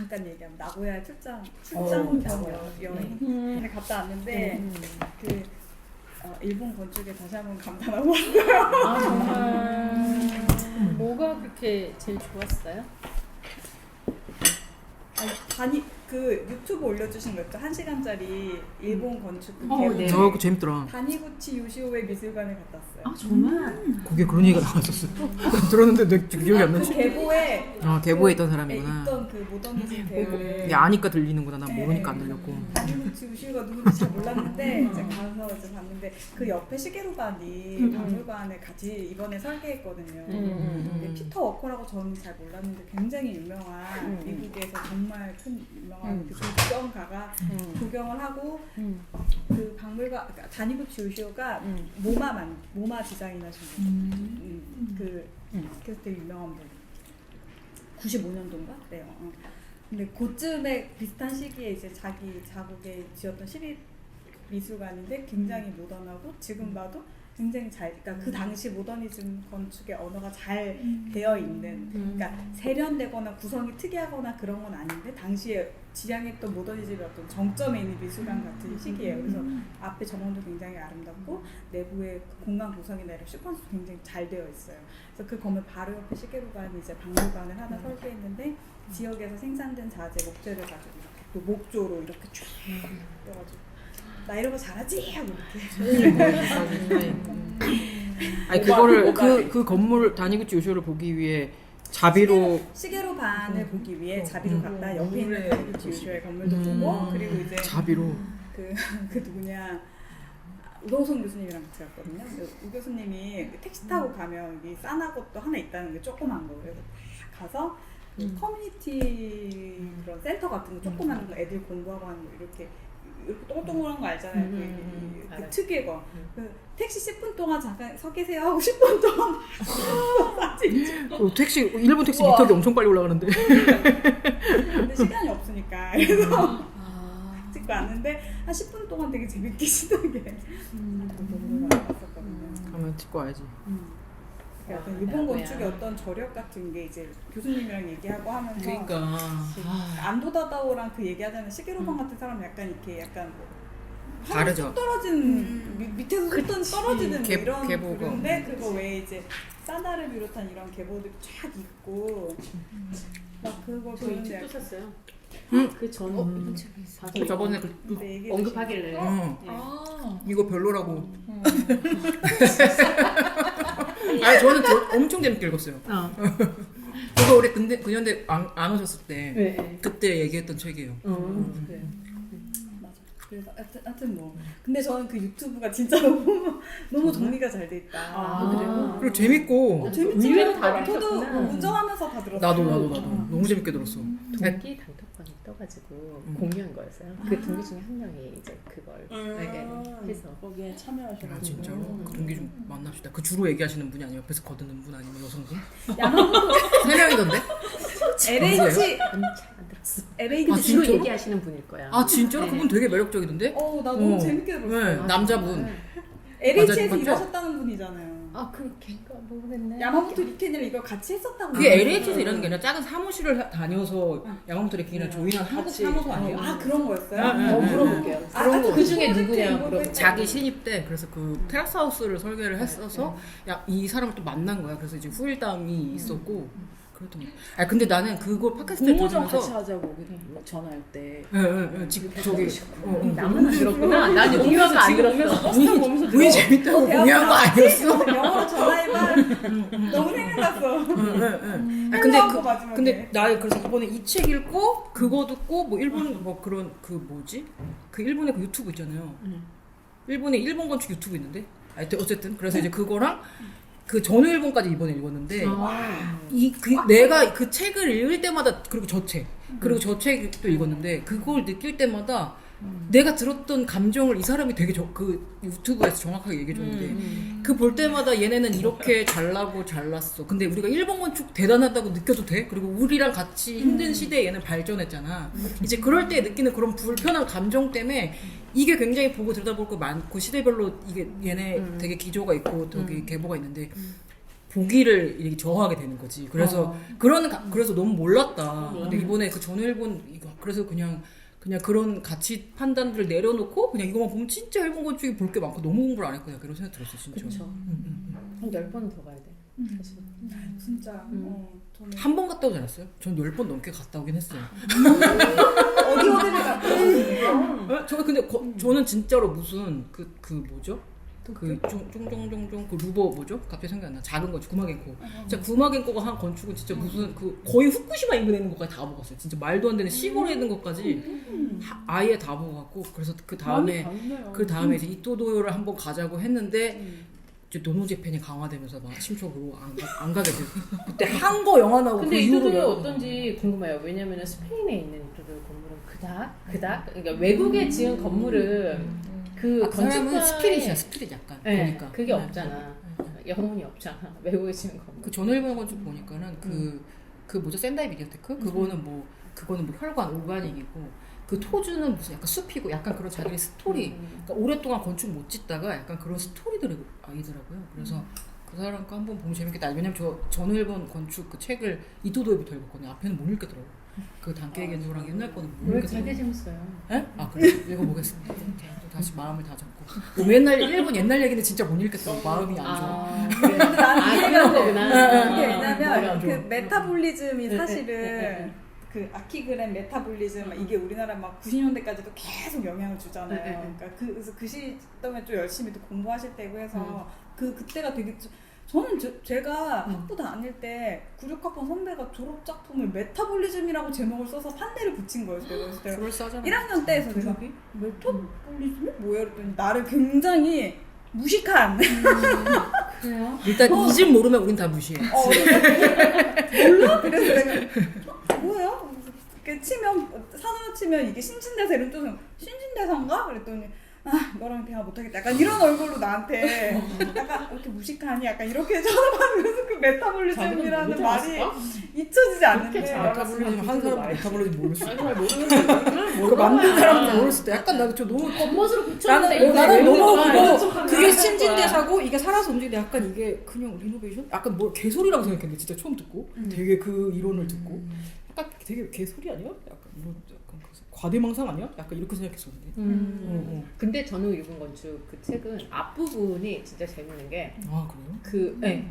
잠깐 얘기하면 나고야 출장 여행 갔다 왔는데 그 일본 건축에 다시 한번 감탄하고 왔어요. 아 정말 뭐가 그렇게 제일 좋았어요? 아니 그 유튜브 올려주신 거 있죠? 1시간짜리 일본 건축 네. 그거 재밌더라. 다니구치 요시오의 미술관에 갔다 왔어요. 아 정말? 거기에 그런 얘기가 나왔었어. 들었는데 내 기억이 안 그 나지. 계보에 계보에 있던 사람이구나. 있던 그 모더니즘 배우의 야, 아니까 들리는구나. 난 모르니까 안 들렸고. 다니구치 요시오가 누군지 잘 몰랐는데 이제 가서 이제 봤는데 그 옆에 시게루반이 박물관에 같이 이번에 설계했거든요. 근데 피터 워커라고 저는 잘 몰랐는데 굉장히 유명한 미국에서 정말 큰 유명한 그 조경가가 조경을 하고 그 박물관 그러니까 다니구치 요시오가 모마 디자인하신 분. 그래서 되게 유명한 분. 95년도인가? 그래요. 근데 그쯤에 비슷한 시기에 이제 자기 자국에 지었던 시립 미술관인데 굉장히 모던하고 지금 봐도 굉장히 그러니까 그 당시 모더니즘 건축의 언어가 잘 되어 있는, 그러니까 세련되거나 구성이 특이하거나 그런 건 아닌데 당시에 지향했던 모더니즘의 어떤 정점에 있는 미술관 같은 시기예요. 그래서 앞에 전원도 굉장히 아름답고 내부의 공간 구성이나 이런 시퀀스도 굉장히 잘 되어 있어요. 그래서 그 건물 바로 옆에 시게루반이 이제 박물관을 하나 설계했는데 지역에서 생산된 자재 목재를 가지고 이렇게 또 목조로 이렇게 쫙 떠가지고. 나 이런 거 잘하지? 하고 이렇게. 아니 그거를 그 건물 다니구치 요시오를 보기 위해 자비로 시게루반을 보기 위해 자비로 갔다 옆에 있는 다니구치 요시오의 건물도 보고 그리고 이제 자비로 그 누구냐 우동성 교수님이랑 같이 갔거든요. 우 교수님이 택시 타고 가면 여기 싸나것도 하나 있다는 게 조그만 거 그래서 가서 커뮤니티 그런 센터 같은 거 조그만 거 애들 공부하고 하는 거 이렇게 동글동글한 거 알잖아요. 그 특유의 거. 그 택시 10분 동안 잠깐 서 계세요 하고 10분 동안 택시 일본 택시 미터기 엄청 빨리 올라가는데. 근데 시간이 없으니까 그래서 찍고 왔는데 한 10분 동안 되게 재밌게 신나게 너무 많았었거든요. 가면 찍고 와야지. 어떤 일본 건축의 어떤 저력 같은 게 이제 교수님이랑 얘기하고 하면서 그러니까 안도다다오랑 그 얘기하자면 시게루반 같은 사람은 약간 이렇게 약간 뭐 다르죠. 쑥 떨어진 밑에서 쑥 떨어지는 뭐 이런 계보가. 그런데 그거 외에 이제 사다를 비롯한 이런 계보들이 쫙 있고 막 그거 저 이 책도 샀어요. 그전 그 저번에 언급하길래. 이거 별로라고. 아니 저는 엄청 재밌게 읽었어요. 그거 우리 근데 그년대 안 오셨을 때 네. 그때 얘기했던 책이에요. 그래. 맞아. 그래서 하여튼 뭐 근데 저는 그 유튜브가 진짜 너무 정리가 잘 돼 있다. 그래요? 그리고 재밌고 재밌지. 의외로 다 저도 들으셨구나. 운전하면서 다 들었어요. 나도 너무 재밌게 들었어. 동기 단톡방이 떠가지고 공유한 거였어요. 그 동기 중에 한 명이 이제 그걸 해서 거기에 참여하셔가지고. 아 진짜로? 그 동기 좀 만납시다. 그 주로 얘기하시는 분이 아니에요? 옆에서 거드는 분 아니면 여성분? 야마모토 3명이던데? LH 잘안 들었어. LH 아, 주로 진짜로? 얘기하시는 분일 거야. 아 진짜로? 네. 그분 되게 매력적이던데? 나 너무 재밌게 들었어요. 네, 남자분. LH에서 맞죠? 일하셨다는 분이잖아요. 그 걔가 모르겠네. 야마모토 리켄이랑 이걸 같이 했었다고. 그게 LH에서 일하는 게 아니라 작은 사무실을 다녀서 야마모토 리켄이랑 조인한 한국 사무소 아니에요? 그런 거였어요? 물어볼게요. 그 중에 누구냐 물어보고. 자기 신입 때 그래서 그 테라스 하우스를 설계를 했어서 이 사람을 또 만난 거야. 그래서 이제 후일담이 있었고 그랬더니 근데 나는 그거 팟캐스트에 공모 좀 같이 들으면서 하자고 전화할 때. 저기 나만 안 들었구나. 난 공유가 안 들었어. 우리 재밌다고 공유한 거 아니었어? 영어로 전화해봐. 너무 생각났어. 근데 나 그래서 이번에 이 책 읽고 그거 듣고 뭐 일본 뭐 그런 그 뭐지? 그 일본의 그 유튜브 있잖아요. 일본의 일본 건축 유튜브 있는데 어쨌든 그래서 이제 그거랑 그 전후 일본까지 이번에 읽었는데 내가 그 책을 읽을 때마다 그리고 저 책도 읽었는데 그걸 느낄 때마다 내가 들었던 감정을 이 사람이 되게 그 유튜브에서 정확하게 얘기해줬는데 그 볼 때마다 얘네는 이렇게 잘나고 잘났어. 근데 우리가 일본 건축 대단하다고 느껴도 돼? 그리고 우리랑 같이 힘든 시대에 얘는 발전했잖아. 이제 그럴 때 느끼는 그런 불편한 감정 때문에 이게 굉장히 보고 들여다볼 거 많고 시대별로 이게 얘네 되게 기조가 있고 되게 계보가 있는데 보기를 이렇게 저하게 되는 거지. 그래서 그래서 너무 몰랐다. 근데 이번에 그 전일본 이거 그래서 그냥 그런 가치 판단들을 내려놓고 그냥 이거만 보면 진짜 일본 건축이 볼 게 많고 너무 공부를 안 했구나 그런 생각 들었어 진짜. 그쵸. 한 10번은 더 가야 돼. 사실. 진짜. 저는 한 번 갔다 오지 않았어요? 전 10번 넘게 갔다 오긴 했어요. 어디를 갔다 왔어요? 저는 근데 저는 진짜로 무슨 그 뭐죠? 그 쫑쫑쫑쫑쫑 그 루버 뭐죠? 갑자기 생각이 안 나. 작은 건축 구마겐코. 진짜 구마겐코가 한 건축은 진짜 무슨 그 거의 후쿠시마 인근에 있는 것까지 다 보고 갔어요. 진짜 말도 안 되는 시골에 있는 것까지 아예 다 보고 갔고 그래서 그 다음에 이제 이토도요를 한번 가자고 했는데 이제 노노제팬이 강화되면서 막 심적으로 안 가게 되고 그때 한거 영화 나오고 근데 그 이후로 이토도요 어떤지 궁금해요. 왜냐면은 스페인에 있는 이토도요 건물은 그닥 그러니까 외국에 지은 건물은 그 사람은 건축가의 스피릿 약간 네, 보니까 그게 없잖아. 영혼이 없잖아. 외국에 지은 건물. 그 전일본 건축 보니까는 그 뭐죠 센다이 비디오테크 그거는 뭐 혈관 오가닉이고 그 토주는 무슨 약간 숲이고 약간 그런 자기의 스토리 그러니까 오랫동안 건축 못 짓다가 약간 그런 스토리들이 아니더라고요. 그래서 그 사람과 한번 보면 재밌겠다. 왜냐면 저 전일본 건축 그 책을 이토도요부터 읽었거든요. 앞에는 못 읽겠더라고요. 그 단케이 겐조랑 옛날 거는 못 왜 읽겠더라고요. 되게 재밌어요. 에? 아 그래? 읽어보겠습니다. 또 다시 마음을 다잡고 일본 옛날 얘기는 진짜 못 읽겠더라고. 마음이 안 좋아. 그래. 그런 거구나. 이게 머리 안 왜냐면 그 좋아. 메타볼리즘이 사실은 그 아키그램 메타볼리즘 이게 우리나라 막 90년대까지도 계속 영향을 주잖아요. 그러니까 그래서 그 시점에 좀 열심히 또 공부하실 때고 해서 그때가 되게 저는 제가 학부 다닐 때 96학번 선배가 졸업 작품을 메타볼리즘이라고 제목을 써서 판대를 붙인 거였어요. 그래서 내가 그럴싸하잖아. 1학년 때에서 내가 메타볼리즘이 뭐야? 그랬더니 나를 굉장히 무식한 그래요? 일단 이 집 모르면 우린 다 무시해. 몰라? 그래서 내가 뭐야? 이렇게 치면 산으로 치면 이게 신진대사 이런 뜻은 신진대사인가? 그랬더니 너랑 대화 못하겠다. 약간 이런 얼굴로 나한테 약간 이렇게 무식하니? 약간 이렇게 쳐다보면서 그 메타볼리즘이라는 말이 잊혀지지 않는데 메타볼리즘 한 사람 메타볼리즘 모를 수 있어. 잘 모르는 그거 만든 사람도 모를 수도 있어. 약간 나도 저 너무 겉멋으로 붙였는데 나는 너무 그거 좀 그게 강렬한 신진대사고 이게 살아서 움직이는데 약간 이게 그냥 리노베이션? 약간 뭐 개소리라고 생각했는데 진짜 처음 듣고 되게 그 이론을 듣고 약간 되게 개소리 아니야? 약간 이런 약간 과대망상 아니야? 약간 이렇게 생각했었는데. 근데 전후 일본 건축 그 책은 앞부분이 진짜 재밌는 게 아 그래요? 네.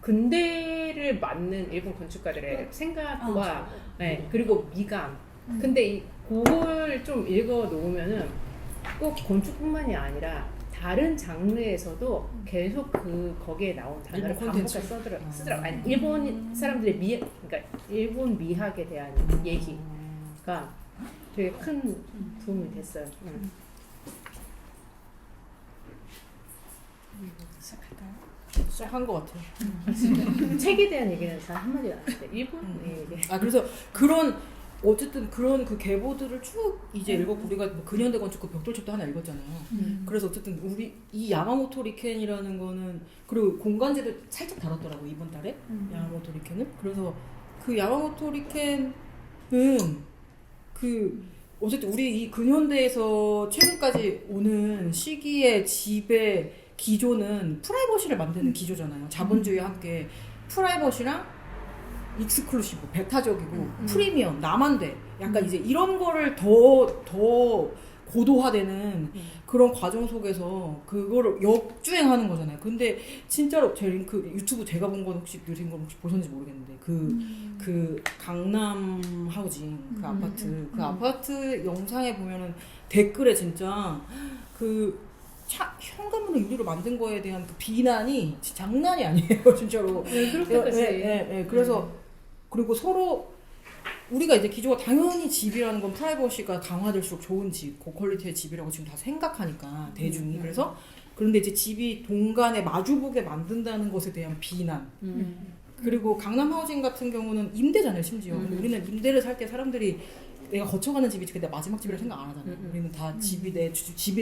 근대를 맞는 일본 건축가들의 생각과 네, 그리고 미감. 근데 그걸 좀 읽어 놓으면은 꼭 건축뿐만이 아니라 다른 장르에서도 계속 거기에 나온 단어를 일본 반복해서 콘텐츠. 쓰더라고. 아니, 일본 사람들의 그러니까 일본 미학에 대한 얘기가 되게 큰 도움이 됐어요. 시작할까요? 시작한 것 같아요. 책에 대한 얘기는 잘 한마디도 안 했는데 일본 얘기. 그래서 어쨌든 그런 그 계보들을 쭉 이제 읽었고 우리가 뭐 근현대 건축 그 벽돌집도 하나 읽었잖아요. 그래서 어쨌든 우리 이 야마모토 리켄이라는 거는 그리고 공간제도 살짝 다뤘더라고 이번 달에 야마모토 리켄은. 그래서 그 야마모토 리켄은 그 어쨌든 우리 이 근현대에서 최근까지 오는 시기의 집의 기조는 프라이버시를 만드는 기조잖아요. 자본주의와 함께 프라이버시랑 익스클루시브, 배타적이고 프리미엄, 나만 돼. 약간 이제 이런 거를 더 고도화되는 그런 과정 속에서 그거를 역주행하는 거잖아요. 근데 진짜로 제 링크 유튜브 제가 본 건 혹시 느린 건 혹시 보셨는지 모르겠는데 그 강남 하우징 그 아파트 그 아파트 영상에 보면은 댓글에 진짜 그 현관문을 유리로 만든 거에 대한 그 비난이 진짜 장난이 아니에요, 진짜로. 그렇게까지. 그래서 그리고 서로 우리가 이제 기조가 당연히 집이라는 건 프라이버시가 강화될수록 좋은 집, 고퀄리티의 집이라고 지금 다 생각하니까 대중이. 그래서 그런데 이제 집이 동간에 마주보게 만든다는 것에 대한 비난. 그리고 강남 하우징 같은 경우는 임대잖아요, 심지어. 근데 우리는 임대를 살 때 사람들이 내가 거쳐가는 집이 내 마지막 집이라 생각 안 하잖아요. 우리는 다 집이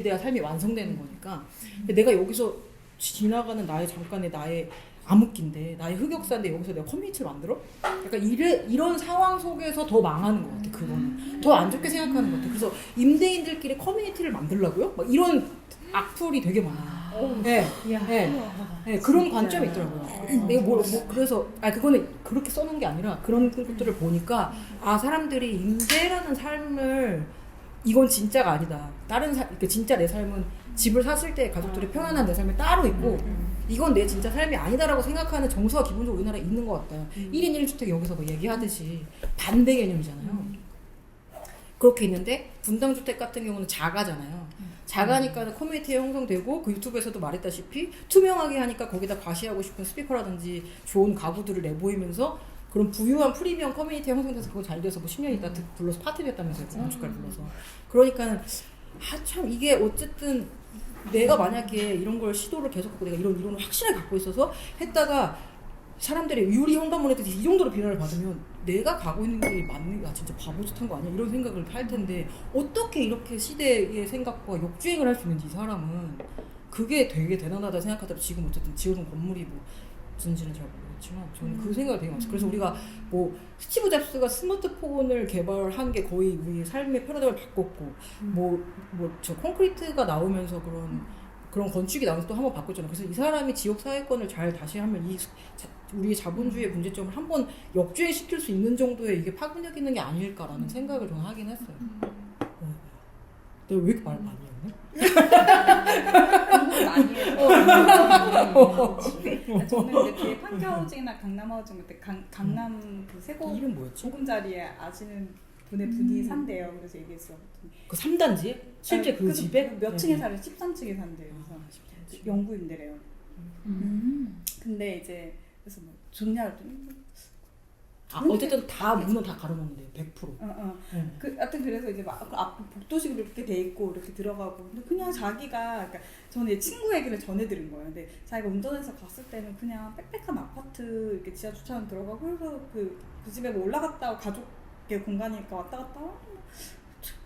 돼야 삶이 완성되는 거니까. 근데 내가 여기서 지나가는 잠깐의 나의 암흑기인데, 나의 흑역사인데 여기서 내가 커뮤니티를 만들어? 약간 이런 상황 속에서 더 망하는 것 같아, 그거는. 더 안 좋게 생각하는 것 같아. 그래서 임대인들끼리 커뮤니티를 만들라고요? 막 이런 악플이 되게 많아. 네, 야. 네, 그런 관점이 있더라고요. 내가 그래서 그거는 그렇게 써놓은 게 아니라 그런 것들을 보니까 사람들이 임대라는 삶을 이건 진짜가 아니다. 그러니까 진짜 내 삶은 집을 샀을 때 가족들이 편안한 내 삶이 따로 있고 이건 내 진짜 삶이 아니다라고 생각하는 정서가 기본적으로 우리나라에 있는 것 같아요. 1인 1주택 여기서 뭐 얘기하듯이 반대 개념이잖아요. 그렇게 있는데 분당주택 같은 경우는 자가잖아요. 자가니까 커뮤니티에 형성되고 그 유튜브에서도 말했다시피 투명하게 하니까 거기다 과시하고 싶은 스피커라든지 좋은 가구들을 내보이면서 그런 부유한 프리미엄 커뮤니티에 형성돼서 그거 잘 돼서 뭐 10년 있다 불러서 파티를 했다면서요. 건축가를 불러서. 그러니까 참 이게 어쨌든 내가 만약에 이런 걸 시도를 계속하고 내가 이런 이론을 확실하게 갖고 있어서 했다가 사람들이 유리 현관문에듯이 이 정도로 비난을 받으면 내가 가고 있는 게 맞는 게 진짜 바보짓한 거 아니야? 이런 생각을 할 텐데 어떻게 이렇게 시대의 생각과 역주행을 할 수 있는지 이 사람은 그게 되게 대단하다 생각하더라도 지금 어쨌든 지어놓은 건물이 뭐 무슨지는 잘 모르겠지만 저는 그 생각이 되게 많았어요. 그래서 우리가 뭐 스티브 잡스가 스마트폰을 개발한 게 거의 우리 삶의 패러다임을 바꿨고 저 콘크리트가 나오면서 그런 건축이 나오면서 또 한번 바꿨잖아요. 그래서 이 사람이 지역 사회권을 잘 다시 하면 우리 자본주의의 문제점을 한번 역주행시킬 수 있는 정도의 이게 파급력 있는 게 아닐까라는 생각을 저는 하긴 했어요. 내가 왜 이렇게 말 많이 했네? 저는 이제 뒤에 판교하우징이나 강남하우징 그때 강남 그 세고 이름 뭐였지? 보금자리에 아시는 분이 산대요. 그래서 얘기했어요. 그 3단지에? 실제 그 집에? 몇 층에 살아요? 13층에 산대요. 그래서 영구 임대래요. 근데 이제 그래서 뭐 좋냐 했더니 어쨌든 다 문은 다 가려놨는데요. 100%. 하여튼 그래서 이제 막 앞 복도식으로 이렇게 돼 있고 이렇게 들어가고 근데 그냥 자기가 그러니까 저는 친구 얘기를 전해 들은 거예요. 근데 자기가 운전해서 갔을 때는 그냥 빽빽한 아파트 이렇게 지하 주차장 들어가고 그래서 그 집에 뭐 올라갔다 가족의 공간이니까 왔다 갔다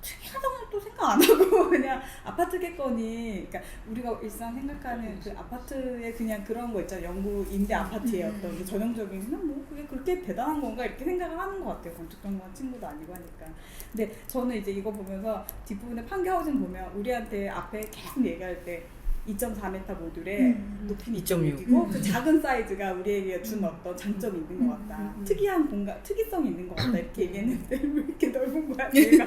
특이하다고는 또 생각 안 하고 그냥 아파트겠거니 그러니까 우리가 일상 생각하는 그 아파트에 그냥 그런 거 있잖아요. 영구 임대 아파트의 어떤 그 전형적인 그냥 뭐 그게 그렇게 대단한 건가 이렇게 생각을 하는 것 같아요. 건축 전공한 친구도 아니고 하니까. 근데 저는 이제 이거 보면서 뒷부분에 판교하우징 보면 우리한테 앞에 계속 얘기할 때 2.4m 모듈에 높이는 2.6이고 그 작은 사이즈가 우리에게 준 어떤 장점이 있는 것 같다. 특이한 공간, 특이성이 있는 것 같다. 이렇게 얘기했는데 왜 이렇게 넓은 거야? 내가.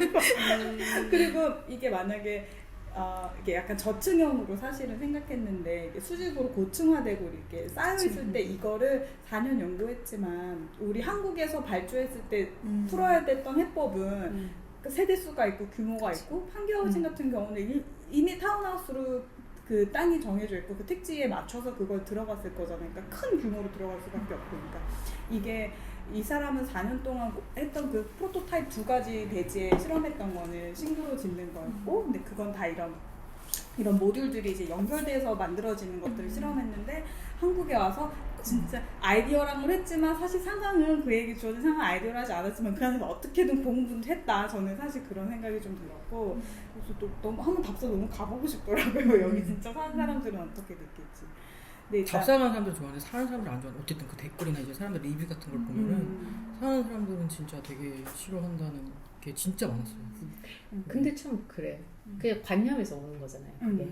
그리고 이게 만약에 이게 약간 저층형으로 사실은 생각했는데 이게 수직으로 고층화되고 이렇게 쌓여있을 때 이거를 4년 연구했지만 우리 한국에서 발주했을 때 풀어야 됐던 해법은 세대수가 있고 규모가 있고 판교하우징 같은 경우는 이미 타운하우스로 그 땅이 정해져 있고 그 택지에 맞춰서 그걸 들어갔을 거잖아요. 그러니까 큰 규모로 들어갈 수밖에 없고 그러니까 이게 이 사람은 4년 동안 했던 그 프로토타입 2가지 대지에 실험했던 거는 싱그로 짓는 거였고 근데 그건 다 이런 모듈들이 이제 연결돼서 만들어지는 것들을 실험했는데 한국에 와서 진짜 아이디어랑을 했지만 사실 상황은 그에게 주어진 상황 아이디어를 하지 않았지만 그 안에서 어떻게든 공부를 했다. 저는 사실 그런 생각이 좀 들었고 그래서 또 너무 한번 답사 너무 가보고 싶더라고요. 여기 진짜 사는 사람들은 어떻게 느낄지. 근데 답사하는 사람들 좋아하는데 사는 사람들 안 좋아하는데 어쨌든 그 댓글이나 이제 사람들 리뷰 같은 걸 보면은 사는 사람들은 진짜 되게 싫어한다는 게 진짜 많았어요. 근데 참 그래. 그냥 관념에서 오는 거잖아요. 그게.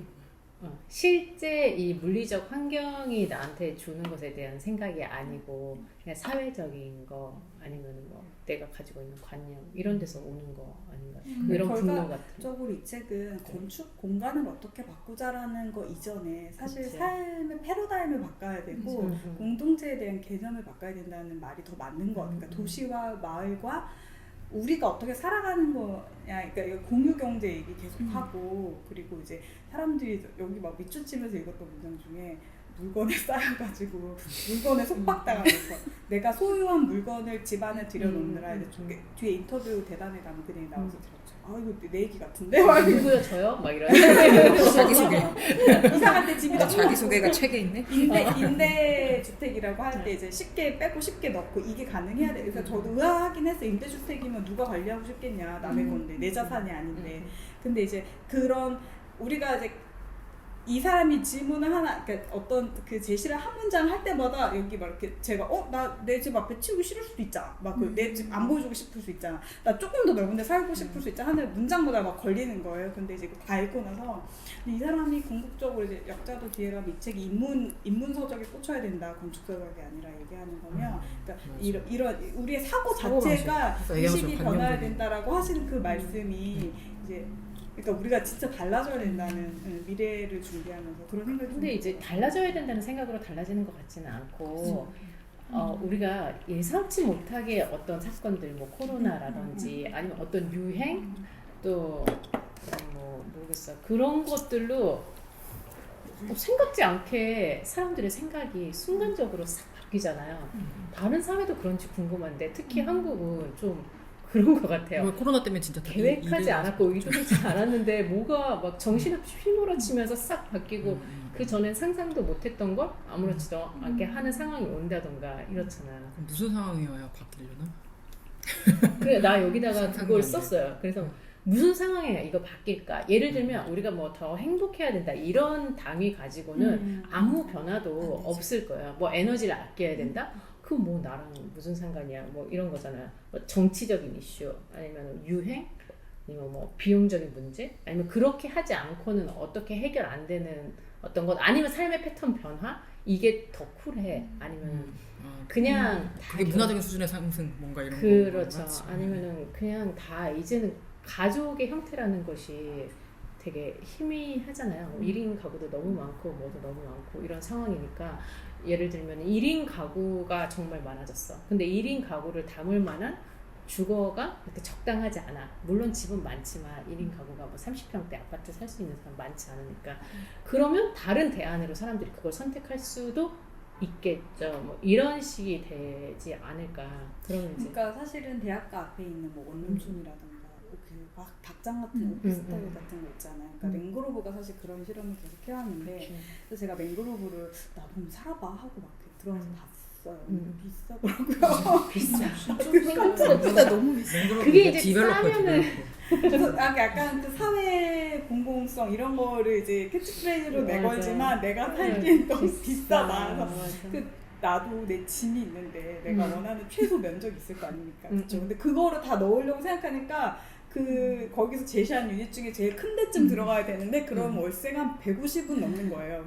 실제 이 물리적 환경이 나한테 주는 것에 대한 생각이 아니고 그냥 사회적인 거 아니면 뭐 내가 가지고 있는 관념 이런 데서 오는 거 아닌가 이런 분노 같은. 결과적으로 이 책은 건축 공간을 어떻게 바꾸자라는 거 이전에 사실 그치. 삶의 패러다임을 바꿔야 되고 공동체에 대한 개념을 바꿔야 된다는 말이 더 맞는 것 같아요. 그러니까 도시와 마을과 우리가 어떻게 살아가는 거냐, 그러니까 공유 경제 얘기 계속 하고 그리고 이제 사람들이 여기 막 밑줄치면서 읽었던 문장 중에 물건을 쌓여가지고 물건에 속박당하면서 내가 소유한 물건을 집안에 들여놓느라 이제 뒤에 인터뷰 대단해 가면 그냥 나와서 들었죠. 아 이거 내 얘기 같은데? 누구요 저요? 막 이런. 자기소개. 이상할 때 집이 자기소개가 책에 있네? 임대주택이라고 할 때 이제 쉽게 빼고 쉽게 넣고 이게 가능해야 돼. 그래서 저도 의아하긴 했어요. 임대주택이면 누가 관리하고 싶겠냐. 남의 건데. 내 자산이 아닌데. 근데 이제 그런 우리가 이제 100년, 200년, 300년, 400년, 500년, 600년, 700년, 800년 우리가 이제 이 사람이 질문을 하나, 그러니까 어떤 그 제시를 한 문장 할 때마다 여기 막 이렇게 제가 나 내 집 앞에 치우기 싫을 수도 있잖아. 막 내 집 안 보여주고 싶을 수 있잖아. 나 조금 더 넓은 데 살고 싶을 수 있잖아. 하는 문장마다 막 걸리는 거예요. 근데 이제 다 읽고 나서 이 사람이 궁극적으로 이제 역자도 뒤에 가면 이 책이 인문 서적에 꽂혀야 된다. 건축 서적이 아니라 얘기하는 거면, 그러니까 이런 우리의 사고 자체가 의식이 변화야 된다라고 하시는 그 말씀이 이제. 그러니까 우리가 진짜 달라져야 된다는 미래를 준비하면서 그런 생각이 근데 이제 달라져야 된다는 생각으로 달라지는 것 같지는 않고 우리가 예상치 못하게 어떤 사건들 뭐 코로나라든지 아니면 어떤 유행 또 뭐 모르겠어 그런 것들로 생각지 않게 사람들의 생각이 순간적으로 싹 바뀌잖아요. 다른 사회도 그런지 궁금한데 특히 한국은 좀 그런 것 같아요. 코로나 때문에 진짜 계획하지 않았고 의도하지 않았는데 뭐가 막 정신없이 휘몰아치면서 싹 바뀌고 그 전엔 상상도 못했던 걸 아무렇지도 않게 하는 상황이 온다던가 이렇잖아. 무슨 상황이어야 바뀌려나? 그래 나 여기다가 그걸 썼어요. 그래서 무슨 상황에 이거 바뀔까? 예를 들면 우리가 뭐 더 행복해야 된다 이런 당위 가지고는 아무 변화도 없을 거야. 뭐 에너지를 아껴야 된다? 그 뭐 나랑 무슨 상관이야? 뭐 이런 거잖아요. 뭐 정치적인 이슈 아니면 유행 아니면 뭐 비용적인 문제 아니면 그렇게 하지 않고는 어떻게 해결 안 되는 어떤 것 아니면 삶의 패턴 변화 이게 더 쿨해 아니면 그냥 그게 문화적인 수준의 상승 뭔가 이런 그렇죠. 거 아니면은 그냥 다 이제는 가족의 형태라는 것이 되게 희미하잖아요. 1인 가구도 너무 많고 뭐도 너무 많고 이런 상황이니까 예를 들면 1인 가구가 정말 많아졌어. 근데 1인 가구를 담을 만한 주거가 그렇게 적당하지 않아. 물론 집은 많지만 1인 가구가 뭐 30평대 아파트 살 수 있는 사람 많지 않으니까 그러면 다른 대안으로 사람들이 그걸 선택할 수도 있겠죠. 뭐 이런 식이 되지 않을까. 그러면 이제 그러니까 사실은 대학가 앞에 있는 뭐 원룸촌이라든가 그 닭장 같은 오피스텔 같은 거 있잖아요. 그러니까 맹그로브가 사실 그런 실험을 계속 해왔는데 그래서 제가 맹그로브를 나좀 살아봐 하고 막 들어가서 봤어요. 비싸더라고요. 비싸. 생각보다 너무 비싸. 그게 이제 싸면은 그래서 약간 그 사회 공공성 이런 거를 이제 캐치프레이즈로 내걸지만 내가 살기엔 너무 비싸다. 그래서 나도 내 짐이 있는데 내가 원하는 최소 면적이 있을 거 아닙니까? 그렇죠. 근데 그거를 다 넣으려고 생각하니까 그 거기서 제시한 유닛 중에 제일 큰 데쯤 들어가야 되는데 그럼 월세가 한 150은 넘는 거예요.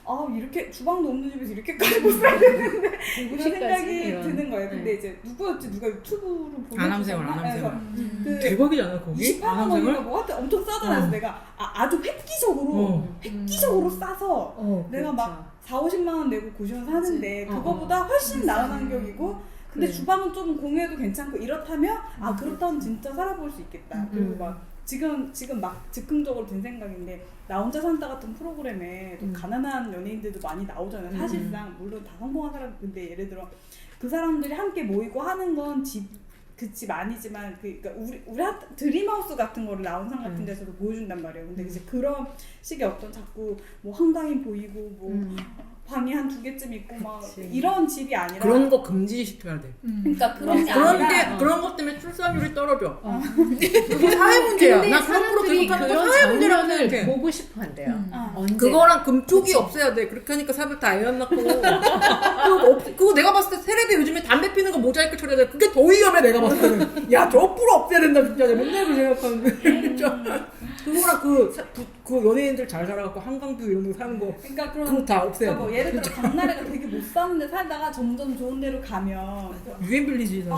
그리고 이렇게 주방도 없는 집에서 이렇게까지 못 살야 되는데 이런 생각이 드는 거예요. 근데 이제 누가 유튜브로 보내주잖아. 그 대박이잖아 거기. 28만 원인가 뭐 하여튼 엄청 싸잖아. 그래서 내가 아주 획기적으로 싸서 내가 막 4-50만 원 내고 고시원 사는데 그거보다 훨씬 나은 환경이고 근데 주방은 좀 공유해도 괜찮고 이렇다면 그렇다면 진짜 살아볼 수 있겠다. 그리고 막 지금 막 즉흥적으로 든 생각인데 나 혼자 산다 같은 프로그램에 또 가난한 연예인들도 많이 나오잖아요. 사실상 물론 다 성공한 사람 근데 예를 들어 그 사람들이 함께 모이고 하는 건 그 집 아니지만 그러니까 우리 드림하우스 같은 거를 나온상 같은 데서도 보여준단 말이에요. 근데 이제 그런 식의 어떤 자꾸 뭐 한강이 보이고 뭐 방이 한 2개쯤 있고 막 이런 집이 아니라 그런 거 금지시켜야 돼. 그러니까 그런 게 아니라 그런 것 때문에 출산율이 떨어져. 그게 사회 문제야. 근데 나 그런 프로 계속 하는 거 사회 문제라고 생각해. 보고 싶어 한대요. 그거랑 금쪽이 없애야 돼. 그렇게 하니까 사회 다 애 안 낳고. 그거 내가 봤을 때 세례비 요즘에 담배 피는 거 모자이크 처리해야 돼. 그게 더 위험해 내가 봤을 때는. 야, 저 프로 없애야 된다 진짜. 맨날 그 생각하는데. 진짜. 그거랑 그 연예인들 잘 살아갖고 한강뷰 이런 데 사는 거. 그러니까 그거 다 없애야 돼. 뭐 예를 들어 박나래가 되게 못 사는데 살다가 점점 좋은 데로 가면 유엔빌리지잖아.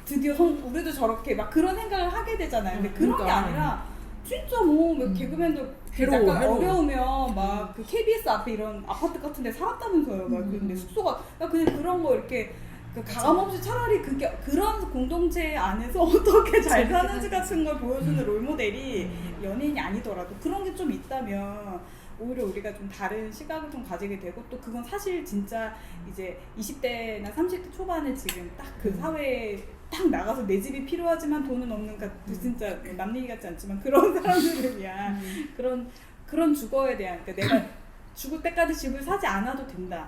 드디어 우리도 저렇게 막 그런 생각을 하게 되잖아요. 근데 그런 게 아니라 진짜 뭐 개그맨들 약간 어려우면 막 그 KBS 앞에 이런 아파트 같은 데 살았다면서요. 막 근데 숙소가 그냥 그런 거 이렇게 가감없이 차라리 그런 공동체 안에서 어떻게 잘 사는지 같은 걸 보여주는 롤모델이 연예인이 아니더라도 그런 게 좀 있다면 오히려 우리가 좀 다른 시각을 좀 가지게 되고 또 그건 사실 진짜 이제 20대나 30대 초반에 지금 딱 그 사회에 딱 나가서 내 집이 필요하지만 돈은 없는 진짜 남 얘기 같지 않지만 그런 사람들을 위한 그런 주거에 대한 그러니까 내가 죽을 때까지 집을 사지 않아도 된다.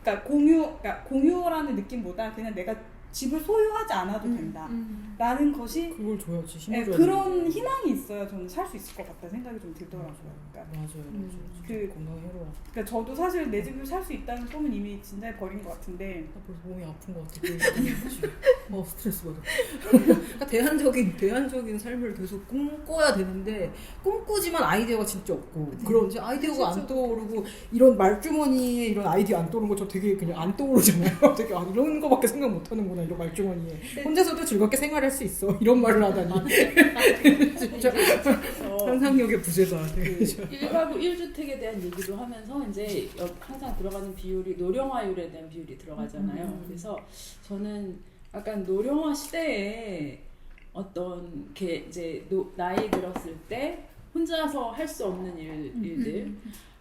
그러니까 공유라는 느낌보다 그냥 내가 집을 소유하지 않아도 된다. 라는 것이 그걸 줘야지. 네, 힘을 줘야지. 그런 희망이 있어야 저는 살 수 있을 것 같다는 생각이 좀 들더라고요. 그러니까, 맞아요. 그- 건강에 해로워. 그러니까 저도 사실 내 집을 살 수 있다는 꿈은 이미 진작에 버린 것 같은데 나 벌써 몸이 아픈 것 같아. 스트레스 받아. 그러니까 대안적인 삶을 계속 꿈꿔야 되는데 꿈꾸지만 아이디어가 진짜 없고 그럼 이제 아이디어가 안 떠오르고 이런 말주머니에 이런 아이디어 안 떠오르는 거 저 되게 그냥 안 떠오르잖아요. 되게 이런 거밖에 생각 못 하는구나 이런 말주머니에. 혼자서도 즐겁게 생활할 수 있어. 이런 말을 하다니. 진짜 상상력의 부재다. 그 1가구 1주택에 대한 얘기도 하면서 이제 항상 들어가는 비율이 노령화율에 대한 비율이 들어가잖아요. 그래서 저는 약간 노령화 시대에 어떤 게 이제 나이 들었을 때 혼자서 할 수 없는 일들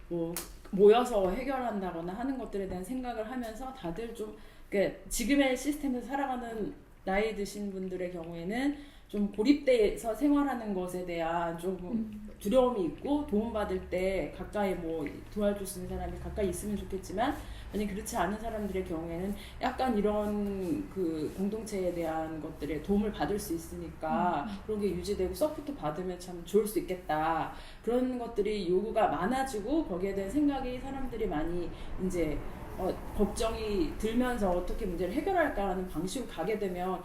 뭐 모여서 해결한다거나 하는 것들에 대한 생각을 하면서 다들 좀 그러니까 지금의 시스템에서 살아가는 나이 드신 분들의 경우에는 좀 고립돼서 생활하는 것에 대한 좀 두려움이 있고 도움받을 때 가까이 뭐 도와줄 수 있는 사람이 가까이 있으면 좋겠지만 만약 그렇지 않은 사람들의 경우에는 약간 이런 그 공동체에 대한 것들에 도움을 받을 수 있으니까 그런 게 유지되고 서포트 받으면 참 좋을 수 있겠다. 그런 것들이 요구가 많아지고 거기에 대한 생각이 사람들이 많이 이제 걱정이 들면서 어떻게 문제를 해결할까라는 방식으로 가게 되면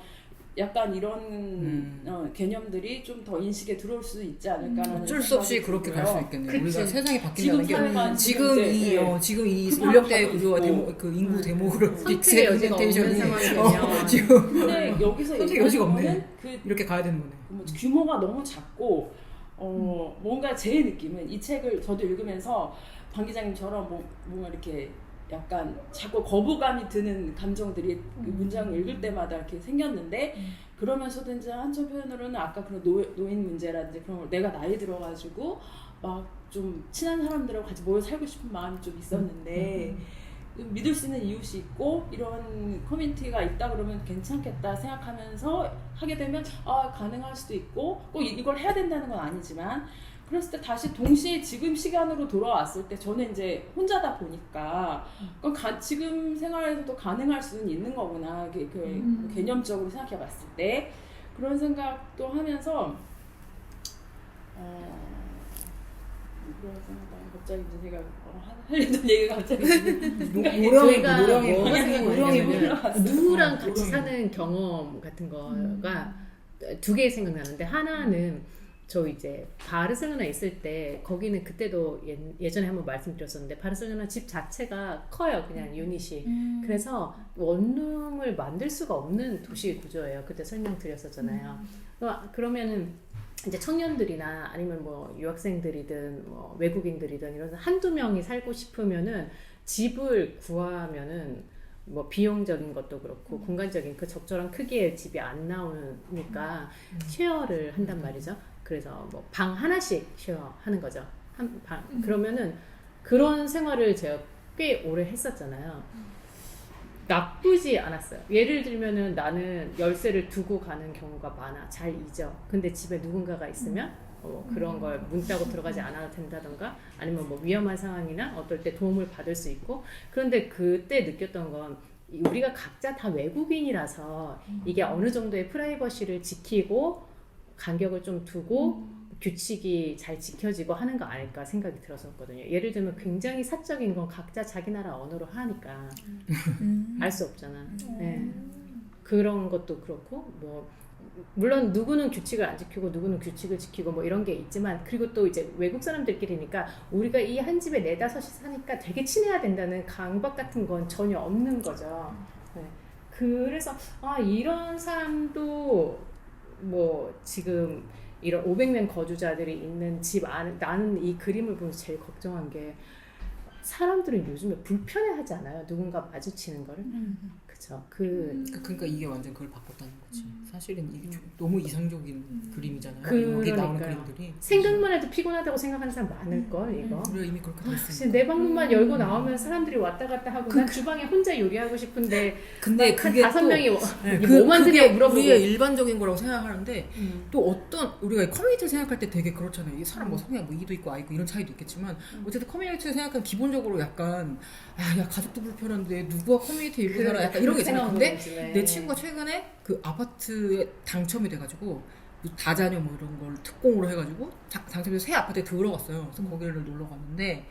약간 이런 개념들이 좀 더 인식에 들어올 수 있지 않을까라는 어쩔 수 없이 생각이 그렇게 들고요. 갈 수 있겠네요. 그치. 우리가 세상이 지금 바뀐다는 사회가 게 지금 지금 이 급한 연령대 가도 구조와 있고. 그 인구 데모그래픽 선택의 여지가 없는 세그멘테이션이 상황이면 지금 근데 여기서 선택의 얘기하는 여지가 없네. 거는 그 이렇게 가야 되는 거네. 뭐 규모가 너무 작고 뭔가 제 느낌은 이 책을 저도 읽으면서 방 기자님처럼 뭔가 이렇게 약간 자꾸 거부감이 드는 감정들이 그 문장을 읽을 때마다 이렇게 생겼는데 그러면서도 이제 한쪽편으로는 아까 그런 노인 문제라든지 그런 걸 내가 나이 들어가지고 막 좀 친한 사람들하고 같이 모여 살고 싶은 마음이 좀 있었는데 믿을 수 있는 이웃이 있고 이런 커뮤니티가 있다 그러면 괜찮겠다 생각하면서 하게 되면 가능할 수도 있고 꼭 이걸 해야 된다는 건 아니지만 그랬을 때 다시 동시에 지금 시간으로 돌아왔을 때 저는 이제 혼자다 보니까 지금 생활에서도 가능할 수는 있는 거구나 개념적으로 생각해 봤을 때 그런 생각도 하면서 그런 생각 갑자기 이제 제가 하려던 얘기가 갑자기 저희가 누구랑 같이 사는 경험 같은 거가 두 개 생각나는데 하나는 저 이제 바르셀로나 있을 때 거기는 그때도 예전에 한번 말씀드렸었는데 바르셀로나 집 자체가 커요. 그냥 유닛이. 그래서 원룸을 만들 수가 없는 도시 구조예요. 그때 설명드렸었잖아요. 그러면은 이제 청년들이나 아니면 뭐 유학생들이든 뭐 외국인들이든 이런 한두 명이 살고 싶으면은 집을 구하면은 뭐 비용적인 것도 그렇고 공간적인 그 적절한 크기의 집이 안 나오니까 쉐어를 한단 말이죠. 그래서 뭐 방 하나씩 쉐어하는 거죠. 한 방. 그러면은 그런 생활을 제가 꽤 오래 했었잖아요. 나쁘지 않았어요. 예를 들면은 나는 열쇠를 두고 가는 경우가 많아. 잘 잊어. 근데 집에 누군가가 있으면 그런 걸 문 따고 들어가지 않아도 된다던가 아니면 뭐 위험한 상황이나 어떨 때 도움을 받을 수 있고 그런데 그때 느꼈던 건 우리가 각자 다 외국인이라서 이게 어느 정도의 프라이버시를 지키고 간격을 좀 두고 규칙이 잘 지켜지고 하는 거 아닐까 생각이 들었었거든요. 예를 들면 굉장히 사적인 건 각자 자기 나라 언어로 하니까 알 수 없잖아. 네. 그런 것도 그렇고 뭐 물론 누구는 규칙을 안 지키고 누구는 규칙을 지키고 뭐 이런 게 있지만 그리고 또 이제 외국 사람들끼리니까 우리가 이 한 집에 4-5이 사니까 되게 친해야 된다는 강박 같은 건 전혀 없는 거죠. 네. 그래서 이런 사람도 뭐 지금 이런 500명 거주자들이 있는 집 안에 나는 이 그림을 보면서 제일 걱정한 게 사람들은 요즘에 불편해하지 않아요? 누군가 마주치는 거를? 그쵸. 그러니까 이게 완전 그걸 바꿨다는 거지. 사실은 이게 너무 이상적인 그림이잖아요. 여기 나오는 그림들이. 생각만 해도 피곤하다고 생각하는 사람 많을걸 이거. 우리가 이미 그렇게 돼 있으니까. 내 방문만 열고 나오면 사람들이 왔다 갔다 하고 난 주방에 혼자 요리하고 싶은데 근데 그게 한 5명이 뭐 만드냐고 물어보고 우리의 일반적인 거라고 생각하는데 또 어떤 우리가 커뮤니티를 생각할 때 되게 그렇잖아요. 이 사람 뭐 성향 뭐 이도 있고 아 있고 이런 차이도 있겠지만 어쨌든 커뮤니티를 생각하면 기본적으로 약간 야 가족도 불편한데 누가 커뮤니티 일부 살아 약간 이런 게 있잖아요. 근데 근데 내 친구가 최근에 그 아파트에 당첨이 돼가지고 다자녀 뭐 이런 걸 특공으로 해가지고 당첨돼서 새 아파트에 들어갔어요. 그래서 거기를 놀러 갔는데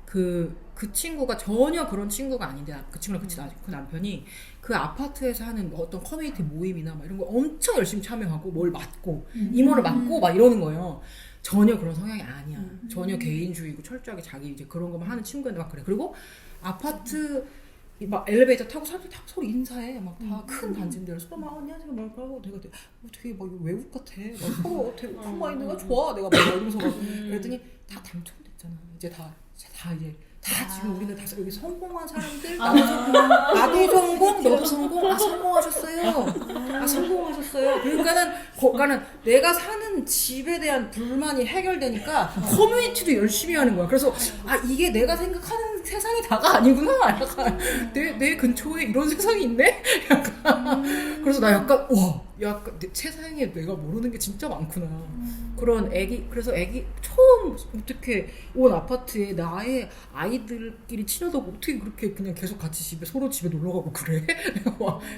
그 친구가 전혀 그런 친구가 아닌데 그 친구랑 그 남편이 그 아파트에서 하는 어떤 커뮤니티 모임이나 막 이런 거 엄청 열심히 참여하고 뭘 맡고 임원을 맡고 막 이러는 거예요. 전혀 그런 성향이 아니야. 전혀 개인주의고 철저하게 자기 이제 그런 것만 하는 친구인데 막 그래. 그리고 아파트 막 엘리베이터 타고 사람들 다 서로 인사해. 막 다 큰 단지인데 서로 막 안녕하세요 막 그러고 되게 막 외국 같아. 막 서로 되게 큰 마인드가 좋아. 내가 막 이러면서 막 그랬더니 다 당첨됐잖아. 이제 다 이제 지금 우리는 다 여기 성공한 사람들 나도 성공 너도 성공 성공하셨어요. 그러니까는 내가 사는 집에 대한 불만이 해결되니까 커뮤니티도 열심히 하는 거야. 그래서 이게 내가 생각하는 세상이 다가 아니구나. 약간 내 근처에 이런 세상이 있네. 약간 그래서 나 약간 약간 세상에 내가 모르는 게 진짜 많구나. 그런 그래서 처음 어떻게 온 아파트에 나의 아이들끼리 친하다고 어떻게 그렇게 그냥 계속 같이 서로 집에 놀러 가고 그래?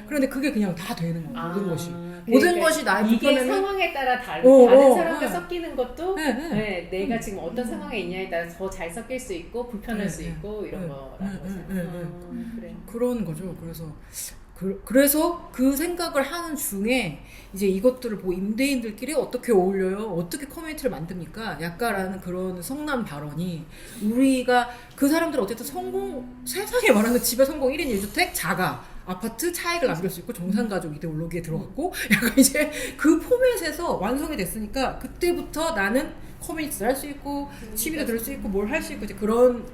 그런데 그게 그냥 다 되는 거야. 모든 것이. 모든 것이 나의 이게 불편함이 상황에 따라 다른 사람과 섞이는 것도 네. 내가 지금 어떤 상황에 있냐에 따라 더 잘 섞일 수 있고 불편할 수 있고 이런 거라는 거죠. 그래. 그런 거죠. 그래서 그 생각을 하는 중에 이제 이것들을 보고 임대인들끼리 어떻게 어울려요? 어떻게 커뮤니티를 만듭니까? 약간라는 그런 성난 발언이 우리가 그 사람들 어쨌든 세상에 말하는 집에 성공 1인 1주택 자가 아파트 차익을 남길 수 있고 정상가족 이데올로기에 들어갔고 약간 이제 그 포맷에서 완성이 됐으니까 그때부터 나는 커뮤니티를 할 수 있고 취미도 들을 수 있고 뭘 할 수 있고 이제 그런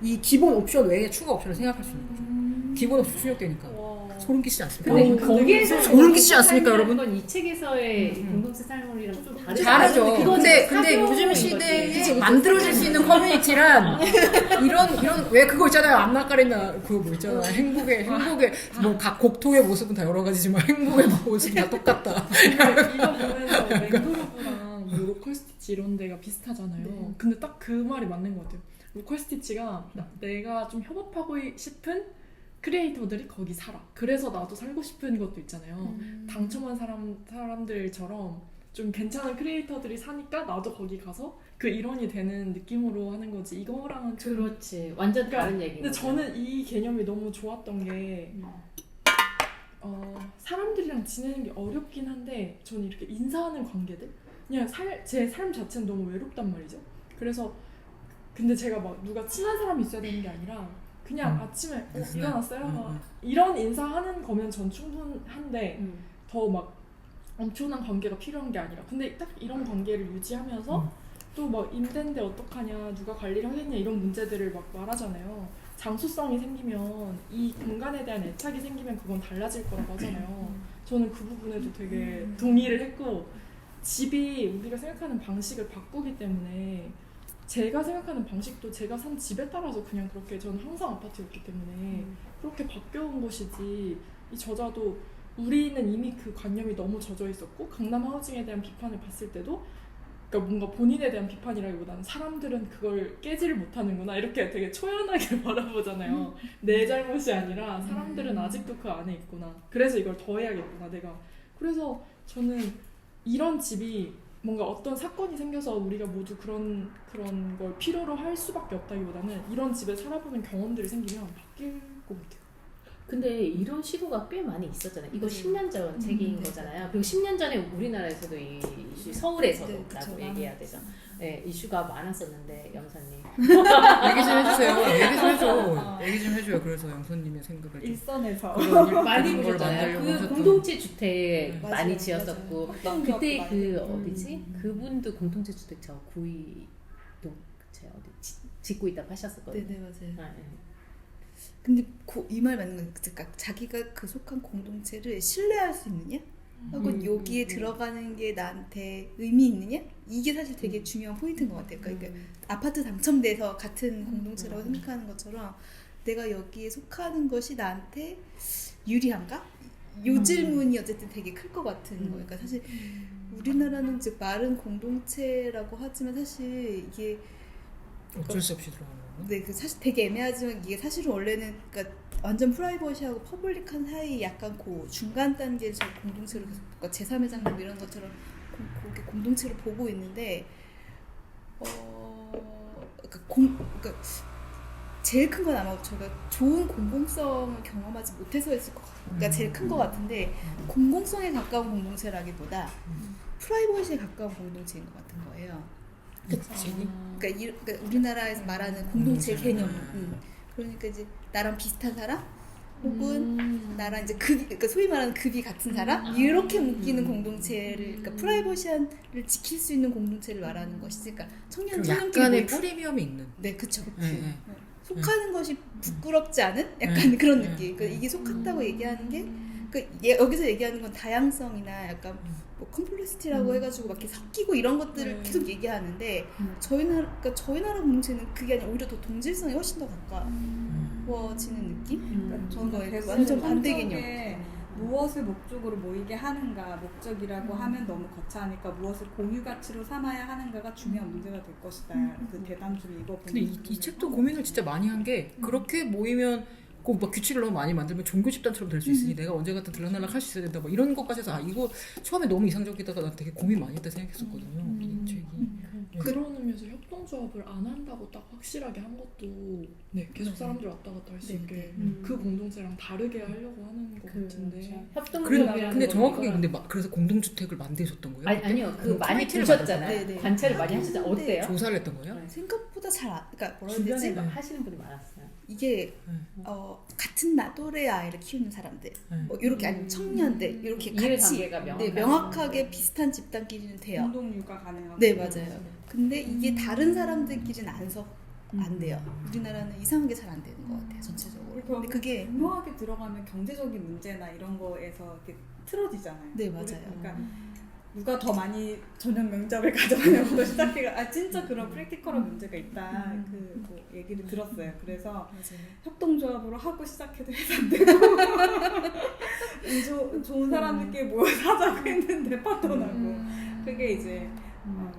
이 기본 옵션 외에 추가 옵션을 생각할 수 있는 거죠. 기본 옵션 충족되니까. 소름 끼치지 않습니까? 근데 거기에서 소름 끼치지 않습니까, 여러분? 건 이 책에서의 공동체 삶이랑 좀 다르죠. 잘하죠. 근데 요즘 시대에 만들어질 수 있는 커뮤니티란 이런 왜 그거 있잖아요. 앞나가리나 그거 뭐 있잖아. 행복의 뭐 각 곡통의 모습은 다 여러 가지지만 행복의 모습은 다 똑같다. 이거 보면서 맹도르브랑 뭐 로컬 스티치 이런 데가 비슷하잖아요. 근데 딱 그 말이 맞는 것 같아요. 로컬 스티치가 내가 좀 협업하고 싶은 크리에이터들이 거기 살아. 그래서 나도 살고 싶은 것도 있잖아요. 당첨한 사람들처럼 좀 괜찮은 크리에이터들이 사니까 나도 거기 가서 그 일원이 되는 느낌으로 하는 거지. 이거랑은 좀 그렇지. 완전 다른 얘기. 근데 저는 이 개념이 너무 좋았던 게 사람들이랑 지내는 게 어렵긴 한데 저는 이렇게 인사하는 관계들 그냥 제 삶 자체는 너무 외롭단 말이죠. 그래서 근데 제가 막 누가 친한 사람이 있어야 되는 게 아니라 그냥 아침에 일어났어요? 이런 인사하는 거면 전 충분한데 더 막 엄청난 관계가 필요한 게 아니라 근데 딱 이런 관계를 유지하면서 또 막 임대인데 어떡하냐 누가 관리를 하겠냐 이런 문제들을 막 말하잖아요. 장수성이 생기면 이 공간에 대한 애착이 생기면 그건 달라질 거라고 하잖아요. 저는 그 부분에도 되게 동의를 했고 집이 우리가 생각하는 방식을 바꾸기 때문에 제가 생각하는 방식도 제가 산 집에 따라서 그냥 그렇게 저는 항상 아파트였기 때문에 그렇게 바뀌어온 것이지 이 저자도 우리는 이미 그 관념이 너무 젖어 있었고 강남 하우징에 대한 비판을 봤을 때도 그러니까 뭔가 본인에 대한 비판이라기보다는 사람들은 그걸 깨지를 못하는구나 이렇게 되게 초연하게 바라보잖아요. 내 잘못이 아니라 사람들은 아직도 그 안에 있구나. 그래서 이걸 더 해야겠구나 내가. 그래서 저는 이런 집이 뭔가 어떤 사건이 생겨서 우리가 모두 그런 걸 필요로 할 수밖에 없다기보다는 이런 집에 살아보는 경험들이 생기면 바뀔 것 같아요. 근데 이런 시도가 꽤 많이 있었잖아요. 이거 10년 전 책인 거잖아요. 그리고 10년 전에 우리나라에서도 이 이슈, 서울에서도 라고 얘기해야 되죠. 네, 이슈가 많았었는데 영사님. 얘기 좀 해주세요. 얘기 좀 해줘요. 그래서 영선님의 생각을 좀. 일선에서 많이 걸 보셨잖아요. 만들려고 그 하셨던. 공동체 주택 네, 많이 맞아요, 지었었고 맞아요. 그때 그 어디지? 그분도 공동체 주택 저 구이도 어디 짓고 있다고 하셨었거든요. 네네 맞아요. 아, 네. 근데 이 말 맞는 건 그러니까 자기가 그 속한 공동체를 신뢰할 수 있느냐? 하고 여기에 들어가는 게 나한테 의미 있느냐? 이게 사실 되게 중요한 포인트인 것 같아요. 그러니까 아파트 당첨돼서 같은 공동체라고 생각하는 것처럼 내가 여기에 속하는 것이 나한테 유리한가? 요 질문이 어쨌든 되게 클 것 같은 거예요. 그러니까 사실 우리나라는 이제 말은 공동체라고 하지만 사실 이게 어쩔 수 없이 들어가는 거. 네, 그 사실 되게 애매하지만 이게 사실은 원래는 그러니까 완전 프라이버시하고 퍼블릭한 사이 약간 그 중간 단계에서 공동체를 계속 그러니까 제3의 장르 이런 것처럼 그렇게 공동체를 보고 있는데 그러니까 제일 큰 건 아마 저희가 좋은 공공성을 경험하지 못해서였을 것 같아요. 그러니까 제일 큰 것 같은데 공공성에 가까운 공동체라기보다 프라이버시에 가까운 공동체인 것 같은 거예요. 그러니까 우리나라에서 말하는 공동체 개념. 그러니까 이제 나랑 비슷한 사람 혹은 나랑 이제 그러니까 소위 말하는 급이 같은 사람 이렇게 묶이는 공동체를 그러니까 프라이버시를 지킬 수 있는 공동체를 말하는 것이지. 그러니까 약간의 프리미엄이 있는. 네, 그렇죠. 네. 속하는 것이 부끄럽지 않은 약간 그런 느낌. 그러니까 이게 속한다고 얘기하는 게 여기서 얘기하는 건 다양성이나 약간 뭐 컴플렉시티라고 해가지고 막 이렇게 섞이고 이런 것들을 계속 얘기하는데 저희 나라 공동체는 그게 아니라 오히려 더 동질성에 훨씬 더 가까워지는 느낌? 그러니까 저는 그거 완전 반대 개념. 무엇을 목적으로 모이게 하는가, 목적이라고 하면 너무 거창하니까 무엇을 공유 가치로 삼아야 하는가가 중요한 문제가 될 것이다. 그 대담주를 읽어보면. 근데 이 책도 고민을 진짜 많이 한 게 그렇게 모이면 꼭 막 규칙을 너무 많이 만들면 종교 집단처럼 될 수 있으니 내가 언제 같은 들락날락 할 수 있어야 된다. 뭐 이런 것까지 해서 이거 처음에 너무 이상적이다가 난 되게 고민 많이 했다 생각했었거든요. 이 책이. 그런 의미에서 협동조합을 안 한다고 딱 확실하게 한 것도 계속 사람들 왔다 갔다 할 수 있게 그 공동체랑 다르게 하려고 하는 것 같은데 협동조합이라는 근데 정확하게 거는 근데 그래서 공동주택을 만드셨던 거예요? 아니요. 그 많이 커뮤니티를 보셨잖아요. 만들었어요. 관찰을 많이 하셨잖아요. 어때요? 조사를 했던 거예요? 생각보다 그러니까 뭐라 해야 주변에 되지? 막 하시는 분이 많았어요. 이게 같은 또래 아이를 키우는 사람들, 뭐 이렇게 아니면 청년들 이렇게 같이 이해관계가 명확하게 비슷한 집단끼리는 돼요. 공동육아 가능하고. 네, 맞아요. 근데 이게 다른 사람들끼리는 안 돼요. 우리나라는 이상하게 잘 안 되는 것 같아요, 전체적으로. 근데 그게 분명하게 들어가면 경제적인 문제나 이런 거에서 이렇게 틀어지잖아요. 네, 맞아요. 그러니까 누가 더 많이 저녁 면접을 가져가냐부터 시작해가 진짜 그런 프랙티컬한 문제가 있다 뭐 얘기를 들었어요. 그래서 맞아요. 협동조합으로 하고 시작해도 해서 안 되고 좋은 사람들끼리 모여서 하자고 했는데 파토나고 그게 이제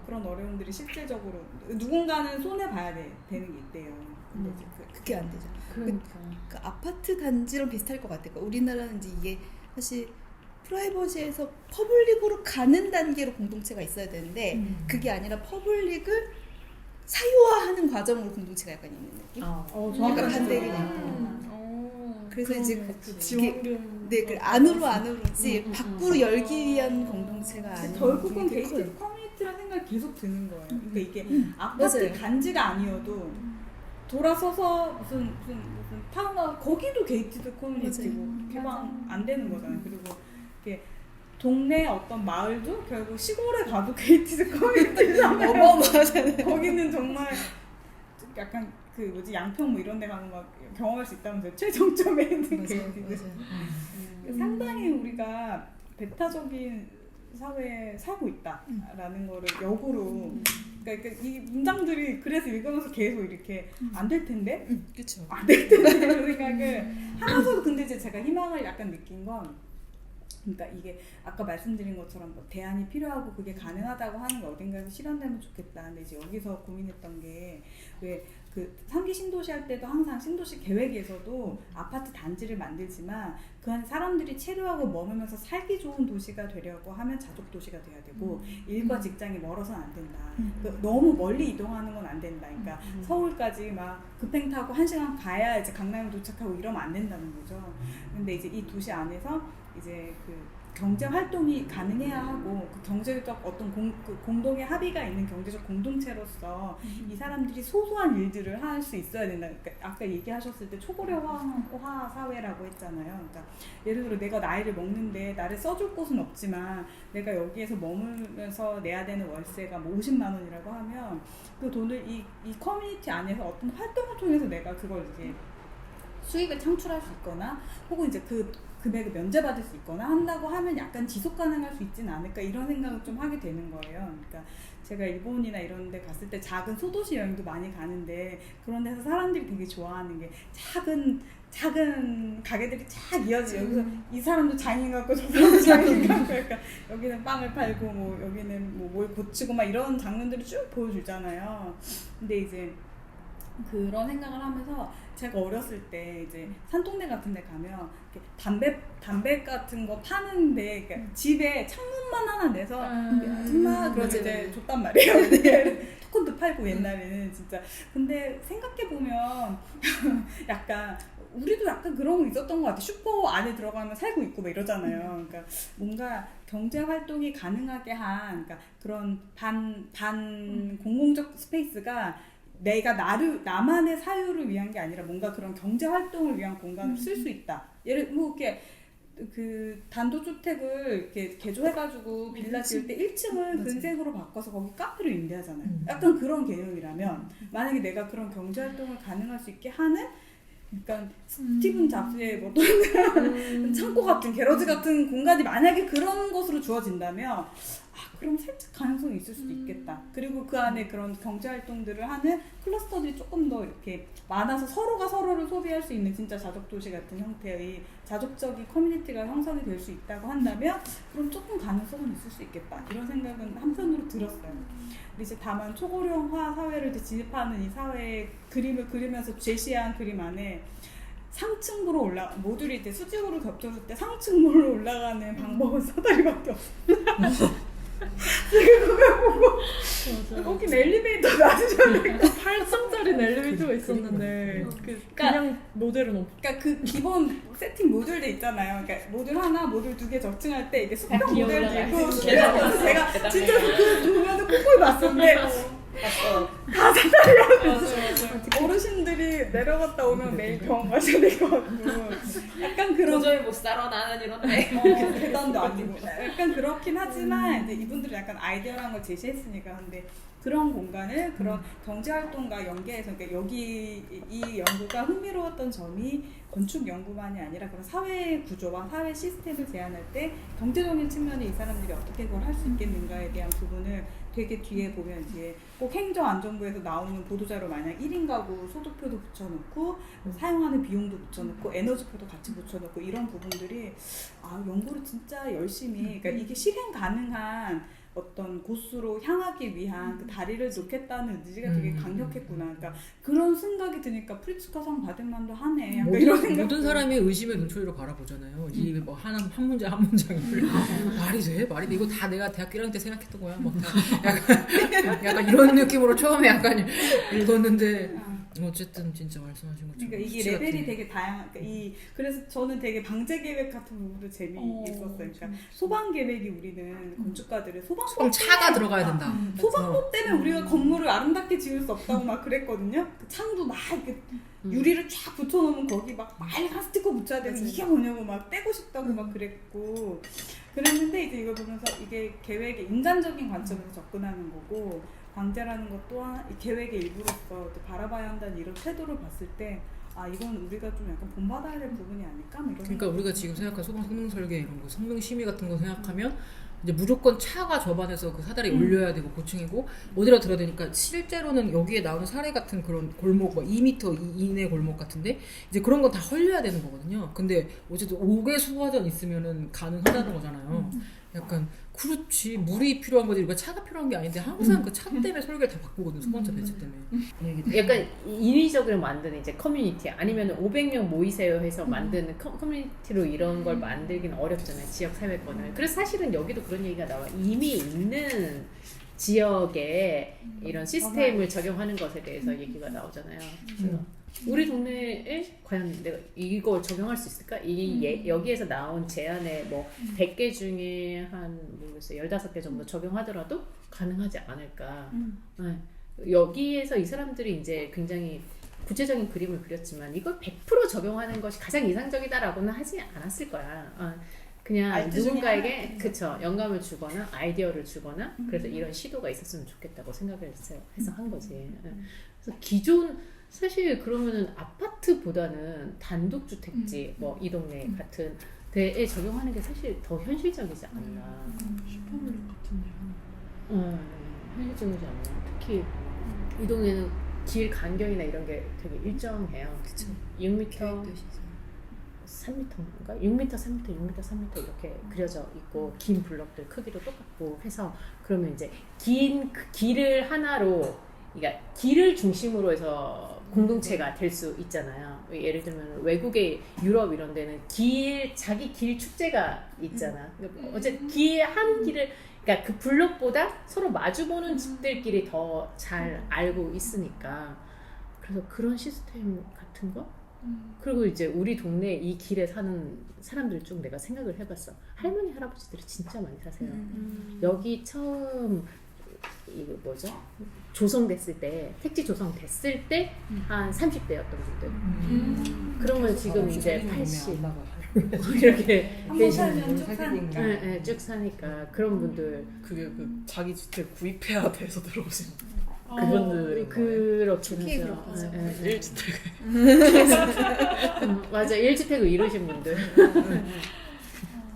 그런 어려움들이 실질적으로 누군가는 손해 봐야 되는 게 있대요. 근데 이제 그게 안 되죠. 그러니까. 그 아파트 단지랑 비슷할 것 같아요. 그러니까 우리나라는 이제 이게 사실 프라이버시에서 퍼블릭으로 가는 단계로 공동체가 있어야 되는데 그게 아니라 퍼블릭을 사유화하는 과정으로 공동체가 약간 있는 느낌? 약간 반대 개념. 그래서 이제 지원금 안으로지 밖으로 열기 위한 공동체가 아닌 결국은 게 게이트 커뮤니티라는 생각이 계속 드는 거예요. 그러니까 이게 맞아요. 아파트 단지가 아니어도 돌아서서 무슨 타운하우스 거기도 게이티드 커뮤니티고 개방 안 되는 거잖아요. 그리고 이게 동네 어떤 마을도 결국 시골에 가도 게이티드 커뮤니티잖아요. 어마어마하잖아요. 거기는 정말 약간 양평 뭐 이런 데 가면 막 경험할 수 있다면서요. 최정점에 있는 게이티드. 상당히 우리가 배타적인 사회에 살고 있다라는 거를 역으로 그러니까 이 문장들이 그래서 읽으면서 계속 이렇게 안 될 텐데 그렇죠. 안 될 텐데 이런 생각을 하면서도 근데 이제 제가 희망을 약간 느낀 건 그러니까 이게 아까 말씀드린 것처럼 뭐 대안이 필요하고 그게 가능하다고 하는 게 어딘가에서 실현되면 좋겠다. 근데 이제 여기서 고민했던 게 왜 그 3기 신도시 할 때도 항상 신도시 계획에서도 아파트 단지를 만들지만 그 안에 사람들이 체류하고 머물면서 살기 좋은 도시가 되려고 하면 자족 도시가 돼야 되고 일과 직장이 멀어서는 안 된다. 너무 멀리 이동하는 건 안 된다. 그러니까 서울까지 막 급행 타고 1시간 가야 이제 강남에 도착하고 이러면 안 된다는 거죠. 근데 이제 이 도시 안에서 이제 경제 활동이 가능해야 하고 그 경제적 어떤 공동의 합의가 있는 경제적 공동체로서 이 사람들이 소소한 일들을 할 수 있어야 된다. 그러니까 아까 얘기하셨을 때 초고령화 사회라고 했잖아요. 그러니까 예를 들어 내가 나이를 먹는데 나를 써줄 곳은 없지만 내가 여기에서 머물면서 내야 되는 월세가 뭐 50만 원이라고 하면 그 돈을 이 커뮤니티 안에서 어떤 활동을 통해서 내가 그걸 이제 수익을 창출할 수 있거나 혹은 이제 그 금액을 면제받을 수 있거나 한다고 하면 약간 지속 가능할 수 있지는 않을까 이런 생각을 좀 하게 되는 거예요. 그러니까 제가 일본이나 이런 데 갔을 때 작은 소도시 여행도 많이 가는데 그런 데서 사람들이 되게 좋아하는 게 작은 가게들이 쫙 이어져 여기서 이 사람도 장인 같고 저 사람도 장인 같고 그러니까 여기는 빵을 팔고 뭐 여기는 뭐 뭘 고치고 막 이런 장면들을 쭉 보여주잖아요. 근데 이제 그런 생각을 하면서 제가 어렸을 때 이제 산동네 같은 데 가면 이렇게 담배 같은 거 파는데 그러니까 집에 창문만 하나 내서 엄마 그러면 이제 줬단 말이에요. 토큰도 팔고 옛날에는 진짜. 근데 생각해보면 약간 우리도 약간 그런 거 있었던 것 같아. 슈퍼 안에 들어가면 살고 있고 막 이러잖아요. 그러니까 뭔가 경제 활동이 가능하게 한 그러니까 그런 반 공공적 스페이스가 내가 나만의 사유를 위한 게 아니라 뭔가 그런 경제 활동을 위한 공간을 쓸 수 있다. 예를 뭐 이렇게 그 단독주택을 이렇게 개조해가지고 빌라 지을 때 1층을 근생으로 바꿔서 거기 카페를 임대하잖아요. 약간 그런 개념이라면 만약에 내가 그런 경제 활동을 가능할 수 있게 하는 그러니까 스티븐 잡스의 뭐 창고 같은 게러지 같은 공간이 만약에 그런 것으로 주어진다면 그럼 살짝 가능성이 있을 수도 있겠다. 그리고 그 안에 그런 경제 활동들을 하는 클러스터들이 조금 더 이렇게 많아서 서로가 서로를 소비할 수 있는 진짜 자족 도시 같은 형태의 자족적인 커뮤니티가 형성이 될 수 있다고 한다면 그럼 조금 가능성은 있을 수 있겠다. 이런 생각은 한편으로 들었어요. 근데 이제 다만 초고령화 사회를 이제 진입하는 이 사회의 그림을 그리면서 제시한 그림 안에 상층부로 모듈이 이제 수직으로 겹쳐질 때 상층부로 올라가는 방법은 사다리밖에 없어. 제가 그걸 보고 거긴 엘리베이터 놔주셔야 될 것 8층짜리 엘리베이터가 있었는데 그냥 모델은 없. 그러니까 그 기본 세팅 모듈들 있잖아요. 그러니까 모듈 하나, 모듈 2개 적층할 때 이게 수평 모델도 있고 그래서 제가 진짜 그 도면을 꼭 봤었는데 다 사다리가 어르신들이 내려갔다 오면 매일 병원 가셔야 될 것 같고 약간 그런 도저히 못 살아 나는 이런데 계단도 아니고 약간 그렇긴 하지만 이제 이분들은 약간 아이디어라는 걸 제시했으니까. 근데 그런 공간을 그런 경제활동과 연계해서 그러니까 여기 이 연구가 흥미로웠던 점이 건축 연구만이 아니라 그런 사회 구조와 사회 시스템을 제안할 때 경제적인 측면에 이 사람들이 어떻게 그걸 할 수 있겠는가에 대한 부분을 되게 뒤에 보면 이제 꼭 행정안전부에서 나오는 보도자료 마냥 1인 가구 소득표도 붙여놓고 사용하는 비용도 붙여놓고 에너지표도 같이 붙여놓고 이런 부분들이 연구를 진짜 열심히 그러니까 이게 실행 가능한 어떤 곳으로 향하기 위한 그 다리를 놓겠다는 의지가 되게 강력했구나. 그러니까 그런 생각이 드니까 프리츠커상 받을 만도 하네. 약간 이런 생각. 모든 사람이 의심의 눈초리로 바라보잖아요. 이 뭐 한 문제 한 문장이 말이 돼? 말이 돼? 이거 다 내가 대학교 1학년 때 생각했던 거야. 막 약간 이런 느낌으로 처음에 약간 읽었는데 어쨌든 진짜 말씀하신 것처럼 그러니까 이게 레벨이 되게 다양한 그래서 저는 되게 방제 계획 같은 부분도 재미있었어요. 그러니까 소방 계획이 우리는 건축가들은 소방법 차가 들어가야 된다. 소방법 때문에 우리가 건물을 아름답게 지을 수 없다고 막 그랬거든요. 그 창도 막 이렇게 유리를 쫙 붙여놓으면 거기 막 빨간 스티커 붙여야 되고 이게 뭐냐고 막 떼고 싶다고 막 그랬고 그랬는데 이제 이걸 보면서 이게 계획의 인간적인 관점에서 접근하는 거고 방제라는 것 또한 이 계획의 일부로서 바라봐야 한다는 이런 태도를 봤을 때 이건 우리가 좀 약간 본받아야 될 부분이 아닐까? 이런 그러니까 우리가 지금 생각한 소방 성능 설계 이런 거 성능 심의 같은 거 생각하면 이제 무조건 차가 접안해서 그 사다리 올려야 되고 고층이고 어디라 들어야 되니까 실제로는 여기에 나오는 사례 같은 그런 골목 뭐 2m 이내 골목 같은데 이제 그런 건 다 헐려야 되는 거거든요. 근데 어쨌든 5개 소화전 있으면은 가능하다는 거잖아요. 약간 그렇지 물이 필요한 거지 우리가 차가 필요한 게 아닌데 항상 그 차 때문에 설계를 다 바꾸거든 소방차 배치 때문에. 약간 인위적으로 만드는 이제 커뮤니티 아니면 500명 모이세요 해서 만드는 커뮤니티로 이런 걸 만들기는 어렵잖아요. 지역 사회권을. 그래서 사실은 여기도 그런 얘기가 나와. 이미 있는 지역에 이런 시스템을 적용하는 것에 대해서 얘기가 나오잖아요. 그래서 우리 동네에 과연 내가 이걸 적용할 수 있을까? 여기에서 나온 제안에 뭐 100개 중에 한 모르겠어요. 15개 정도 적용하더라도 가능하지 않을까. 네. 여기에서 이 사람들이 이제 굉장히 구체적인 그림을 그렸지만 이걸 100% 적용하는 것이 가장 이상적이다라고는 하지 않았을 거야. 그냥 누군가에게 그쵸 영감을 주거나 아이디어를 주거나 그래서 이런 시도가 있었으면 좋겠다고 생각을 해서 한 거지. 그래서 기존 사실 그러면은 아파트보다는 단독주택지 뭐 이 동네 같은 데에 적용하는 게 사실 더 현실적이지 않나. 슈퍼블록 같은데요. 현실적이지 않나. 특히 이 동네는 길 간격이나 이런 게 되게 일정해요. 그쵸. 6m 3m인가? 6m, 3m, 6m, 3m 이렇게 그려져 있고 긴 블럭들 크기도 똑같고 해서 그러면 이제 긴 길을 하나로 그러니까 길을 중심으로 해서 공동체가 될 수 있잖아요. 예를 들면 외국의 유럽 이런 데는 자기 길 축제가 있잖아. 어제 한 길을 그러니까 그 블록보다 서로 마주보는 집들끼리 더 잘 알고 있으니까 그래서 그런 시스템 같은 거 그리고 이제 우리 동네 이 길에 사는 사람들 중 내가 생각을 해봤어. 할머니 할아버지들이 진짜 많이 사세요. 여기 처음 이거 뭐죠? 조성됐을 때 택지 조성됐을 때 한 30대였던 분들. 그러면 지금 이제 80 이렇게 한번 살면 쭉 사니까. 네, 쭉 사니까 그런 분들 그게 그 자기 주택 구입해야 돼서 들어오신 아, 그분들인 거예요. 그렇게 초기에 해서 그렇죠. 1주택 맞아 1주택을 이루신 분들.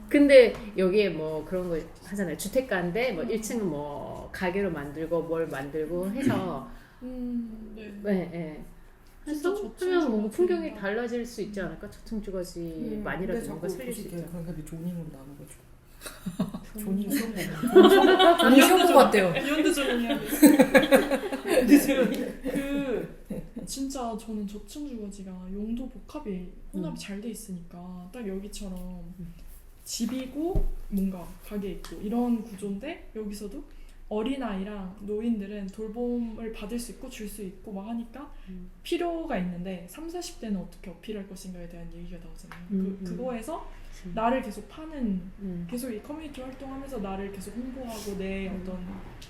근데 여기에 뭐 그런 거 하잖아요. 주택가인데 뭐 1층은 뭐 가게로 만들고 뭘 만들고 해서 네. 네. 진짜 해서 저층 하면 뭐 풍경이 주거지구나. 달라질 수 있지 않을까? 저층주거지 만이라도 뭔가 살릴 수 있잖아. 그러니까 조닝으로 나눠가지고 조닝 시험 보고 조닝 시험 보고 왔대요. 연대 조용히 그 진짜 저는 저층 주거지가 용도 복합이 혼합이 잘 돼 있으니까 딱 여기처럼 집이고 뭔가 가게 있고 이런 구조인데 여기서도 어린아이랑 노인들은 돌봄을 받을 수 있고 줄 수 있고 막 하니까 필요가 있는데 30, 40대는 어떻게 어필할 것인가에 대한 얘기가 나오잖아요. 그거에서 나를 계속 파는 계속 이 커뮤니티 활동하면서 나를 계속 홍보하고 내 어떤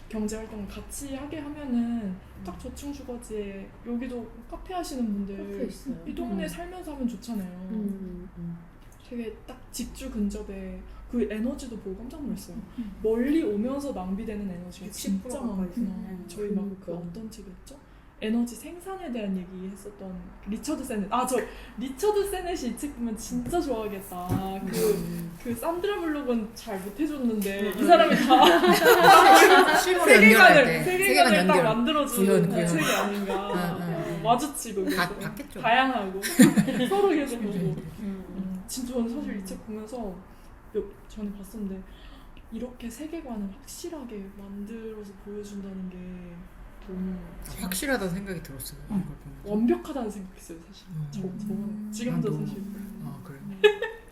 경제 활동을 같이 하게 하면은 딱 저층 주거지에 여기도 카페 하시는 카페 분들 있어요. 이 동네 살면서 하면 좋잖아요. 되게 딱 직주 근접에 그 에너지도 보고 깜짝 놀랐어요. 멀리 오면서 낭비되는 에너지가 60% 진짜 가까이 많구나. 있어요. 저희 막 그 그러니까. 어떤 책이었죠? 에너지 생산에 대한 얘기 했었던 리처드 세넷. 저 리처드 세넷이 이 책 보면 진짜 좋아하겠다. 그 산드라 블록은 잘 못해줬는데 이 사람이 다 실물을 연결할 때 세계관을 딱 연결. 만들어주는 구현. 책이 아닌가. 마주치고 계속 봤겠죠. 다양하고 서로 계속 보고. 진짜 저는 사실 이 책 보면서 몇 전에 봤었는데 이렇게 세계관을 확실하게 만들어서 보여준다는 게 너무 확실하다는 생각이 들었어요. 이걸 보면서. 완벽하다는 생각했어요 사실. 저는 지금도 난 너무- 사실. 그래.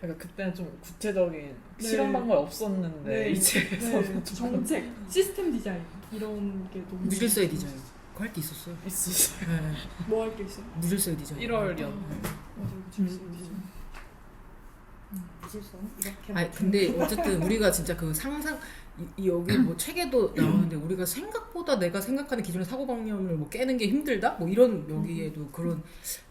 그러니까 그때는 좀 구체적인 네. 실험 방법이 없었는데 네, 이 책에서는 네, 정책, 시스템 디자인 이런 게 너무 무질서의 디자인. 그거 할 게 있었어요. 있으시죠. 네. 뭐 할 게 있어요? 무질서의 디자인. 1월이었는데 맞아요, 무질서의 디자인. 무질서 이렇게. 아니 근데 어쨌든 우리가 진짜 그 상상 여기 뭐 책에도 나오는데 우리가 생각보다 내가 생각하는 기존의 사고방념을 뭐 깨는 게 힘들다? 뭐 이런 여기에도 그런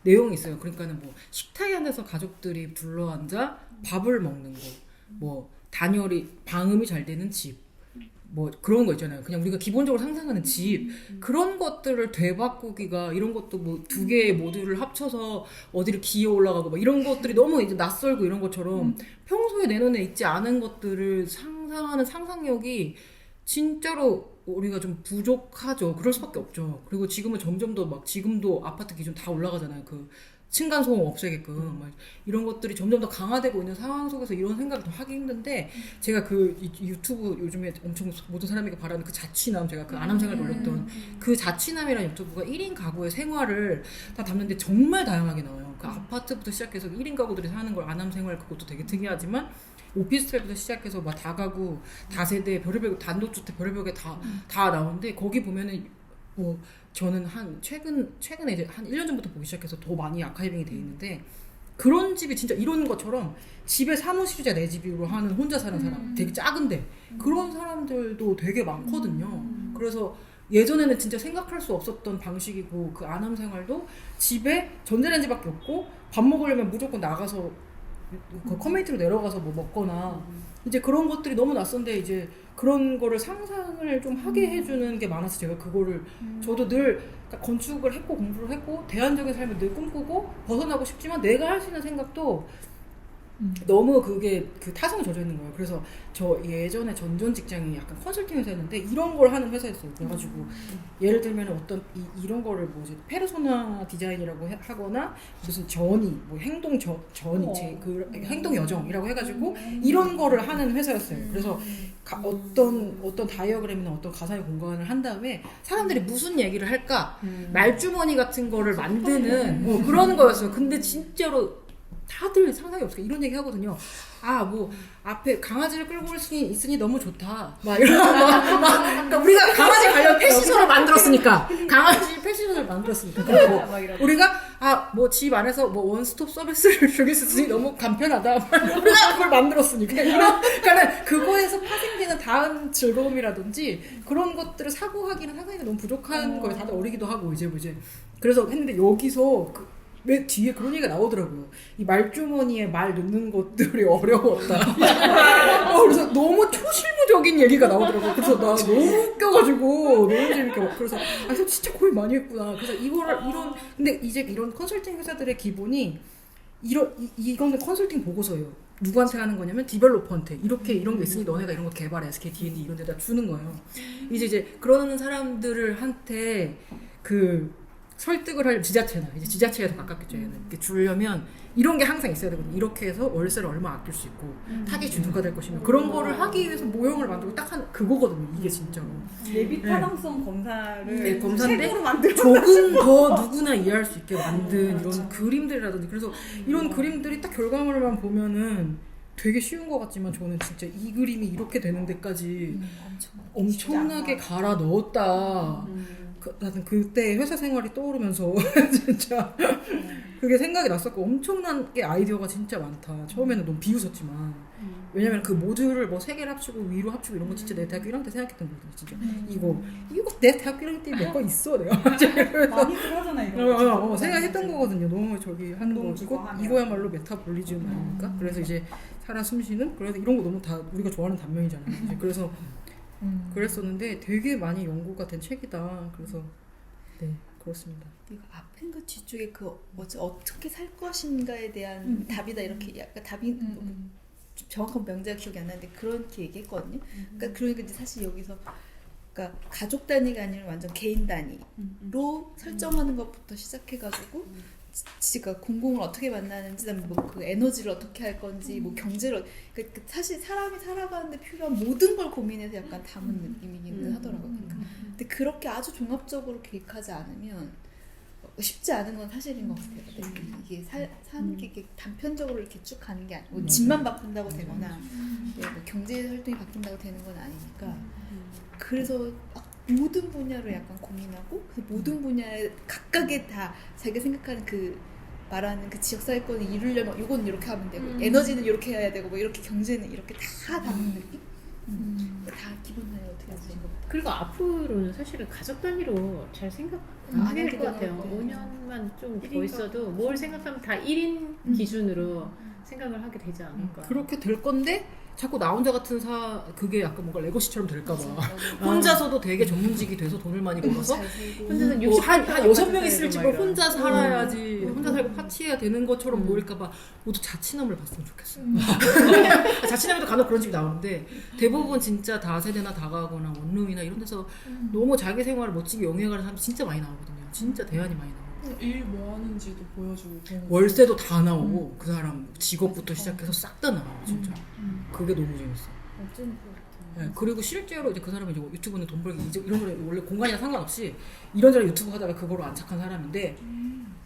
내용이 있어요. 그러니까는 뭐 식탁에 앉아서 가족들이 불러앉아 밥을 먹는 거, 뭐 단열이 방음이 잘 되는 집, 뭐 그런 거 있잖아요. 그냥 우리가 기본적으로 상상하는 집 그런 것들을 되바꾸기가 이런 것도 뭐 두 개의 모듈을 합쳐서 어디를 기어 올라가고 막 이런 것들이 너무 이제 낯설고 이런 것처럼 평소에 내 눈에 있지 않은 것들을 상상하는 상상력이 진짜로 우리가 좀 부족하죠. 그럴 수밖에 없죠. 그리고 지금은 점점 더 막 지금도 아파트 기준 다 올라가잖아요. 그 층간 소음 없애게끔 막 이런 것들이 점점 더 강화되고 있는 상황 속에서 이런 생각을 좀 하기 힘든데 제가 그 유튜브 요즘에 엄청 모든 사람이 바라는 그 자취남 제가 그 아남생활 올렸던 그 자취남이라는 유튜브가 1인 가구의 생활을 다 담는데 정말 다양하게 나와요. 그 아파트부터 시작해서 1인 가구들이 사는 걸 아남생활 그것도 되게 특이하지만 오피스텔부터 시작해서 막 다가구, 다세대, 별의별 단독주택 별의별 게 다 나오는데 거기 보면은 뭐 저는 최근에 이제 한 1년 전부터 보기 시작해서 더 많이 아카이빙이 돼 있는데 그런 집이 진짜 이런 것처럼 집에 사무실이자 내 집으로 하는 혼자 사는 사람 되게 작은데 그런 사람들도 되게 많거든요. 그래서 예전에는 진짜 생각할 수 없었던 방식이고 그 아남 생활도 집에 전자레인지밖에 없고 밥 먹으려면 무조건 나가서 그 커뮤니티로 내려가서 뭐 먹거나 이제 그런 것들이 너무 낯선데 이제 그런 거를 상상을 좀 하게 해주는 게 많아서 제가 그거를 저도 늘 건축을 했고 공부를 했고 대안적인 삶을 늘 꿈꾸고 벗어나고 싶지만 내가 할 수 있는 생각도 너무 그게 그 타성에 젖어 있는 거예요. 그래서 저 예전에 전전 직장이 약간 컨설팅 회사였는데 이런 걸 하는 회사였어요. 그래가지고 예를 들면 어떤 이런 거를 뭐지 페르소나 디자인이라고 하거나 무슨 전이 뭐 행동 전이 그 행동 여정이라고 해가지고 이런 거를 하는 회사였어요. 그래서 어떤 다이어그램이나 어떤 가상의 공간을 한 다음에 사람들이 무슨 얘기를 할까 말주머니 같은 거를 만드는 뭐 그런 거였어요. 근데 진짜로 다들 상상이 없어요. 이런 얘기 하거든요. 아, 뭐, 앞에 강아지를 끌고 올 수 있으니 너무 좋다. 막 이런, 그러니까 우리가 강아지 관련 패시션을 만들었으니까. 강아지 패시션을 만들었으니까. 그리고 뭐 우리가, 뭐 집 안에서 뭐 원스톱 서비스를 줄일 수 있으니 너무 간편하다. 우리가 그걸 만들었으니까. 그러니까는 그거에서 파생되는 다음 즐거움이라든지 그런 것들을 사고하기는 상상이 너무 부족한 거예요. 다들 어리기도 하고, 이제. 그래서 했는데 여기서 왜 뒤에 그런 얘기가 나오더라고요. 이 말주머니에 말 넣는 것들이 어려웠다. 그래서 너무 초실무적인 얘기가 나오더라고요. 그래서 나 너무 웃겨가지고 너무 재밌게 그래서 진짜 고민 많이 했구나. 그래서 이런 근데 이제 이런 컨설팅 회사들의 기본이 이거는 컨설팅 보고서예요. 누구한테 하는 거냐면 디벨로퍼한테 이런 게 있으니 너네가 이런 거 개발해 SK D&D 이런 데다 주는 거예요. 이제 그러는 사람들을 한테 설득을 할 지자체나 이제 지자체에 더 가깝겠죠. 얘는 이렇게 주려면 이런 게 항상 있어야 되거든요. 이렇게 해서 월세를 얼마 아낄 수 있고 타겟 주도가 될 것이며 그런 거를 하기 위해서 모형을 만들고 딱 그거거든요. 이게 진짜로 예비 타당성 검사를 네, 검사인데 책으로 만들어 조금 더 누구나 이해할 수 있게 만든 이런 그림들이라든지 그래서 이런 그림들이 딱 결과물만 보면은 되게 쉬운 것 같지만 저는 진짜 이 그림이 이렇게 되는 데까지 엄청나게 갈아 넣었다. 나는 그때 회사 생활이 떠오르면서 진짜 그게 생각이 났었고 엄청나게 아이디어가 진짜 많다. 처음에는 너무 비웃었지만 왜냐면 그 모듈을 뭐 3개를 합치고 위로 합치고 이런 거 진짜 내 대학교 1학년 때 생각했던 거거든요. 진짜 이거 내 대학교 1학년 때 몇 거 있어 내가 많이들 하잖아 이거. 생각했던 거거든요. 너무 저기 하는 거 좋아하면. 이거야말로 메타볼리즘 아닙니까? 그래서 이제 살아 숨쉬는 그래서 이런 거 너무 다 우리가 좋아하는 단면이잖아요. 이제 그래서 그랬었는데 되게 많이 연구가 된 책이다. 그래서 네 그렇습니다. 이거 앞인가 뒤쪽에 어떻게 살 것인가에 대한 답이다 이렇게 약간 답이 정확한 명제가 기억이 안 나는데 그렇게 얘기했거든요. 그러니까 이제 사실 여기서 그러니까 가족 단위가 아니라 완전 개인 단위로 설정하는 것부터 시작해가지고 지가 공공을 어떻게 만나는지, 뭐 그 에너지를 어떻게 할 건지, 뭐 경제를 그러니까 사실 사람이 살아가는데 필요한 모든 걸 고민해서 약간 담은 느낌이기는 하더라고요. 근데 그렇게 아주 종합적으로 계획하지 않으면 쉽지 않은 건 사실인 것 같아요. 이게 사는 게 단편적으로 이렇게 쭉 가는 게 아니고 집만 바꾼다고 되거나 뭐 경제 활동이 바뀐다고 되는 건 아니니까 그래서 모든 분야로 약간 고민하고 그 모든 분야에 각각의 다 자기가 생각하는 말하는 그 지역사회권을 이루려면 이건 이렇게 하면 되고 에너지는 이렇게 해야 되고 뭐 이렇게 경제는 이렇게 다 담는 느낌? 다 기본 단위로 어떻게 하지? 그리고 앞으로는 사실은 가족 단위로 잘 생각하게 될 것 같아요. 5년만 좀 더 있어도 뭘 생각하면 다 1인 기준으로 생각을 하게 되지 않을까. 그렇게 될 건데 자꾸 나 혼자 같은 그게 약간 뭔가 레거시처럼 될까봐 혼자서도 되게 전문직이 돼서 돈을 많이 벌어서 혼자는 한 6명 있을 집을 혼자 살아야지 혼자 살고 파티해야 되는 것처럼 보일까봐 모두 자취남을 봤으면 좋겠어요. 자취남에도 간혹 그런 집이 나오는데 대부분 진짜 다세대나 다가거나 원룸이나 이런 데서 너무 자기 생활을 멋지게 영위해가는 사람이 진짜 많이 나오거든요. 진짜 대안이 많이 나와요. 일 뭐 하는지도 보여주고 월세도 다 나오고 그 사람 직업부터 시작해서 싹 다 나와요. 진짜 그게 너무 재밌어요. 네, 그리고 실제로 이제 그 사람이 이제 유튜브는 돈 벌기 이런 거는 원래 공간이랑 상관없이 이런저런 유튜브 하다가 그거로 안착한 사람인데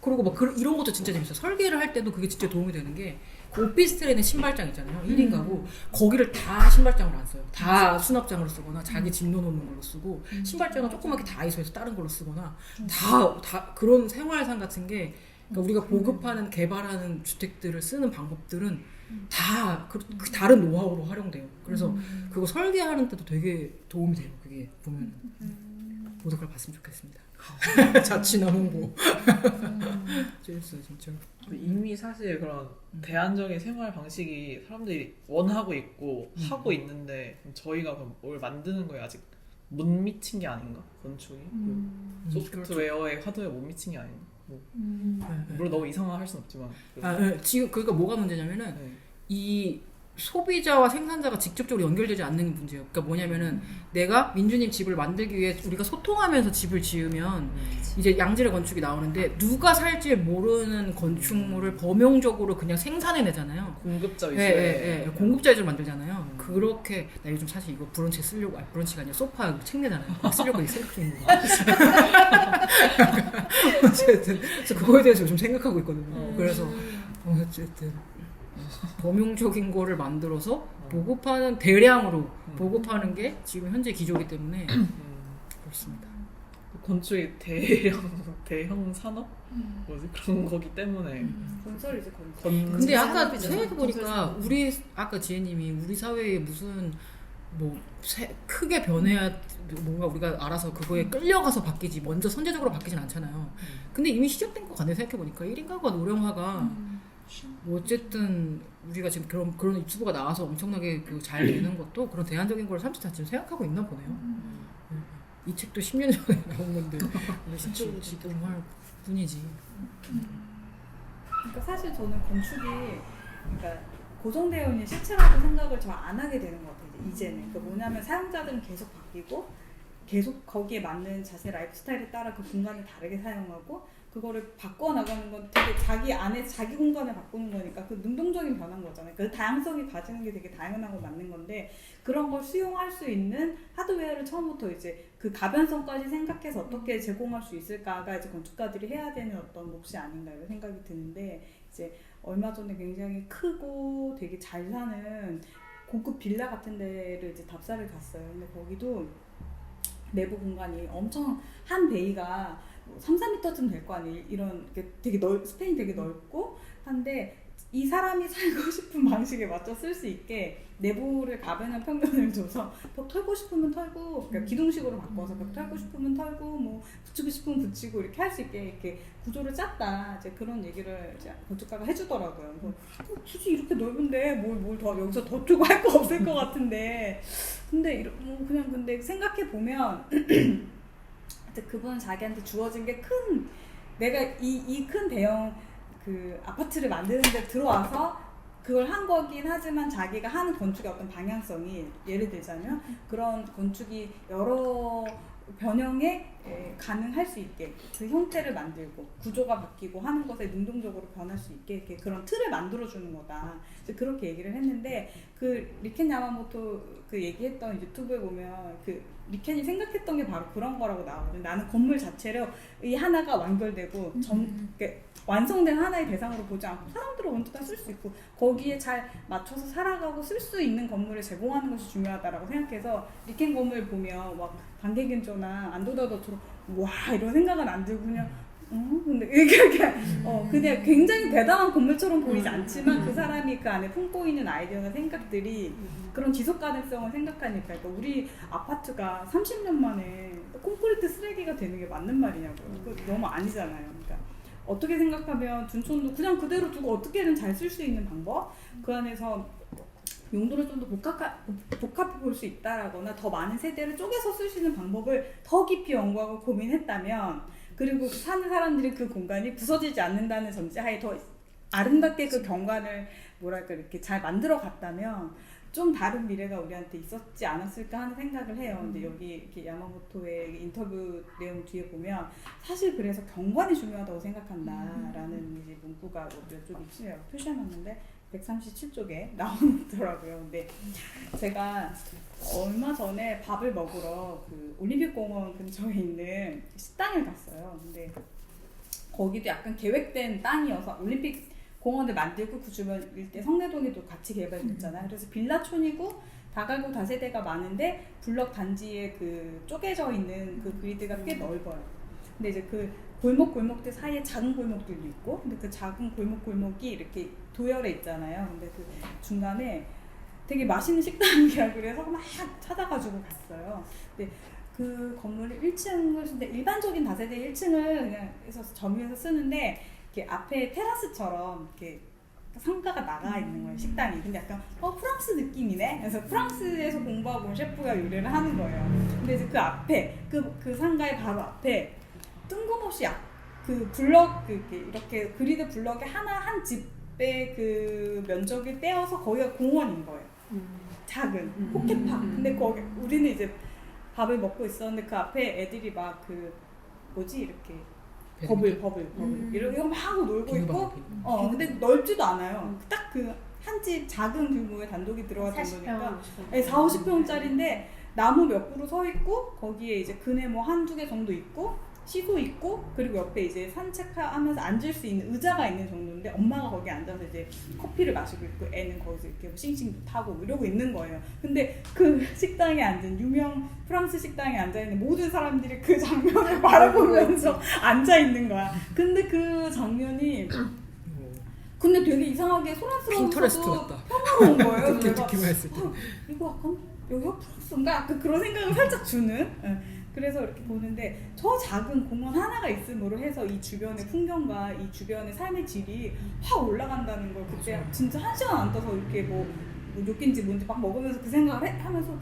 그리고 막 이런 것도 진짜 재밌어요. 설계를 할 때도 그게 진짜 도움이 되는 게 그 오피스텔에 있는 신발장 있잖아요. 1인 가구 거기를 다 신발장으로 안 써요. 다 수납장으로 쓰거나 자기 짐 넣어놓는 걸로 쓰고 신발장은 조그맣게 다이소에서 다른 걸로 쓰거나 다 그런 생활상 같은 게 그러니까 우리가 보급하는 개발하는 주택들을 쓰는 방법들은 다 그 다른 노하우로 활용돼요. 그래서 그거 설계하는 때도 되게 도움이 돼요. 그게 보면 모두 그걸 봤으면 좋겠습니다. 자취남 홍보. 재밌어요 진짜. 이미 사실 그런 대안적인 생활 방식이 사람들이 원하고 있고 하고 있는데 저희가 그럼 뭘 만드는 거에 아직 못 미친 게 아닌가? 건축이 소프트웨어에 하드웨어 못 미친 게 아닌가? 물론 너무 이상화할 순 없지만 네. 지금 그러니까 뭐가 문제냐면은 네. 이 소비자와 생산자가 직접적으로 연결되지 않는 문제예요. 그러니까 뭐냐면은 내가 민주님 집을 만들기 위해 우리가 소통하면서 집을 지으면 이제 양질의 건축이 나오는데 누가 살지 모르는 건축물을 범용적으로 그냥 생산해내잖아요. 공급자 예, 위주의 예, 예. 공급자 위주로 만들잖아요. 그렇게 나 요즘 사실 이거 브런치 쓰려고 브런치가 아니라 소파 책 내잖아요. 쓰려고 생각 중인 거. 어쨌든 그래서 그거에 대해서 좀 생각하고 있거든요. 그래서 어쨌든 범용적인 거를 만들어서 보급하는 대량으로 보급하는 게 지금 현재 기조이기 때문에 그렇습니다. 건축이 대형 산업 뭐지 그런 거기 때문에 건설이지 건설. 근데 아까 산업이죠. 생각해보니까 건설 우리 아까 지혜님이 우리 사회에 무슨 뭐 크게 변해야 뭔가 우리가 알아서 그거에 끌려가서 바뀌지 먼저 선제적으로 바뀌진 않잖아요. 근데 이미 시작된 것 같네 생각해보니까 1인 가구와 노령화가 뭐 어쨌든 우리가 지금 그런 유튜브가 나와서 엄청나게 잘 되는 것도 그런 대안적인 걸 사람들 다 지금 생각하고 있나 보네요. 이 책도 10년 전에 나온 건데 실제로 지금 할 뿐이지. 그러니까 사실 저는 건축이 그러니까 고정되어 있는 실체라고 생각을 저 안 하게 되는 것 같아요. 이제는. 그러니까 뭐냐면 사용자들은 계속 바뀌고 계속 거기에 맞는 자세 라이프 스타일에 따라 그 공간을 다르게 사용하고 그거를 바꿔 나가는 건 되게 자기 안에 자기 공간을 바꾸는 거니까 그 능동적인 변화인 거잖아요. 그 다양성이 가지는 게 되게 당연하고 맞는 건데 그런 걸 수용할 수 있는 하드웨어를 처음부터 이제 그 가변성까지 생각해서 어떻게 제공할 수 있을까가 이제 건축가들이 해야 되는 어떤 몫이 아닌가 이런 생각이 드는데 이제 얼마 전에 굉장히 크고 되게 잘 사는 고급 빌라 같은 데를 이제 답사를 갔어요. 근데 거기도 내부 공간이 엄청 한 베이가 3, 4m쯤 될 거 아니에요. 이런 되게 스페인 되게 넓고 한데 이 사람이 살고 싶은 방식에 맞춰 쓸 수 있게 내부를 가변형 평면을 줘서 벽 털고 싶으면 털고 그러니까 기둥식으로 바꿔서 벽 털고 싶으면 털고 뭐 붙이고 싶으면 붙이고 이렇게 할 수 있게 이렇게 구조를 짰다 이제 그런 얘기를 이제 건축가가 해주더라고요. 그래서 굳이 이렇게 넓은데 뭘 더 여기서 더 주고 할 거 없을 것 같은데 근데 그냥 근데 생각해 보면 그분은 자기한테 주어진 게 큰 내가 이 큰 대형 그 아파트를 만드는데 들어와서 그걸 한 거긴 하지만 자기가 하는 건축의 어떤 방향성이 예를 들자면 그런 건축이 여러 변형에 가능할 수 있게 그 형태를 만들고 구조가 바뀌고 하는 것에 능동적으로 변할 수 있게 이렇게 그런 틀을 만들어주는 거다. 그렇게 얘기를 했는데 그 리켄 야마모토 그 얘기했던 유튜브에 보면 그 리켄이 생각했던 게 바로 그런 거라고 나오거든. 나는 건물 자체를 이 하나가 완결되고 완성된 하나의 대상으로 보지 않고 사람들은 언제 다 쓸 수 있고 거기에 잘 맞춰서 살아가고 쓸 수 있는 건물을 제공하는 것이 중요하다라고 생각해서 리켄 건물 보면 막 반개견조나 안도다도처럼 와 이런 생각은 안 들고 그냥 근데 이렇게 그냥 굉장히 대단한 건물처럼 보이지 않지만 그 사람이 그 안에 품고 있는 아이디어나 생각들이 그런 지속 가능성을 생각하니까 그러니까 우리 아파트가 30년 만에 콘크리트 쓰레기가 되는 게 맞는 말이냐고요. 그거 너무 아니잖아요. 그러니까 어떻게 생각하면 둔촌도 그냥 그대로 두고 어떻게든 잘 쓸 수 있는 방법 그 안에서 용도를 좀 더 복합해 볼 수 있다라거나 더 많은 세대를 쪼개서 쓸 수 있는 방법을 더 깊이 연구하고 고민했다면 그리고 사는 사람들이 그 공간이 부서지지 않는다는 전제하에 더 아름답게 그 경관을 뭐랄까 이렇게 잘 만들어 갔다면 좀 다른 미래가 우리한테 있었지 않았을까 하는 생각을 해요. 근데 여기 이렇게 야마모토의 인터뷰 내용 뒤에 보면 사실 그래서 경관이 중요하다고 생각한다라는 이제 문구가 몇 쪽이 있어요. 표시해놨는데 137쪽에 나오더라고요. 근데 제가 얼마 전에 밥을 먹으러 그 올림픽공원 근처에 있는 식당을 갔어요. 근데 거기도 약간 계획된 땅이어서 올림픽 공원을 만들고 그 주변 일대 성내동에도 같이 개발됐잖아요. 그래서 빌라촌이고 다가구 다세대가 많은데 블럭 단지에 그 쪼개져 있는 그 그리드가 꽤 넓어요. 근데 이제 그 골목들 사이에 작은 골목들도 있고 근데 그 작은 골목이 이렇게 도열에 있잖아요. 근데 그 중간에 되게 맛있는 식당이라 그래서 막 찾아가지고 갔어요. 근데 그 건물을 1층을 쓰는데 일반적인 다세대 1층을 그냥 해서 점유해서 쓰는데 이렇게 앞에 테라스처럼 이렇게 상가가 나가 있는 거예요, 식당이. 근데 약간 프랑스 느낌이네. 그래서 프랑스에서 공부하고 온 셰프가 요리를 하는 거예요. 근데 이제 그 앞에 그 상가의 바로 앞에 뜬금없이 그 블럭 이렇게 그리드 블럭에 한 집에 옆에 그 면적을 떼어서 거기가 공원인 거예요. 작은 포켓파크. 근데 거기 우리는 이제 밥을 먹고 있었는데 그 앞에 애들이 막 그 뭐지 이렇게 버블 이렇게 막 하고 놀고 있고 근데 넓지도 않아요. 딱 그 한 집 작은 규모의 단독이 들어갔던 거니까 40-50평짜리인데 나무 몇 그루 서 있고 거기에 이제 그네 뭐 한두 개 정도 있고 시소 있고 그리고 옆에 이제 산책하면서 앉을 수 있는 의자가 있는 정도인데 엄마가 거기 앉아서 이제 커피를 마시고 있고 애는 거기서 이렇게 뭐 싱싱도 타고 뭐 이러고 있는 거예요. 근데 그 식당에 앉은 유명 프랑스 식당에 앉아있는 모든 사람들이 그 장면을 바라보면서 앉아 있는 거야. 근데 그 장면이 근데 되게 이상하게 핀터레스트 소란스러워서 같다. 평화로운 거예요. 그렇게 듣기만 했을 때. 이거 약간 여기가 프랑스인가? 약간 그런 생각을 살짝 주는. 그래서 이렇게 보는데 저 작은 공원 하나가 있음으로 해서 이 주변의 풍경과 이 주변의 삶의 질이 확 올라간다는 걸 그때 진짜 1시간 안 떠서 이렇게 뭐 욕인지 뭔지 막 먹으면서 그 생각을 하면서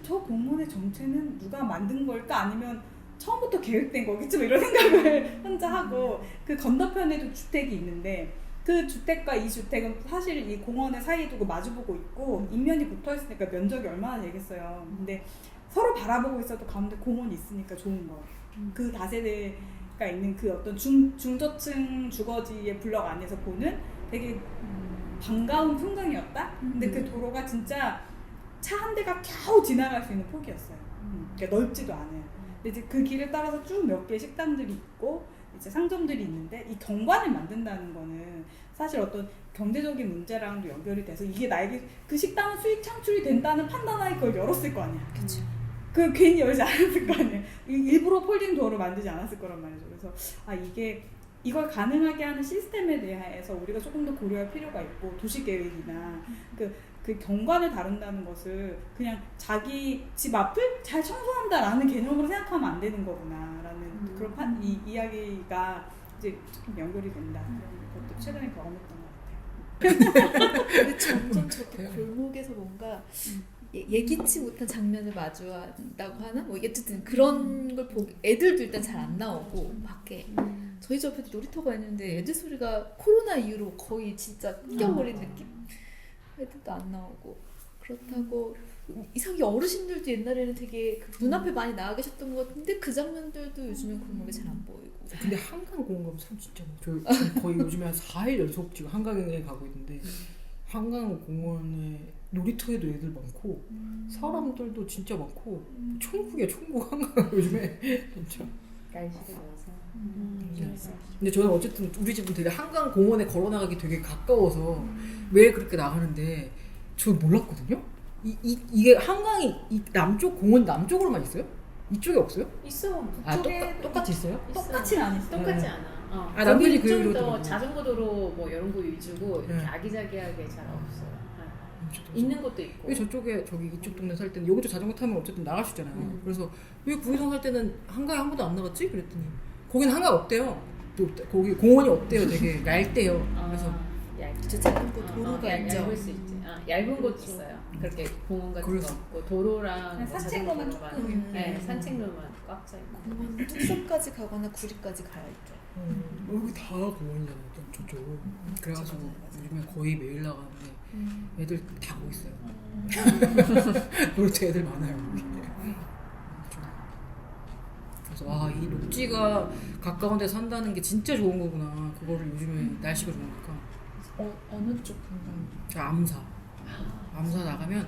저 공원의 정체는 누가 만든 걸까? 아니면 처음부터 계획된 거겠지? 이런 생각을 혼자 하고 그 건너편에도 주택이 있는데 그 주택과 이 주택은 사실 이 공원을 사이에 두고 마주보고 있고 인면이 붙어있으니까 면적이 얼마나 되겠어요. 근데 서로 바라보고 있어도 가운데 공원이 있으니까 좋은 거예요. 그 다세대가 있는 그 어떤 중저층 주거지의 블럭 안에서 보는 되게 반가운 풍경이었다? 근데 그 도로가 진짜 차 한 대가 겨우 지나갈 수 있는 폭이었어요. 그러니까 넓지도 않아요. 근데 이제 그 길을 따라서 쭉 몇 개의 식당들이 있고 이제 상점들이 있는데 이 경관을 만든다는 거는 사실 어떤 경제적인 문제랑도 연결이 돼서 이게 나에게 그 식당은 수익 창출이 된다는 판단하에 그걸 열었을 거 아니야. 그쵸. 그 괜히 열지 않았을 거 아니야. 일부러 폴딩 도어를 만들지 않았을 거란 말이죠. 그래서 이걸 가능하게 하는 시스템에 대해서 우리가 조금 더 고려할 필요가 있고 도시계획이나 그 경관을 다룬다는 것을 그냥 자기 집 앞을 잘 청소한다라는 개념으로 생각하면 안 되는 거구나라는 그런 이야기가 이제 좀 연결이 된다. 그런 것도 최근에 경험했던 것 같아요. 근데 점점 저렇게 골목에서 뭔가 예기치 못한 장면을 마주한다고 하나? 뭐 어쨌든 그런 걸 보고 애들도 일단 잘 안 나오고 밖에 저희 집 앞에도 놀이터가 있는데 애들 소리가 코로나 이후로 거의 진짜 끊겨버린 느낌? 애들도 안 나오고 그렇다고 이상하게 어르신들도 옛날에는 되게 그 눈앞에 많이 나와 계셨던 것 같은데 그 장면들도 요즘엔 골목에 잘 안 보이고. 근데 한강공원 가면 참 진짜 저 거의 요즘에 한 4일 연속 지금 한강에 가고 있는데 한강공원에 놀이터에도 애들 많고 사람들도 진짜 많고 천국이야 천국 한강 요즘에 진짜. 날씨가 좋아서. 근데 저는 어쨌든 우리 집은 되게 한강공원에 걸어나가기 되게 가까워서 왜 그렇게 나가는데 저 몰랐거든요. 이게 한강이 이 남쪽 공원 남쪽으로만 있어요? 이쪽에 없어요? 있어. 아 그쪽에 똑같이 있어요? 똑같진 않았어. 똑같지 네. 않아. 아, 남편이 그 좀더 얘기로 자전거 도로 뭐 이런 거 위주고 네. 이렇게 아기자기하게 잘 없어요. 있는 것도 있고. 왜 저쪽에 저기 이쪽 동네 살 때는 여기도 자전거 타면 어쨌든 나갈 수 있잖아요. 그래서 왜 구의동 살 때는 한강에 한 번도 안 나갔지? 그랬더니 거기는 한강 없대요. 거기 공원이 없대요. 되게 얇대요. 그래서 저 작은 곳 도로가 있죠. 얇을 수 있지. 얇은 곳 있어요. 그렇게 공원 같은 그래서. 거 없고 도로랑 뭐 산책로만 자전거 조금 도로만. 네, 산책로만 꽉 차 있고. 공원 뚝섬까지 가거나 구리까지 가야 있죠. 여기 다 공원이잖아요. 저쪽. 그래가지고 요즘에 거의 매일 나가는데 애들 다 거기 있어요. 놀이터 애들 많아요. 그래서 이 녹지가 가까운 데 산다는 게 진짜 좋은 거구나. 그거를 요즘에 날씨가 좋으니까. 어느 쪽 공간? 저 암사 나가면은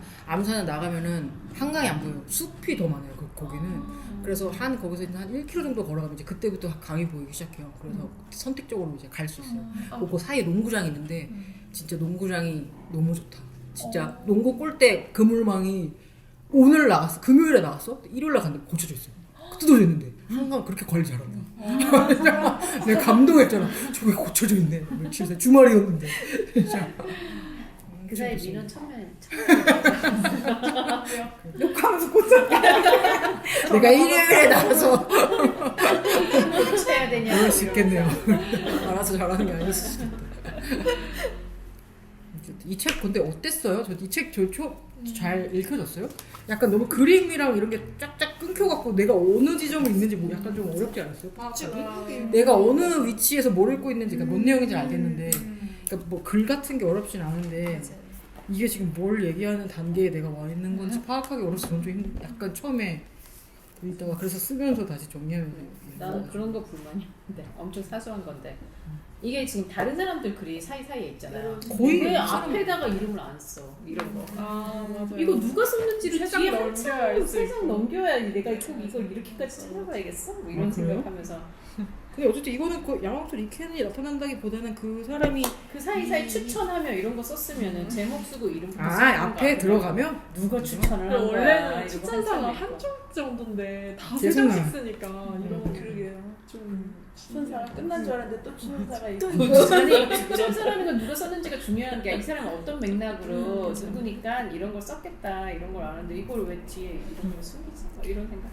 한강이 안 보여요. 숲이 더 많아요. 거기는. 그래서 거기서 이제 한 1km 정도 걸어가면 이제 그때부터 강이 보이기 시작해요. 그래서 선택적으로 이제 갈 수 있어요. 그 사이에 농구장이 있는데 진짜 농구장이 너무 좋다. 진짜 농구 골대 그물망이 오늘 나갔어. 금요일에 나갔어. 일요일에 갔는데 고쳐져 있어요. 뜯어져 있는데 한강 그렇게 관리 잘한다. 내가 감동했잖아. 저게 고쳐져 있네. 며칠 주말이었는데. 진짜. 그 사이 민원 천면 욕하면서 고쳤다. 내가 일요일에 나와서 고쳐야 되냐. 그럴 수 있겠네요. 알아서 잘하는 게 아니었을 수도 있다. 이 책 근데 어땠어요? 저 이 책 잘 읽혀졌어요? 약간 너무 그림이랑 이런 게 쫙쫙 끊겨갖고 내가 어느 지점에 있는지 뭐 약간 좀 어렵지 않았어요? 파악하기? 내가 어느 위치에서 뭘 읽고 있는지 뭔 내용인지 알겠는데 그러니까 뭐 글 같은 게 어렵진 않은데 맞아요. 이게 지금 뭘 얘기하는 단계에 내가 와 있는 건지 파악하기 어려서 저는 좀 약간 처음에 있다가 그래서 쓰면서 다시 정리하면 나는 그런 거 불만이었는데 엄청 사소한 건데 이게 지금 다른 사람들 글이 사이사이에 있잖아요. 거의 왜 사람- 앞에다가 이름을 안 써? 이런 거. 아 맞아요. 이거 누가 썼는지를 세상 뒤에 넘겨야 한참 알수 세상 있고. 넘겨야 내가 꼭 이걸 이렇게까지 찾아봐야겠어? 뭐 이런 아, 그래요? 생각하면서 근데 어쨌든 이거는 그 야망토 리켄이 나타난다기보다는 그 사람이 그 사이사이 추천하며 이런 거 썼으면은 제목 쓰고 이름 쓰는 거 앞에 아니야? 들어가면 누가 추천을 한 거야? 원래는 이러고 추천사가 한참 한 쪽 정도인데 다 죄송해요. 3장씩 쓰니까 이런 거 그러게요. 좀 추천사가 끝난 줄 알았는데 또 추천사가 있고. 아니 추천사라는 건 누가 썼는지가 중요한 게 이 사람은 어떤 맥락으로 누구니까 이런 걸 썼겠다 이런 걸 아는데 이걸 왜 뒤에 이런 걸 숨기지? 뭐 이런 생각.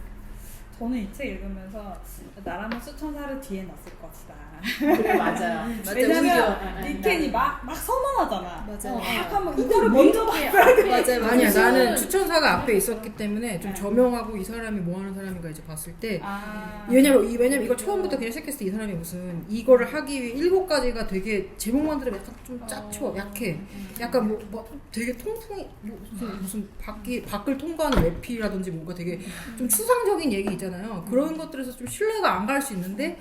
저는 이 책 읽으면서 나라면 수천사를 뒤에 놨을 것이다. 그래 맞아요. 왜냐면 리켄이 막 선언하잖아. 맞아요. 막 하면 이거를 먼저 봐. 맞아요. 아니야 맞아요. 나는 추천사가 앞에 있었기 때문에 좀 저명하고 이 사람이 뭐 하는 사람인가 이제 봤을 때 아. 왜냐면 이걸 처음부터 그냥 시작했을 때 이 사람이 무슨 이거를 하기 위해 7가지가 되게 제목만 들으면 약간 좀 짜쳐 약해 약간 뭐 되게 통풍이 무슨 밖을 통과하는 외피라든지 뭔가 되게 좀 추상적인 얘기 있잖아요. 그런 것들에서 좀 신뢰가 안 갈 수 있는데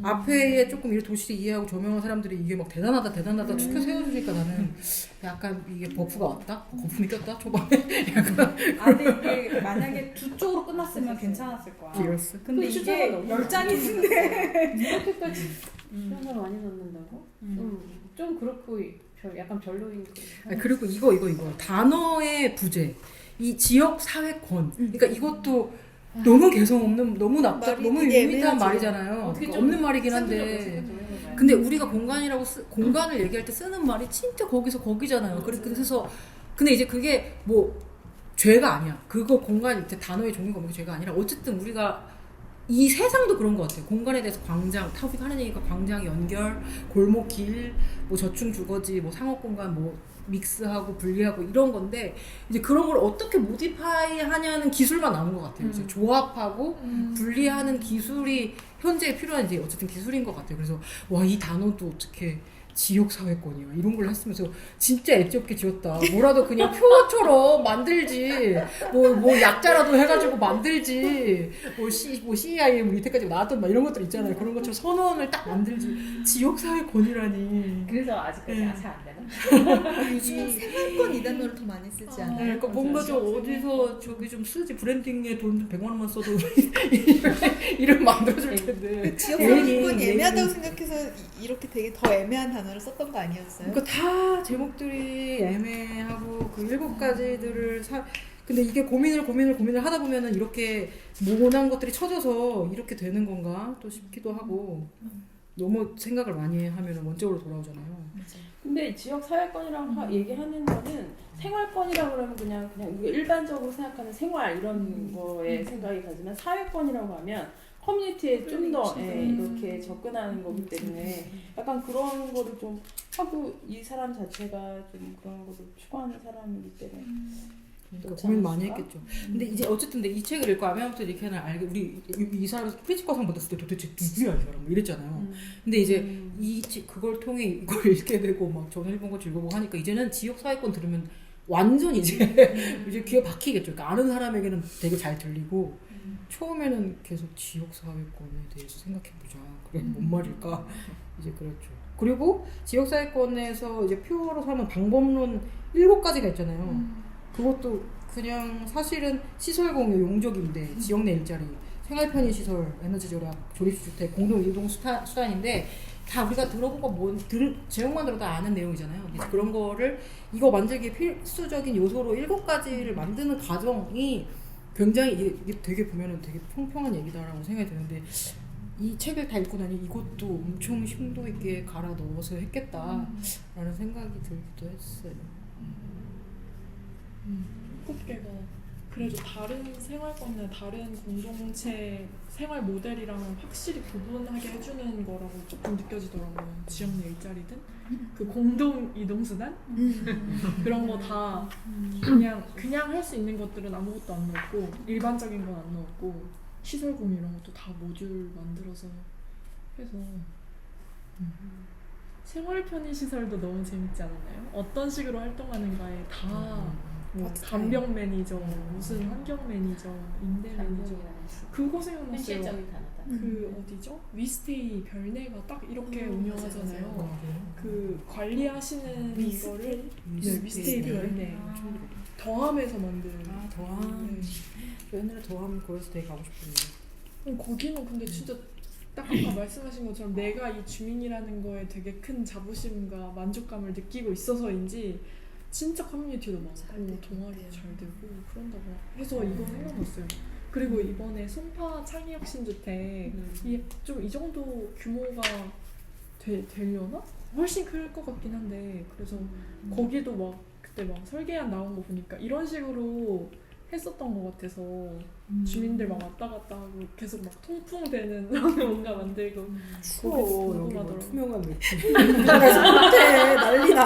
앞에 조금 이 도시를 이해하고 조명한 사람들이 이게 막 대단하다 추켜 세워주니까 나는 약간 이게 버프가 왔다? 거품이 꼈다? 초반에 약간 아니 이게 만약에 두 쪽으로 끝났으면 괜찮았을 거야. 길었어. 근데 이게 너무 10장인데 이렇게까지 추천사 많이 넣는다고? 좀 그렇고 약간 별로인 거. 그리고 이거 단어의 부재 이 지역 사회권 그러니까 이것도 너무 개성 없는 너무 납작 말이 너무 되게 밋밋한 애매하죠. 말이잖아요. 어떻게 그러니까 좀 없는 말이긴 한데 생각 좀 해봐요. 근데 우리가 공간을 얘기할 때 쓰는 말이 진짜 거기서 거기잖아요. 그래서 근데 이제 그게 뭐 죄가 아니야. 그거 공간 단어의 종류가 뭐 죄가 아니라 어쨌든 우리가 이 세상도 그런 것 같아요. 공간에 대해서 광장, 타우픽 하는 얘기가 광장 연결, 골목 길, 뭐 저층 주거지, 뭐 상업 공간, 뭐 믹스하고 분리하고 이런 건데 이제 그런 걸 어떻게 모디파이 하냐는 기술만 남은 것 같아요. 이제 조합하고 분리하는 기술이 현재 필요한 이제 어쨌든 기술인 것 같아요. 그래서 와 이 단어도 어떻게 지역사회권이야 이런 걸 했으면서 진짜 엣지 없게 지었다. 뭐라도 그냥 표어처럼 만들지. 뭐 약자라도 해가지고 만들지. 뭐 CEI 뭐 이때까지 나왔던 막 이런 것들 있잖아요. 그런 것처럼 선언을 딱 만들지. 지역사회권이라니. 그래서 아직까지 네. 잘 안 되나? 요즘 생활권 이 단어를 더 많이 쓰지 않아요? 그러니까 뭔가 좀 어디서 저기 좀 쓰지 브랜딩에 돈 100만 원만 써도 이름 만들어줄 텐데. 지역 괜히, 사회권이 괜히. 애매하다고 생각해서 이렇게 되게 더 애매한 단어를 썼던 거 아니었어요? 그러니까 다 제목들이 애매하고 그 7가지들을 근데 이게 고민을 하다 보면은 이렇게 모난 것들이 쳐져서 이렇게 되는 건가 또 싶기도 하고 너무 생각을 많이 하면 원적으로 돌아오잖아요. 근데 지역 사회권이라고 얘기하는 거는 생활권이라고 그러면 그냥 우리가 일반적으로 생각하는 생활 이런 거에 생각이 가지만 사회권이라고 하면 커뮤니티에 좀 더 이렇게 접근하는 거기 때문에 약간 그런 거를 좀 하고 이 사람 자체가 좀 그런 거를 추구하는 사람이기 때문에 그러니까 고민 많이 했겠죠. 근데 이제 어쨌든 이 책을 읽고 아메아부터 리켄을 알게 우리 이 사람 프리츠커상 받았을 때 도대체 누구야 이 사람 뭐 이랬잖아요. 근데 이제 그걸 통해 이걸 읽게 되고 막 저는 일본 거 읽어보고 하니까 이제는 지역 사회권 들으면 완전 이제 이제 귀에 박히겠죠. 그러니까 아는 사람에게는 되게 잘 들리고 처음에는 계속 지역 사회권에 대해서 생각해보자. 그게 뭔 말일까? 이제 그렇죠. 그리고 지역 사회권에서 이제 표어로 삼은 방법론 7가지가 있잖아요. 그것도 그냥 사실은 시설 공유, 용적임대, 지역 내 일자리, 생활 편의 시설, 에너지 절약, 조립주택, 공동 이동 수단인데 다 우리가 들어본 거 제목만 들어도 아는 내용이잖아요. 그래서 그런 거를 이거 만들기에 필수적인 요소로 7가지를 만드는 과정이 굉장히 이게 되게 보면은 되게 평평한 얘기다라고 생각이 드는데 이 책을 다 읽고 나니 이것도 엄청 심도 있게 갈아 넣어서 했겠다라는 생각이 들기도 했어요. 꽃게가 그래도 다른 생활권이나 다른 공동체 생활 모델이랑은 확실히 구분하게 해주는 거라고 조금 느껴지더라고요. 지역 내 일자리든 그 공동 이동수단 그런 거 다 그냥 할 수 있는 것들은 아무것도 안 넣었고 일반적인 건 안 넣었고 시설 공유 이런 것도 다 모듈 만들어서 해서 생활 편의 시설도 너무 재밌지 않았나요? 어떤 식으로 활동하는가에 다 뭐 간병 매니저, 무슨 환경 매니저, 임대 매니저 그거 생각났어요. 현실적인 단어다. 그 어디죠? 위스테이 별내가 딱 이렇게 운영하잖아요. 그 관리하시는 거를 위스테이 별내 더함에서 만든. 아 더함. 옛날에 더함 거기서 되게 가고 싶었는데. 거기는 근데 진짜 딱 아까 말씀하신 것처럼 내가 이 주민이라는 거에 되게 큰 자부심과 만족감을 느끼고 있어서인지 진짜 커뮤니티도 많고 동아리도 잘 되고 그런다고 해서 이거 생각났어요. 그리고 이번에 송파 창의혁신주택 좀 이 정도 규모가 되려나? 훨씬 클 것 같긴 한데 그래서 거기도 막 그때 막 설계안 나온 거 보니까 이런 식으로 했었던 것 같아서 주민들 막 왔다 갔다 하고 계속 막 통풍되는 뭔가 만들고 추워 여기 뭐 궁금하더라고요. 투명한 느낌. 난리나.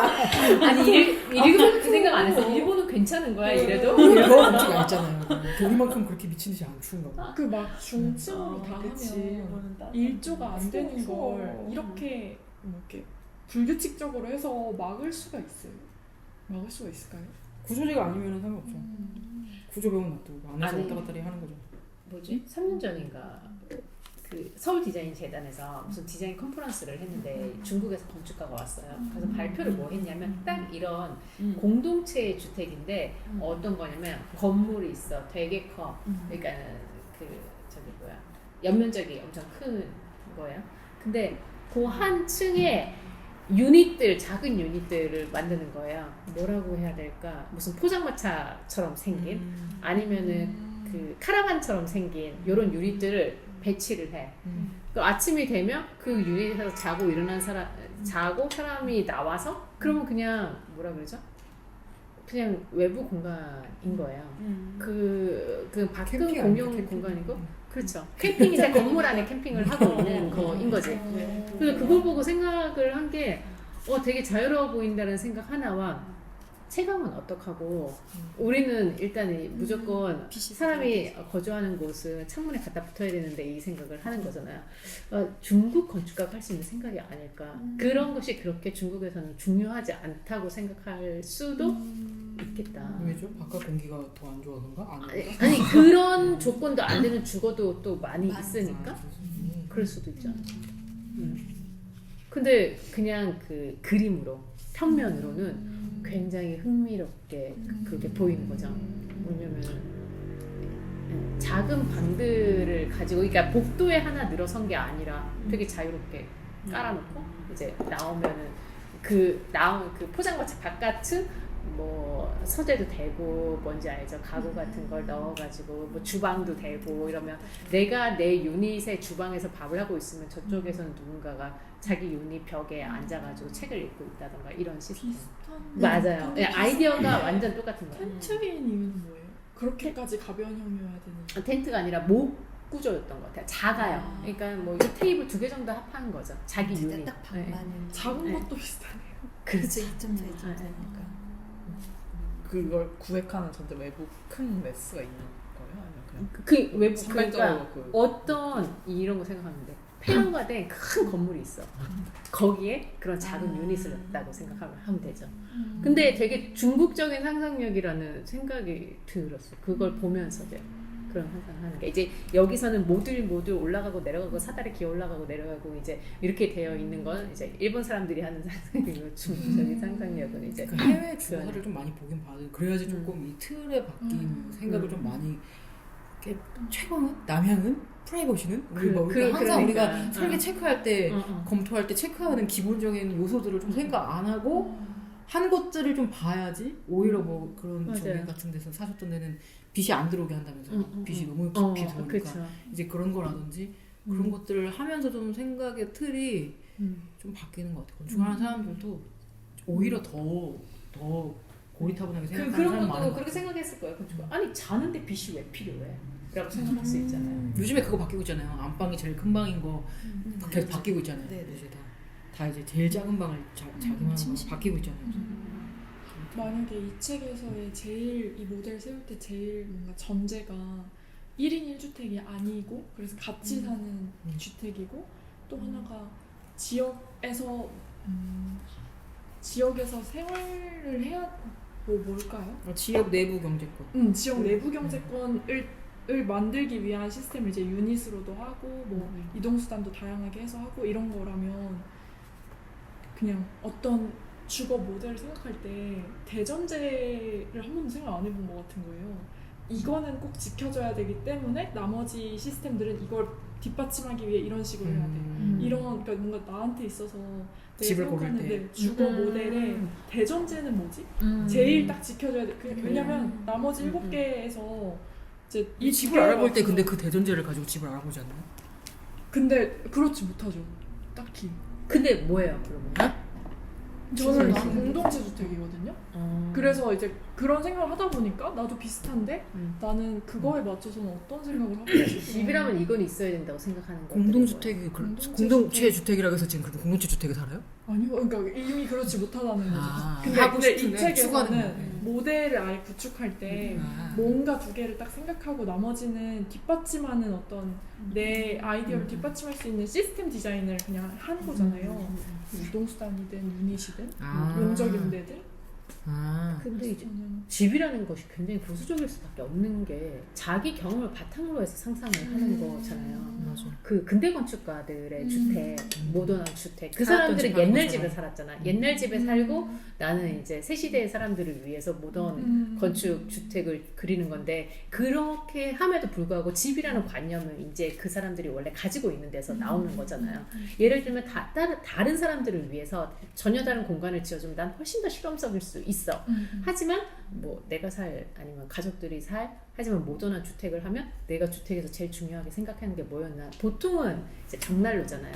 아니 일본 그 생각 안 했어. 일본은 괜찮은 거야 이래도? 일본 음식 알잖아요. 거기만큼 그렇게 미친 듯이 안 추운가 봐. 그 막 중층으로 다 하면 일조가 안 되는 걸 이렇게 뭐 이렇게 불규칙적으로 해서 막을 수가 있어요. 막을 수가 있을까요? 구조제가 아니면 상관없죠. 구조 병원 놔두고 안에서 아니. 왔다 갔다 하는 거죠. 뭐지? 3년 전인가 그 서울 디자인 재단에서 무슨 디자인 컨퍼런스를 했는데 중국에서 건축가가 왔어요. 그래서 발표를 뭐 했냐면 딱 이런 공동체 주택인데 어떤 거냐면 건물이 있어. 되게 커. 그러니까 그 저기 뭐야 연면적이 엄청 큰 거야. 근데 그 한 층에 유닛들 작은 유닛들을 만드는 거예요. 뭐라고 해야 될까? 무슨 포장마차처럼 생긴 아니면은 그 카라반처럼 생긴 이런 유닛들을 배치를 해. 그 아침이 되면 그 유닛에서 자고 일어난 사람이 나와서 그러면 그냥 뭐라 그러죠? 그냥 외부 공간인 거예요. 그 밖은 캠핑 공용 아닙니까? 공간이고 그렇죠. 캠핑이자 건물 안에 캠핑을 하고 있는 거인 거지. 그래서 그걸 보고 생각을 한 게 되게 자유로워 보인다는 생각 하나와 체감은 어떡하고 우리는 일단 무조건 사람이 거주하는 곳은 창문에 갖다 붙어야 되는데 이 생각을 하는 거잖아요. 중국 건축가가 할 수 있는 생각이 아닐까. 그런 것이 그렇게 중국에서는 중요하지 않다고 생각할 수도 있겠다. 왜죠? 바깥 공기가 더 안 좋아서인가? 아니 그런 조건도 안 되는 주거도 또 많이 있으니까 그럴 수도 있잖아. 근데 그냥 그 그림으로 평면으로는 굉장히 흥미롭게 그렇게 보이는 거죠. 왜냐면 작은 방들을 가지고 그러니까 복도에 하나 늘어선 게 아니라 되게 자유롭게 깔아놓고 이제 나오면은 나온 그 포장마차 바깥은 뭐 서재도 되고 뭔지 알죠? 가구 같은 걸 넣어가지고 뭐 주방도 되고 이러면 내가 내 유닛의 주방에서 밥을 하고 있으면 저쪽에서는 누군가가 자기 유닛 벽에 앉아가지고 책을 읽고 있다던가 이런 시스템. 맞아요. 아이디어가 완전 똑같은 거예요. 텐트인 이유는 뭐예요? 그렇게까지 가변형이어야 되는. 텐트가 아니라 목 구조였던 것 같아요. 작아요. 그러니까 뭐 테이블 2개 정도 합한 거죠. 자기 유닛. 딱 반만은 작은 것도 비슷하네요. 그렇죠. 2.4, 2.4니까. 그걸 구획하는 전제 외부 큰 매스가 있는 거예요? 아니면 그냥 그 외부 상대적으로 그러니까 어떤 이런 거 생각하는데 폐허가 된 큰 건물이 있어. 거기에 그런 작은 유닛을 넣었다고 생각하면 되죠. 근데 되게 중국적인 상상력이라는 생각이 들었어. 그걸 보면서도 그런 상상하는 게 이제 여기서는 모두 올라가고 내려가고 사다리 기어 올라가고 내려가고 이제 이렇게 되어 있는 건 이제 일본 사람들이 하는 상상이고 중국적인 상상력은 이제 그러니까 해외 주화를 좀 많이 보긴 봐요. 그래야지 조금 이 틀에 바뀐 생각을 좀 많이 최강은 남향은 프라이버시는 항상 우리가 설계 체크할 때 검토할 때 체크하는 기본적인 요소들을 좀 생각 안 하고 한 것들을 좀 봐야지 오히려 뭐 그런 저기 같은 데서 사셨던 데는 빛이 안 들어오게 한다면서 빛이 너무 깊이 들어오니까 이제 그런 거라든지 그런 것들을 하면서 좀 생각의 틀이 좀 바뀌는 것 같아요. 건축하는 사람들도 오히려 더 고리타분하게 생각하는 사람 그런 많은 것도 것 그렇게 같아요. 생각했을 거예요. 아니 자는데 빛이 왜 필요해? 라고 생각할 수 있잖아요. 요즘에 그거 바뀌고 있잖아요. 안방이 제일 큰 방인 거 계속 바뀌고 있잖아요. 네, 네. 이제 다 이제 제일 작은 방을 자기만 바뀌고 있잖아요. 만약에 이 책에서의 제일 이 모델 세울 때 제일 뭔가 전제가 1인 1주택이 아니고 그래서 같이 사는 주택이고 또 하나가 지역에서 지역에서 생활을 해야 뭘까요? 지역 내부 경제권. 지역 내부 경제권을 만들기 위한 시스템을 이제 유닛으로도 하고 뭐 이동수단도 다양하게 해서 하고 이런 거라면 그냥 어떤 주거 모델을 생각할 때 대전제를 한 번도 생각 안 해본 것 같은 거예요. 이거는 꼭 지켜줘야 되기 때문에 나머지 시스템들은 이걸 뒷받침하기 위해 이런 식으로 해야 돼. 이런 그러니까 뭔가 나한테 있어서 집을 고를 때. 주거 모델의 대전제는 뭐지? 제일 딱 지켜줘야 돼. 왜냐면 나머지 7개에서 이제 이 집을 알아볼 때 근데 그 대전제를 가지고 집을 알아보지 않나요? 근데 그렇지 못하죠. 딱히. 근데 뭐예요 그러면? 저는 공동체 주택이거든요. 그래서 이제 그런 생각을 하다 보니까 나도 비슷한데 나는 그거에 맞춰서는 어떤 생각을 하고 있지? 집이라면 이건 있어야 된다고 생각하는 거. 공동주택이 공동체 주택이라고 해서 지금 그렇게 공동체 주택에 살아요? 아니요, 그러니까 이미 그렇지 못하다는 거죠. 근데, 하고 근데 이 싶은데 추구하는 책에서는 모델을 아예 구축할 때 뭔가 두 개를 딱 생각하고 나머지는 뒷받침하는 어떤 내 아이디어를 뒷받침할 수 있는 시스템 디자인을 그냥 한 거잖아요. 이동수단이든 유닛이든 용적 임대든. 근데 이제 집이라는 것이 굉장히 보수적일 수밖에 없는 게 자기 경험을 바탕으로 해서 상상을 하는 거잖아요. 맞아. 그 근대 건축가들의 주택, 모던한 주택. 그 사람들은 옛날 집에 살았잖아. 옛날 집에 살고 나는 이제 새 시대의 사람들을 위해서 모던 건축 주택을 그리는 건데 그렇게 함에도 불구하고 집이라는 관념은 이제 그 사람들이 원래 가지고 있는 데서 나오는 거잖아요. 예를 들면 다른 사람들을 위해서 전혀 다른 공간을 지어주면 난 훨씬 더 실험적일 수 있어. 하지만 뭐 내가 살 아니면 가족들이 살 하지만 모던한 주택을 하면 내가 주택에서 제일 중요하게 생각하는 게 뭐였나? 보통은 이제 벽난로잖아요.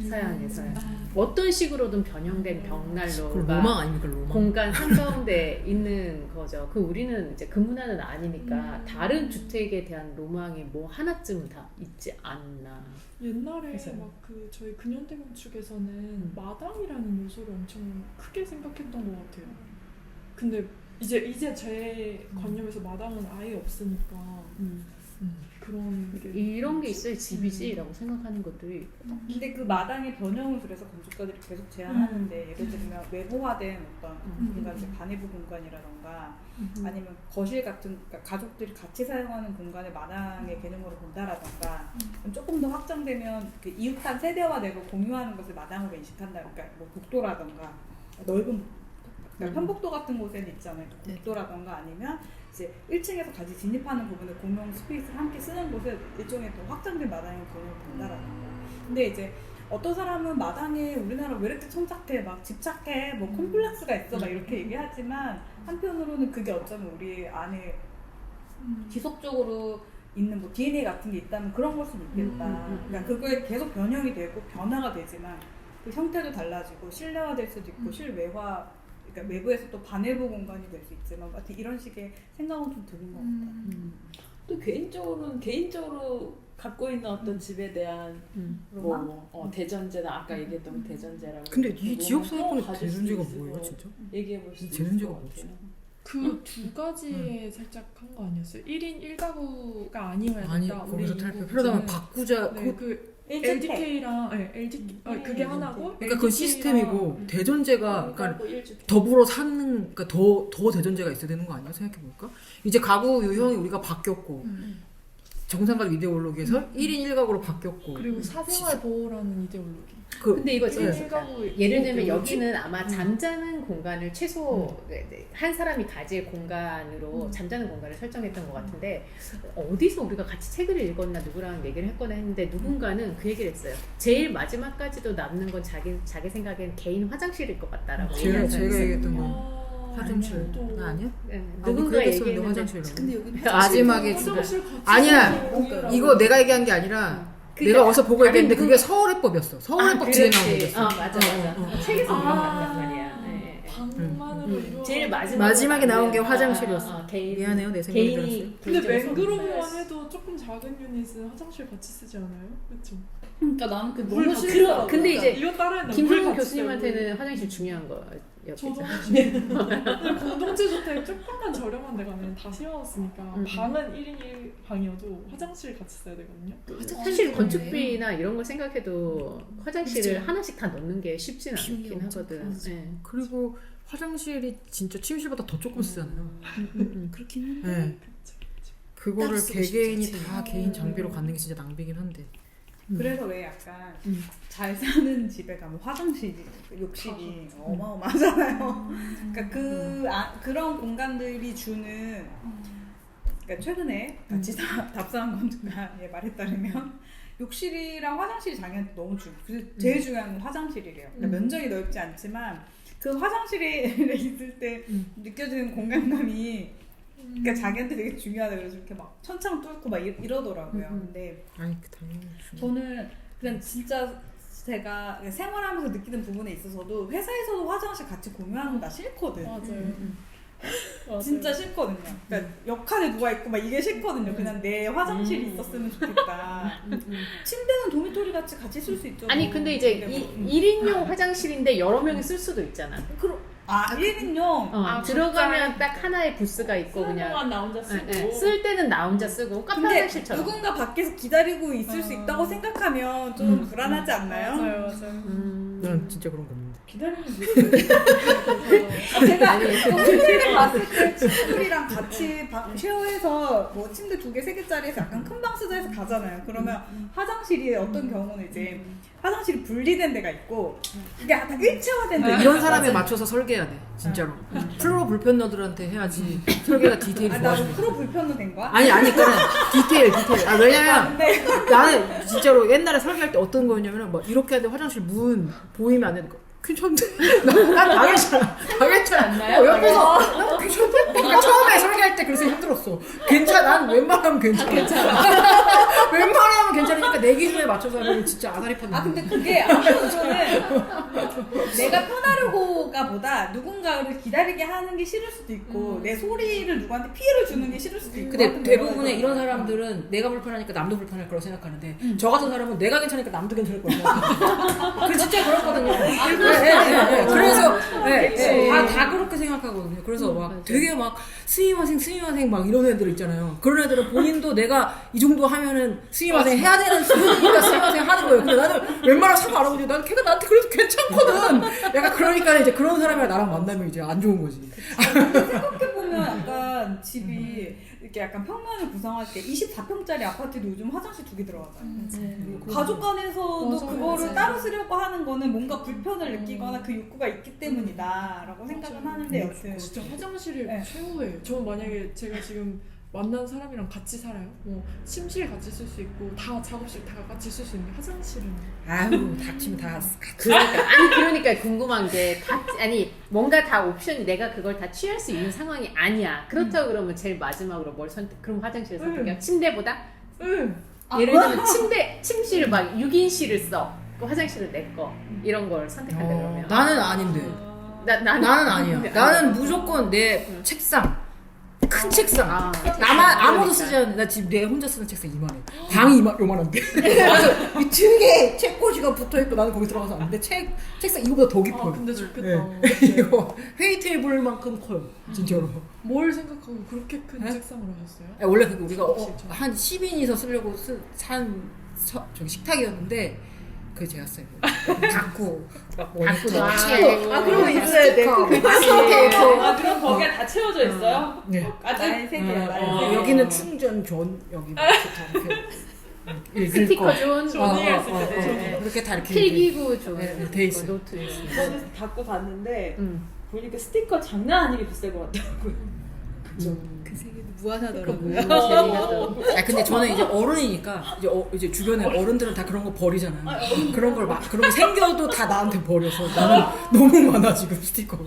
서양에서는 어떤 식으로든 변형된 벽난로가 로망 아닙니까 로망? 공간 한가운데 있는 거죠. 그 우리는 이제 그 문화는 아니니까 다른 주택에 대한 로망이 뭐 하나쯤은 다 있지 않나. 옛날에 그래서요. 막 그 저희 근현대 건축에서는 마당이라는 요소를 엄청 크게 생각했던 것 같아요. 근데 이제 제 관념에서 마당은 아예 없으니까 그런 게 이런 게 있어야 집이지라고 생각하는 것들이 근데 그 마당의 변형을 그래서 건축가들이 계속 제안하는데 예를 들면 외부화된 어떤 공간, 이제 반외부 공간이라던가 아니면 거실 같은 그러니까 가족들이 같이 사용하는 공간을 마당의 개념으로 본다라던가 조금 더 확장되면 그 이웃간 세대화되고 공유하는 것을 마당으로 인식한다. 그러니까 뭐 복도라던가 넓은 그러니까 편복도 같은 곳에는 있잖아요. 복도라던가 아니면 이제 1층에서 같이 진입하는 부분을 공용 스페이스를 함께 쓰는 곳을 일종의 더 확장된 마당의 개념을 본다라는 거. 근데 이제 어떤 사람은 마당에 우리나라 왜 이렇게 천착해 막 집착해 뭐 콤플렉스가 있어 막 이렇게 얘기하지만 한편으로는 그게 어쩌면 우리 안에 지속적으로 있는 뭐 DNA 같은 게 있다면 그런 걸 수도 있겠다. 그러니까 그거에 계속 변형이 되고 변화가 되지만 그 형태도 달라지고 실내화될 수도 있고 실외화 그러니까 외부에서 또 반외부 공간이 될 수 있지만 이런 식의 생각은 좀 드는 것 같아요. 또 개인적으로 갖고 있는 어떤 집에 대한 뭐 대전제나 아까 얘기했던 대전제라고. 근데 이 지역 사회권의 가질 수도 대전제가 있을 뭐예요 거 진짜? 얘기해 볼 수 있을 대전제가 것 뭐지? 같아요. 그 두 가지에 살짝 한 거 아니었어요? 1인 1가구가 아니어야 아니 된다. 거기서 우리 탈표 이거 그러다가 기준은. 바꾸자. 네, 그 LDK랑 LDK 그게 하나고 그러니까 그 시스템이고 대전제가 그러니까 1주택. 더불어 사는 그러니까 더 대전제가 있어야 되는 거 아니야 생각해 볼까? 이제 가구 유형이 우리가 바뀌었고 정상가족 이데올로기에서 1인 1가구로 바뀌었고 그리고 사생활 보호라는 이데올로기. 근데 이거 1인 진짜 1가구 예를 들면 여기는 아마 잠자는 공간을 최소 한 사람이 가질 공간으로 잠자는 공간을 설정했던 것 같은데 어디서 우리가 같이 책을 읽었나 누구랑 얘기를 했거나 했는데 누군가는 그 얘기를 했어요. 제일 마지막까지도 남는 건 자기 생각엔 개인 화장실일 것 같다라고 얘기한 사람이 제가 있어요. 얘기했던 건 화장실 또 아니야? 누군가 얘기했는데 얘기했는데 화장실이라고. 근데 여기 마지막에 화장실 같이 아니야 사용하고 이거 내가 얘기한 게 아니라 내가 어디서 보고 얘기했는데 그게 서울해법이었어. 서울해법 진행 나온 거였어. 맞아. 책에서 그런 거 같단 말이야. 방만으로 이루어. 제일 마지막에 나온 게 화장실이었어. 미안해요 내 생각이 들었어요. 근데 맹그로브만 해도 조금 작은 유닛은 화장실 같이 쓰지 않아요? 그렇죠. 그러니까 나는 그 물 너무 싫어. 싫어. 근데 이제 이거 따라했나? 김성훈 교수님한테는 화장실 중요한 거예요. 옆에서. 저도 공동체 주택 조금만 저렴한 데 가면 다 쉐어하우스니까 방은 1인 1방이어도 화장실 같이 써야 되거든요. 사실 건축비나 이런 걸 생각해도 화장실을 그쵸. 하나씩 다 넣는 게 쉽진 비용이 않긴 엄청 하거든. 크죠. 네. 그리고 화장실이 진짜 침실보다 더 조금 쓰잖아요. 그렇긴 한데. 네. 그거를 따로 쓰고 개개인이 싶지, 다 개인 장비로 갖는 게 진짜 낭비긴 한데. 그래서 왜 약간 잘 사는 집에 가면 화장실이 욕실이 어마어마하잖아요. 그러니까 그런 공간들이 주는 그러니까 최근에 같이 답사한 건축가의 말에 따르면 욕실이랑 화장실이 자기한테 너무 제일 중요한 건 화장실이래요. 그러니까 면적이 넓지 않지만 그 화장실에 있을 때 느껴지는 공간감이 그러니까 자기한테 되게 중요하다 그래서 이렇게 막 천창 뚫고 막 이러더라고요. 근데 아니 당연히. 저는 그냥 진짜 제가 생활하면서 느끼는 부분에 있어서도 회사에서도 화장실 같이 공유하는 거 나 싫거든. 맞아요. 진짜 싫거든요. 그러니까 옆칸에 누가 있고 막 이게 싫거든요. 그냥 내 화장실이 있었으면 좋겠다. 침대는 도미토리 같이 쓸 수 있죠. 아니 근데 이제 1인용 화장실인데 여러 명이 쓸 수도 있잖아. 1인용. 들어가면 딱 하나의 부스가 있고 그냥 동안 나 혼자 쓰고. 쓸 때는 나 혼자 쓰고 카페 근데 화장실처럼. 누군가 밖에서 기다리고 있을 수 있다고 생각하면 좀 불안하지 않나요? 맞아요. 난 진짜 그런 거 없는데. 기다리면 제가 호텔에 갔을 때 친구들이랑 같이 쉐어해서 뭐 침대 2개, 3개짜리에서 약간 큰 방 쓰자 해서 가잖아요. 그러면 화장실이 어떤 경우는 이제 화장실이 분리된 데가 있고 이게 다 일체화된 데 이런 사람에 맞춰서 설계해야 돼. 진짜로. 플로 불편러들한테 해야지 설계가 디테일이 나 좋아지는 프로 불편도 된 거야? 아니 그러니까 디테일. 왜냐면 나는 진짜로 옛날에 설계할 때 어떤 거였냐면 막 이렇게 하는데 화장실 문 보이면 안 되는 거. 괜찮은데? 난 당했잖아. 않나요? 옆에서 난 괜찮은데? 그러니까 처음에 설계할 때 그래서 힘들었어. 난 웬만하면 괜찮아. 웬만하면 괜찮으니까 내 기준에 맞춰서 하면 진짜 아다리 팠는데. 근데 그게 아무튼 저는 내가 편하려고가 보다 누군가를 기다리게 하는 게 싫을 수도 있고 내 소리를 누구한테 피해를 주는 게 싫을 수도 있고 근데 대부분의 이런 사람들은 내가 불편하니까 남도 불편할 거라고 생각하는데 저 같은 사람은 내가 괜찮으니까 남도 괜찮을 거라고 생각해요. 그 진짜 그렇거든요. 그래서 다 그렇게 생각하거든요. 그래서 막 되게 막 스미마생 막 이런 애들 있잖아요. 그런 애들은 본인도 내가 이 정도 하면은 스미마생 해야 되는 수준이니까 스미마생 하는 거예요. 근데 나는 웬만하면 사과 안 하고 난 걔가 나한테 그래도 괜찮거든. 약간 그러니까 이제 그런 사람이랑 나랑 만나면 이제 안 좋은 거지. 생각해보면 약간 집이 이렇게 약간 평면을 구성할 때 24평짜리 아파트도 요즘 화장실 2개 들어가잖아요. 가족 간에서도 맞아, 그거를 맞아. 따로 쓰려고 하는 거는 뭔가 불편을 느끼거나 그 욕구가 있기 때문이다라고 생각은 하는데 여튼 진짜 화장실이 네. 최고예요. 저는 만약에 제가 지금 만난 사람이랑 같이 살아요. 뭐 침실 같이 쓸 수 있고 다 작업실 다 같이 쓸 수 있는 화장실은 아유 닥치면 다 그러니까 궁금한 게 뭔가 다 옵션이 내가 그걸 다 취할 수 있는 상황이 아니야. 그렇다고 그러면 제일 마지막으로 뭘 선택? 그럼 화장실을 선택해요? 침대보다? 예를 들면 침실을 막 6인실을 써. 그 화장실은 내 거. 이런 걸 선택한다 그러면. 나는 아닌데. 나는 아니야. 나는 무조건 내 책상. 큰 책상. 아무도 쓰지 않는 나 지금 내 혼자 쓰는 책상 이만해. 방이 요만한데. 그래서 이 등에 책꽂이가 붙어있고 나는 거기 들어가서 안 돼. 책상 이거보다 더 깊어요. 근데 좋겠다. 이거 회의 테이블만큼 커요. 진짜로. 뭘 생각하고 그렇게 큰 책상을 하셨어요? 원래 우리가 한 10인이서 쓰려고 저기 식탁이었는데 그게 제가 써요. 닫고 그러면 있어야 돼. 그럼 거기가 다 채워져 있어요? 네. 나의 세계야. 여기는 충전 존 여기 다 이렇게 스티커 존, 그렇게 다 이렇게 필기구 존, 돼 있어요. 노트 있어요. 저도 갖고 봤는데 보니까 스티커 장난 아니게 비쌀 것 같더라고요. 그 세계도 무한하더라고요. 근데 저는 이제 어른이니까 이제 주변에 어른들은 다 그런 거 버리잖아요. 그런 거 생겨도 다 나한테 버려서 나는 너무 많아 지금 스티커.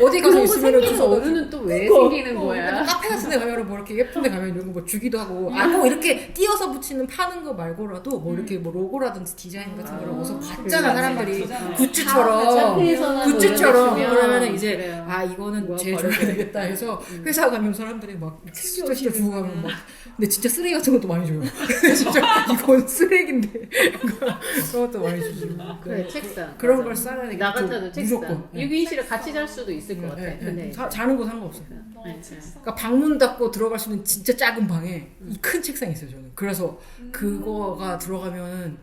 어디 가서 있으면 그래서 어른은 또 왜 생기는 거야? 카페 같은 데 가면 뭐 이렇게 예쁜 데 가면 이런 거 뭐 주기도 하고 꼭 이렇게 띄어서 붙이는 파는 거 말고라도 뭐 이렇게 뭐 로고라든지 디자인 같은 거를 어서 봤잖아 사람들이 굿즈처럼 그러면은 이제 이거는 제일 줘야 되겠다 해서 회사 가면 사람들이 막 막 진짜 주고 가면 막 근데 진짜 쓰레기 같은 것도 많이 줘요. 근데 진짜 이건 쓰레기인데 그런 것도 많이 주시고 그래 책상. 그런 맞아. 걸 싸라는 나 같아도 책상. 무조건. 네. 유기실에 같이 잘 수도 있을 것 같아. 근데 자는 거 상관없어요. 네. 그러니까 방문 닫고 들어갈 수 있는 진짜 작은 방에 이 큰 책상이 있어요 저는. 그래서 그거가 들어가면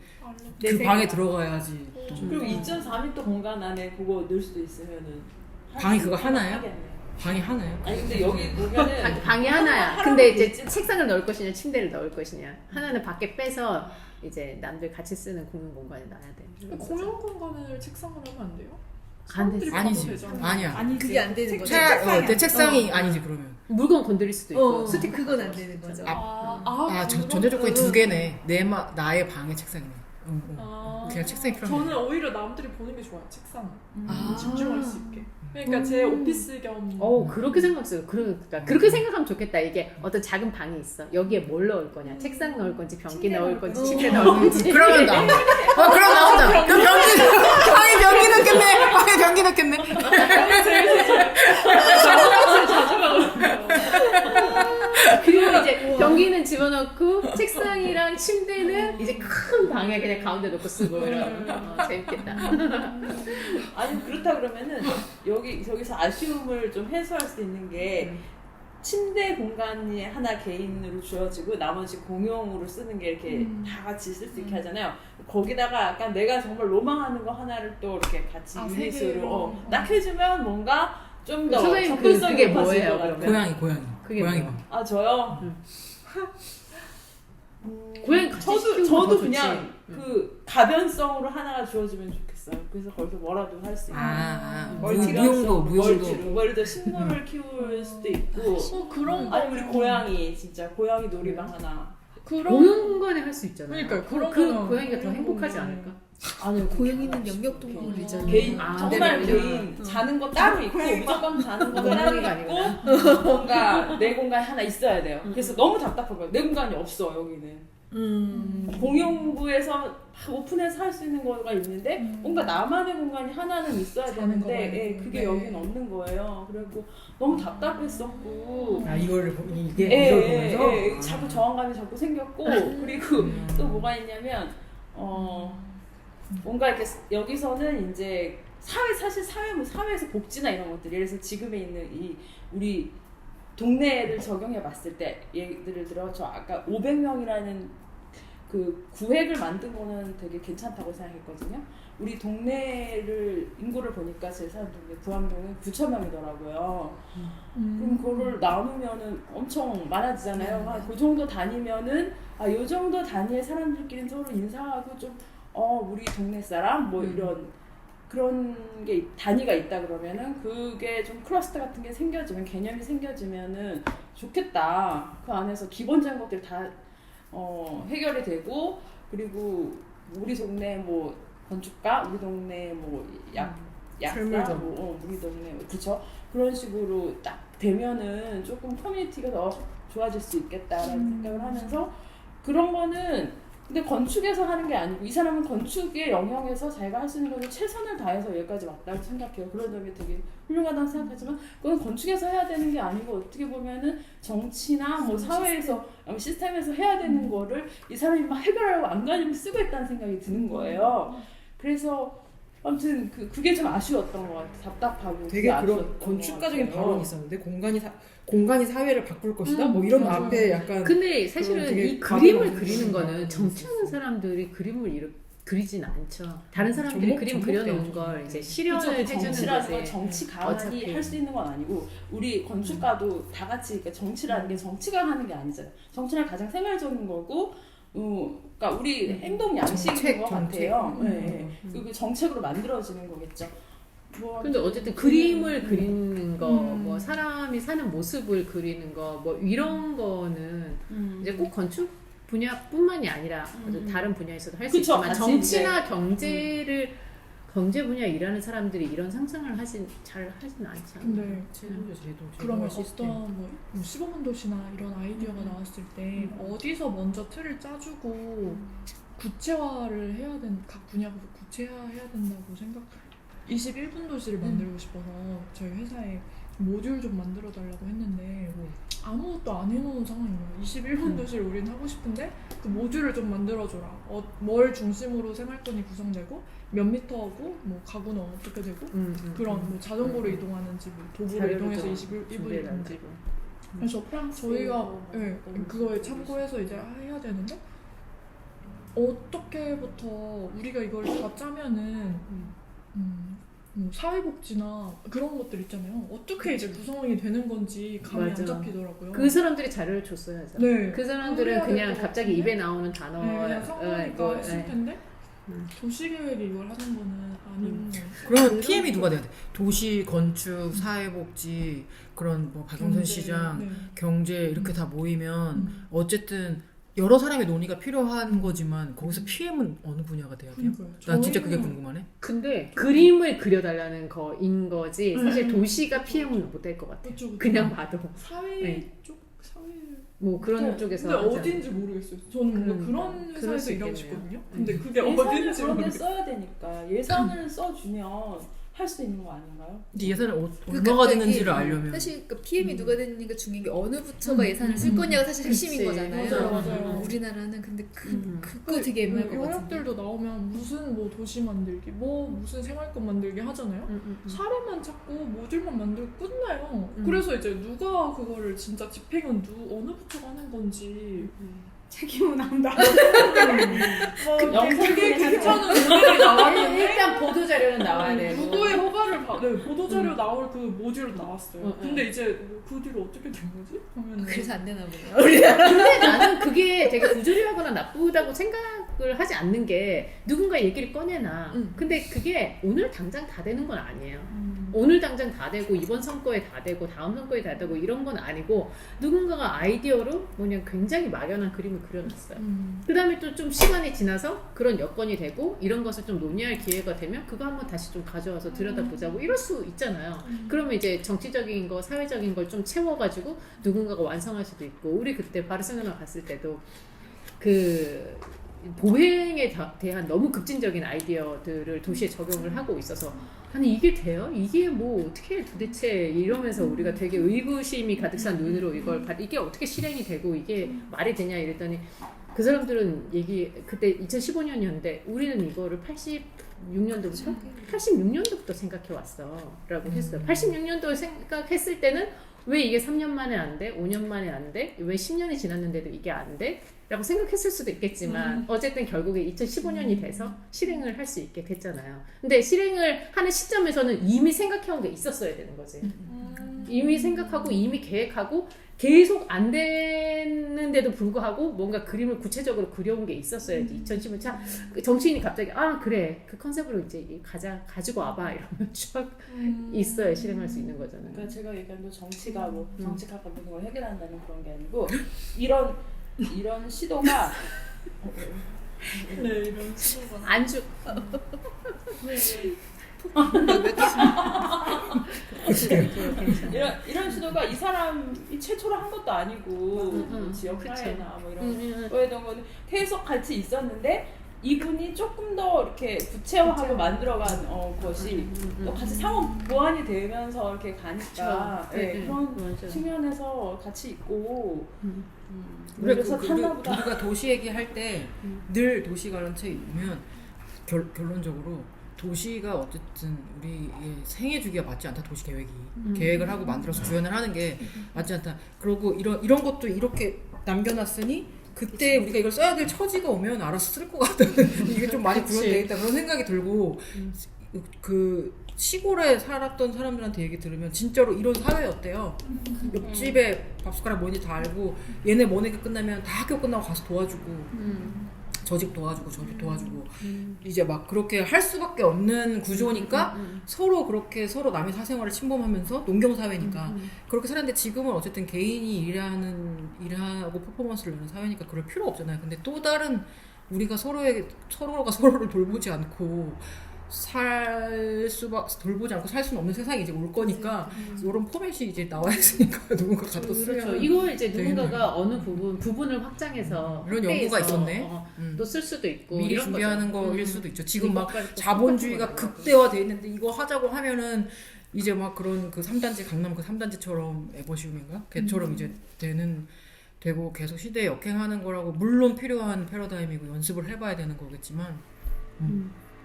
그 방에 들어가야지. 또. 그리고 2.4m 공간 안에 그거 넣을 수도 있으면은 방이 그거 하나예요? 하겠네. 방이 하나요? 아니 근데 여기 보면은 방이 하나야. 근데 이제 책상을 넣을 것이냐 침대를 넣을 것이냐. 하나는 밖에 빼서 이제 남들 같이 쓰는 공용 공간에 놔야 돼. 공용 공간을 책상을 하면 안 돼요? 안 되지. 사람들이 가도 아니지. 되잖아. 아니야. 아니 그게 안 되는 거죠. 내 책상이 아니지 그러면. 물건 건드릴 수도 있고. 스틱 그건 안 되는 거죠. 전제 조건이 두 개네. 나의 방의 책상이네. 그냥 책상이 필요한 저는 오히려 남들이 보는 게 좋아요. 책상. 아. 집중할 수 있게. 그러니까 제 오피스 겸. 그렇게 생각했어요. 그러니까 그렇게 생각하면 좋겠다. 이게 어떤 작은 방이 있어. 여기에 뭘 넣을 거냐? 책상 넣을 건지, 변기 넣을 건지, 침대 넣을 건지. 그러면 나. 그럼 나온다. 그 방에 변기 넣겠네. 그리고 이제 변기는 집어넣고 책상이랑 침대는 이제 큰 방에 그냥 가운데 놓고 쓰고 이런. 재밌겠다. 아니 그렇다 그러면은 저기서 아쉬움을 좀 해소할 수 있는 게 침대 공간이 하나 개인으로 주어지고 나머지 공용으로 쓰는 게 이렇게 다 같이 쓸 수 있게 하잖아요. 거기다가 약간 내가 정말 로망하는 거 하나를 또 이렇게 같이 유닛으로 딱 해주면 뭔가 좀 더 선생님 접근성이 그게 높아질 뭐예요, 것 같아요. 고양이. 그게 고양이 뭐야? 방. 아 저요? 고양이 같이 키우는 거 저도 좋지. 그냥 그 가변성으로 하나가 주어지면 좋겠어요. 그래서 거기서 뭐라도 할 수 있는. 무용도. 예를 들어 식물을 키울 수도 있고. 그런 아니 우리 고양이 진짜 고양이 놀이방 하나. 공용 공간에 할 수 있잖아요. 그러니까 그 그러면은 고양이가 더 행복하지 않을까? 아니 고양이는 영역 동물이잖아요. 개인 아, 정말 네네. 개인 자는 거 따로 있고 무조건 자는 거 따로 고양이가 있고 아니구나. 뭔가 내 공간 하나 있어야 돼요. 그래서 너무 답답한 거예요. 내 공간이 없어 여기는. 공용부에서 막 오픈해서 할 수 있는 거가 있는데 뭔가 나만의 공간이 하나는 있어야 자는 되는데 거만 그게 네. 여기는 없는 거예요. 그리고 너무 답답했었고 이걸 보면서 자꾸 저항감이 자꾸 생겼고 그리고 또 뭐가 있냐면 뭔가 이렇게 여기서는 이제 사회에서 복지나 이런 것들 예를 들어서 지금에 있는 이 우리 동네를 적용해 봤을 때 예를 들어 저 아까 500명이라는 그 구획을 만든 거는 되게 괜찮다고 생각했거든요. 우리 동네를 인구를 보니까 제 사는 동네 부안동은 9,000명이더라고요. 그럼 그거를 나누면은 엄청 많아지잖아요. 그 정도 다니면은 요 정도 단위의 사람들끼리 서로 인사하고 좀 우리 동네 사람 뭐 이런 그런 게 단위가 있다 그러면은 그게 좀 클러스터 같은 게 생겨지면 개념이 생겨지면은 좋겠다. 그 안에서 기본적인 것들이 다 해결이 되고 그리고 우리 동네 뭐 건축가, 우리 동네 뭐 약사, 뭐 우리 동네 그렇죠. 그런 식으로 딱 되면은 조금 커뮤니티가 더 좋아질 수 있겠다라는 생각을 하면서 그런 거는. 근데 건축에서 하는 게 아니고 이 사람은 건축의 영역에서 자기가 할 수 있는 것을 최선을 다해서 여기까지 왔다고 생각해요. 그런 점이 되게 훌륭하다고 생각하지만 그건 건축에서 해야 되는 게 아니고 어떻게 보면은 정치나 뭐 사회에서 시스템에서 해야 되는 거를 이 사람이 막 해결하려고 안간힘을 쓰고 있다는 생각이 드는 거예요. 그래서 아무튼 그게 좀 아쉬웠던 것 같아요. 답답하고 되게 그런 건축가적인 발언이 있었는데 공간이 사회를 바꿀 것이다. 뭐 이런 맞아. 앞에 약간 근데 사실은 되게 이 그림을 가벼운 그리는 거는 그림이다. 정치하는 사람들이 그림을 그리진 않죠. 다른 사람들이 그림 그려놓은 걸 이제 실현을 해주는 정치라는 건 거지. 정치 가만히 어차피. 할 수 있는 건 아니고 우리 건축가도 다 같이 그러니까 정치라는 게 정치가 하는 게 아니잖아요. 정치는 가장 생활적인 거고 그러니까 우리 행동 양식인 것 같아요. 그리고 정책으로 만들어지는 거겠죠. 근데 어쨌든 그림을 그리는 거, 뭐 사람이 사는 모습을 그리는 거, 뭐 이런 거는 이제 꼭 건축 분야뿐만이 아니라 다른 분야에서도 할 수 그쵸, 있지만 같이 정치나 경제 분야에 일하는 사람들이 이런 상상을 잘 하진 않지 않아요. 근데 제도 그러면 시스템. 어떤 뭐 시범 도시나 이런 아이디어가 나왔을 때 어디서 먼저 틀을 짜주고 구체화를 해야 각 분야가 구체화해야 된다고 생각. 21분 도시를 만들고 싶어서 저희 회사에 모듈 좀 만들어 달라고 했는데 아무것도 안 해놓은 상황인 거예요. 21번 도시를 우리는 하고 싶은데 그 모듈을 좀 만들어줘라. 뭘 중심으로 생활권이 구성되고 몇 미터고 뭐 가구는 어떻게 되고 그런 뭐 자전거로 이동하는지 뭐 도보로 이동해서 21분이든지 그래서 저희가 그거에 참고해서 이제 해야 되는데 어떻게부터 우리가 이걸 다 짜면은 뭐 사회복지나 그런 것들 있잖아요. 어떻게 이제 구성이 되는 건지 감이 맞아. 안 잡히더라고요. 그 사람들이 자료를 줬어야죠. 네. 그 사람들은 그래야 그냥 될것 갑자기 같은데? 입에 나오는 단어 그냥 상관이니까 했을 텐데 도시계획이 이걸 하는 거는 아닌 거. 그럼 PM이 누가 돼야 돼? 도시, 건축, 사회복지 그런 뭐 박용선 시장, 네. 경제 이렇게 다 모이면 어쨌든 여러 사람의 논의가 필요한 거지만 거기서 PM은 어느 분야가 돼야 돼요? 그러니까요. 난 진짜 그게 저희는- 궁금하네. 근데 그림을 그려달라는 거인 거지 사실 도시가 PM은 못 될 것 같아. 그쵸, 그쵸. 그냥 봐도 사회 네. 쪽 사회 뭐 그런 근데, 쪽에서 근데 하잖아. 어딘지 모르겠어요. 저는 뭔가 그런 그럴 회사에서 수 일하고 있겠네요. 싶거든요. 근데 그게 예산을 어딘지 그런데 모르겠어요. 써야 되니까 예산을 써주면 할 수 있는 거 아닌가요? 근데 예산을 그 얼마가 갑자기 되는지를 알려면 사실 그 PM이 누가 되는지가 중요한 게 어느 부처가 예산을 쓸 거냐가 사실 핵심인 그치. 거잖아요. 맞아요. 우리나라는 근데 그거 되게 애매할 것 같은데. 영역들도 나오면 무슨 뭐 도시 만들기, 뭐 무슨 생활권 만들기 하잖아요. 사례만 찾고 모듈만 만들고 끝나요. 그래서 이제 누가 그거를 진짜 집행은 어느 부처가 하는 건지 책임은 나온다. 되게 괜찮은 모델이 나왔는데 일단 보도 자료는 나와야 되고 누구의 허가를 보도자료 나올 그 모듈은 나왔어요. 근데 이제 그 뒤로 어떻게 된 거지? 하면 그래서 안 되나 보네요. 근데 나는 그게 되게 부조리하거나 나쁘다고 생각을 하지 않는 게 누군가 얘기를 꺼내나 근데 그게 오늘 당장 다 되는 건 아니에요. 오늘 당장 다 되고 이번 선거에 다 되고 다음 선거에 다 되고 이런 건 아니고 누군가가 아이디어로 그냥 굉장히 막연한 그림을 그려놨어요. 그 다음에 또 좀 시간이 지나서 그런 여건이 되고 이런 것을 좀 논의할 기회가 되면 그거 한번 다시 좀 가져와서 들여다보자고 이럴 수 있잖아요. 그러면 이제 정치적인 거 사회적인 걸 좀 채워가지고 누군가가 완성할 수도 있고 우리 그때 바르셀로나 갔을 때도 그 보행에 대한 너무 급진적인 아이디어들을 도시에 적용을 하고 있어서 아니 이게 돼요? 이게 뭐 어떻게 도대체 이러면서 우리가 되게 의구심이 가득 찬 눈으로 이걸 이게 어떻게 실행이 되고 이게 말이 되냐 이랬더니 그 사람들은 그때 2015년이었는데 우리는 이거를 86년도부터 생각해 왔어 라고 했어요. 86년도 생각했을 때는 왜 이게 3년 만에 안 돼? 5년 만에 안 돼? 왜 10년이 지났는데도 이게 안 돼? 라고 생각했을 수도 있겠지만 어쨌든 결국에 2015년이 돼서 실행을 할 수 있게 됐잖아요. 근데 실행을 하는 시점에서는 이미 생각해온 게 있었어야 되는 거지. 이미 생각하고 이미 계획하고 계속 안 되는데도 불구하고 뭔가 그림을 구체적으로 그려온 게 있었어야지. 2015년 차 정치인이 갑자기 그래 그 컨셉으로 이제 가지고 와봐 이러면 쫙 있어야 실행할 수 있는 거잖아요. 그러니까 제가 얘기한 거 정치가 뭐 정치가가 모든 걸 해결한다는 그런 게 아니고 이런 시도가 네 이런 시도가 안주 이런 시도가 이 사람이 최초로 한 것도 아니고 지역 사회나 뭐 이런 거에던 거는 계속 같이 있었는데 이분이 조금 더 이렇게 구체화하고 만들어간 것이 또 같이 상호 보완이 되면서 이렇게 가니까 그런 맞아. 측면에서 같이 있고 그래서 그래서 탔나 보다. 우리가 도시 얘기할 때 늘 도시 관련 책 읽으면 결론적으로 도시가 어쨌든 우리의 생애 주기가 맞지 않다. 도시 계획이 계획을 하고 만들어서 구현을 하는 게 맞지 않다. 그리고 이런 것도 이렇게 남겨놨으니 그때 우리가 이걸 써야 될 처지가 오면 알아서 쓸 것 같다는 이게 좀 많이 구현되겠다 그런 생각이 들고 그 시골에 살았던 사람들한테 얘기 들으면 진짜로 이런 사회였대요. 옆집에 밥숟가락 뭔지 다 알고 얘네 뭐니까 끝나면 다 학교 끝나고 가서 도와주고 저 집 도와주고 저 집 도와주고 이제 막 그렇게 할 수밖에 없는 구조니까 서로 그렇게 서로 남의 사생활을 침범하면서 농경 사회니까 그렇게 살았는데 지금은 어쨌든 개인이 일하고 퍼포먼스를 내는 사회니까 그럴 필요 없잖아요. 근데 또 다른 우리가 서로가 서로를 돌보지 않고 돌보지 않고 살 수는 없는 세상이 이제 올 거니까 이런 포맷이 이제 나와 있으니까 누군가 갖다 쓰면 그렇죠. 이걸 이제 누군가가 어느 부분을 확장해서 이런 연구가 있었네. 또 쓸 수도 있고 미리 이런 준비하는 거죠. 거일 수도 있죠. 지금 막 이것까지 또 자본주의가 생각해보더라고요. 극대화돼 있는데 이거 하자고 하면은 이제 막 그런 그 3단지 강남 그 3단지처럼 에버시움인가? 걔처럼 이제 되고 계속 시대에 역행하는 거라고 물론 필요한 패러다임이고 연습을 해봐야 되는 거겠지만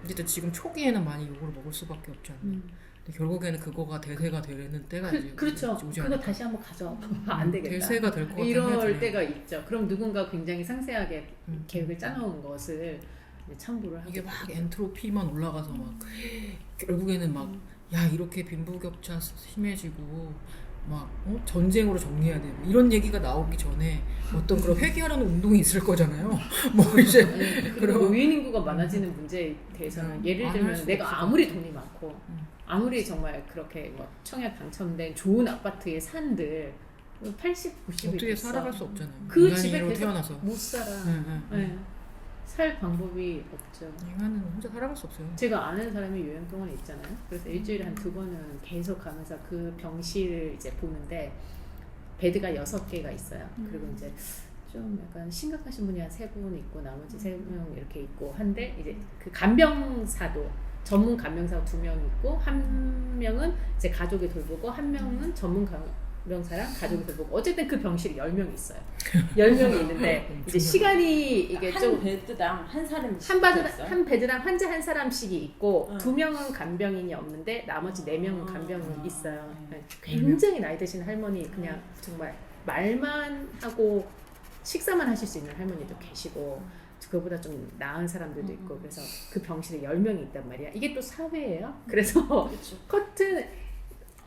어쨌든 지금 초기에는 많이 욕을 먹을 수밖에 없지 않나. 근데 결국에는 그거가 대세가 되는 때가 이제 그렇죠. 오지 그거 않을까. 다시 한번 가져와. 안 되겠다. 대세가 될 것 같아요. 이럴 때가 있죠. 그럼 누군가 굉장히 상세하게 계획을 짜놓은 것을 이제 참고를 하고 이게 막 엔트로피만 올라가서 막 결국에는 막 야 이렇게 빈부격차 심해지고 막 전쟁으로 정리해야 돼 이런 얘기가 나오기 전에 어떤 그런 회귀하려는 운동이 있을 거잖아요. 뭐 이제 그리고 노인 인구가 많아지는 문제에 대해서는 예를 안할 들면 수가 내가 없을 아무리 돈이 많고 아무리 정말 그렇게 뭐 청약 당첨된 좋은 아파트에 산들 80, 90이 어떻게 됐어. 살아갈 수 없잖아요. 그 집에 인간으로 계속 태어나서 못 살아. 응. 네. 살 방법이 없죠. 인간은 혼자 살아갈 수 없어요. 제가 아는 사람이 요양병원에 있잖아요. 그래서 일주일에 한 2번은 계속 가면서 그 병실을 이제 보는데 베드가 6개가 있어요. 그리고 이제 좀 약간 심각하신 분이 한 3분 있고 나머지 3명 이렇게 있고 한데 이제 그 간병사도 전문 간병사가 2명 있고 한 명은 이제 가족이 돌보고 한 명은 전문 간병사랑 가족이 돌보고 어쨌든 그 병실이 10명이 있어요. 10명이 있는데 이제 시간이 이게 한 좀 베드당 한 사람이 한 베드당 환자 한 사람씩이 있고 2명은 간병인이 없는데 나머지 4명은 간병인이 있어요. 굉장히 나이 드신 할머니 그냥 정말 말만 하고 식사만 하실 수 있는 할머니도 계시고 그거보다 좀 나은 사람들도 있고 그래서 그 병실에 10명이 있단 말이야. 이게 또 사회예요. 그래서 커튼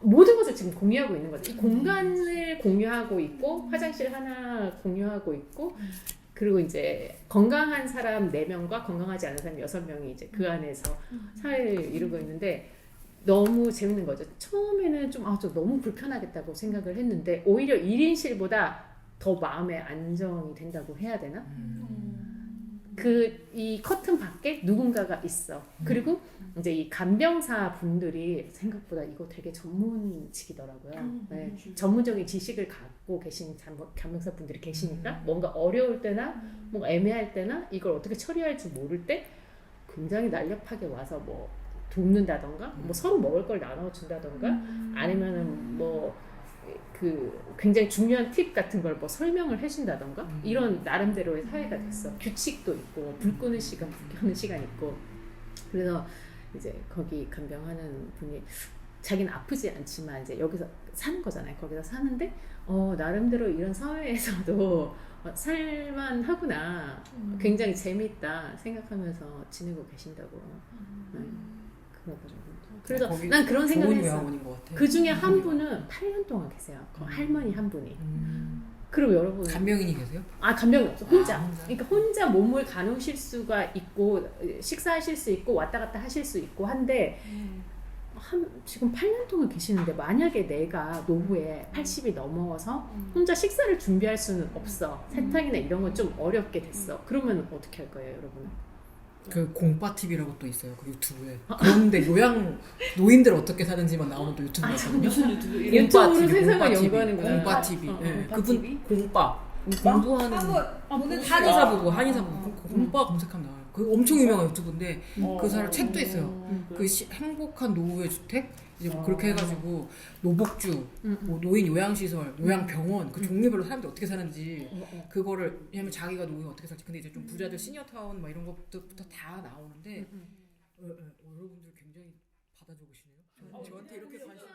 모든 것을 지금 공유하고 있는 거죠. 이 공간을 공유하고 있고 화장실 하나 공유하고 있고 그리고 이제 건강한 사람 4명과 건강하지 않은 사람 6명이 이제 그 안에서 사회를 이루고 있는데 너무 재밌는 거죠. 처음에는 좀 너무 불편하겠다고 생각을 했는데 오히려 1인실보다 더 마음의 안정이 된다고 해야 되나? 이 커튼 밖에 누군가가 있어. 그리고 이제 이 간병사 분들이 생각보다 이거 되게 전문직이더라고요. 네. 전문적인 지식을 갖고 계신 간병사 분들이 계시니까 뭔가 어려울 때나 뭔가 애매할 때나 이걸 어떻게 처리할지 모를 때 굉장히 날렵하게 와서 뭐 돕는다던가 뭐 서로 먹을 걸 나눠준다던가 아니면은 뭐 굉장히 중요한 팁 같은 걸 뭐 설명을 해준다던가 이런 나름대로의 사회가 됐어. 규칙도 있고 불 끄는 시간, 불 켜는 시간 있고 그래서 이제 거기 간병하는 분이 자기는 아프지 않지만 이제 여기서 사는 거잖아요. 거기서 사는데 나름대로 이런 사회에서도 살만 하구나. 굉장히 재밌다 생각하면서 지내고 계신다고. 그러더라고요. 그래서 난 그런 생각을 좋은 했어. 요양원인 것 같아. 그 중에 한 분은 8년 동안 계세요. 그 할머니 한 분이. 그리고 여러분 간병인이 계세요? 간병이 없어. 혼자. 혼자. 그러니까 혼자 몸을 가누실 수가 있고 식사하실 수 있고 왔다 갔다 하실 수 있고 한데 지금 8년 동안 계시는데 만약에 내가 노후에 80이 넘어서 혼자 식사를 준비할 수는 없어. 세탁이나 이런 건 좀 어렵게 됐어. 그러면 어떻게 할 거예요, 여러분? 그 공빠 TV라고 또 있어요. 그 유튜브에. 그런데 노인들 어떻게 사는지만 나오는 또 유튜브가 있거든요. 무슨 유튜브? 유튜브로 세상을 연구하는구나. 공빠 TV. 네. 그분 공빠. 공빠? 공부하는 보는 한의사 보고 공빠 검색하면 나와요. 그 엄청 유명한 유튜브인데 그 사람 책도 있어요. 행복한 노후의 주택 이제 뭐 그렇게 해가지고 노복주, 뭐 노인 요양시설, 요양병원 그 종류별로 사람들이 어떻게 사는지 그거를 왜냐면 자기가 노후에 어떻게 살지 근데 이제 좀 부자들 시니어타운 막 이런 것부터 다 나오는데 여러분들 굉장히 받아주시네요. 저한테 이렇게 관심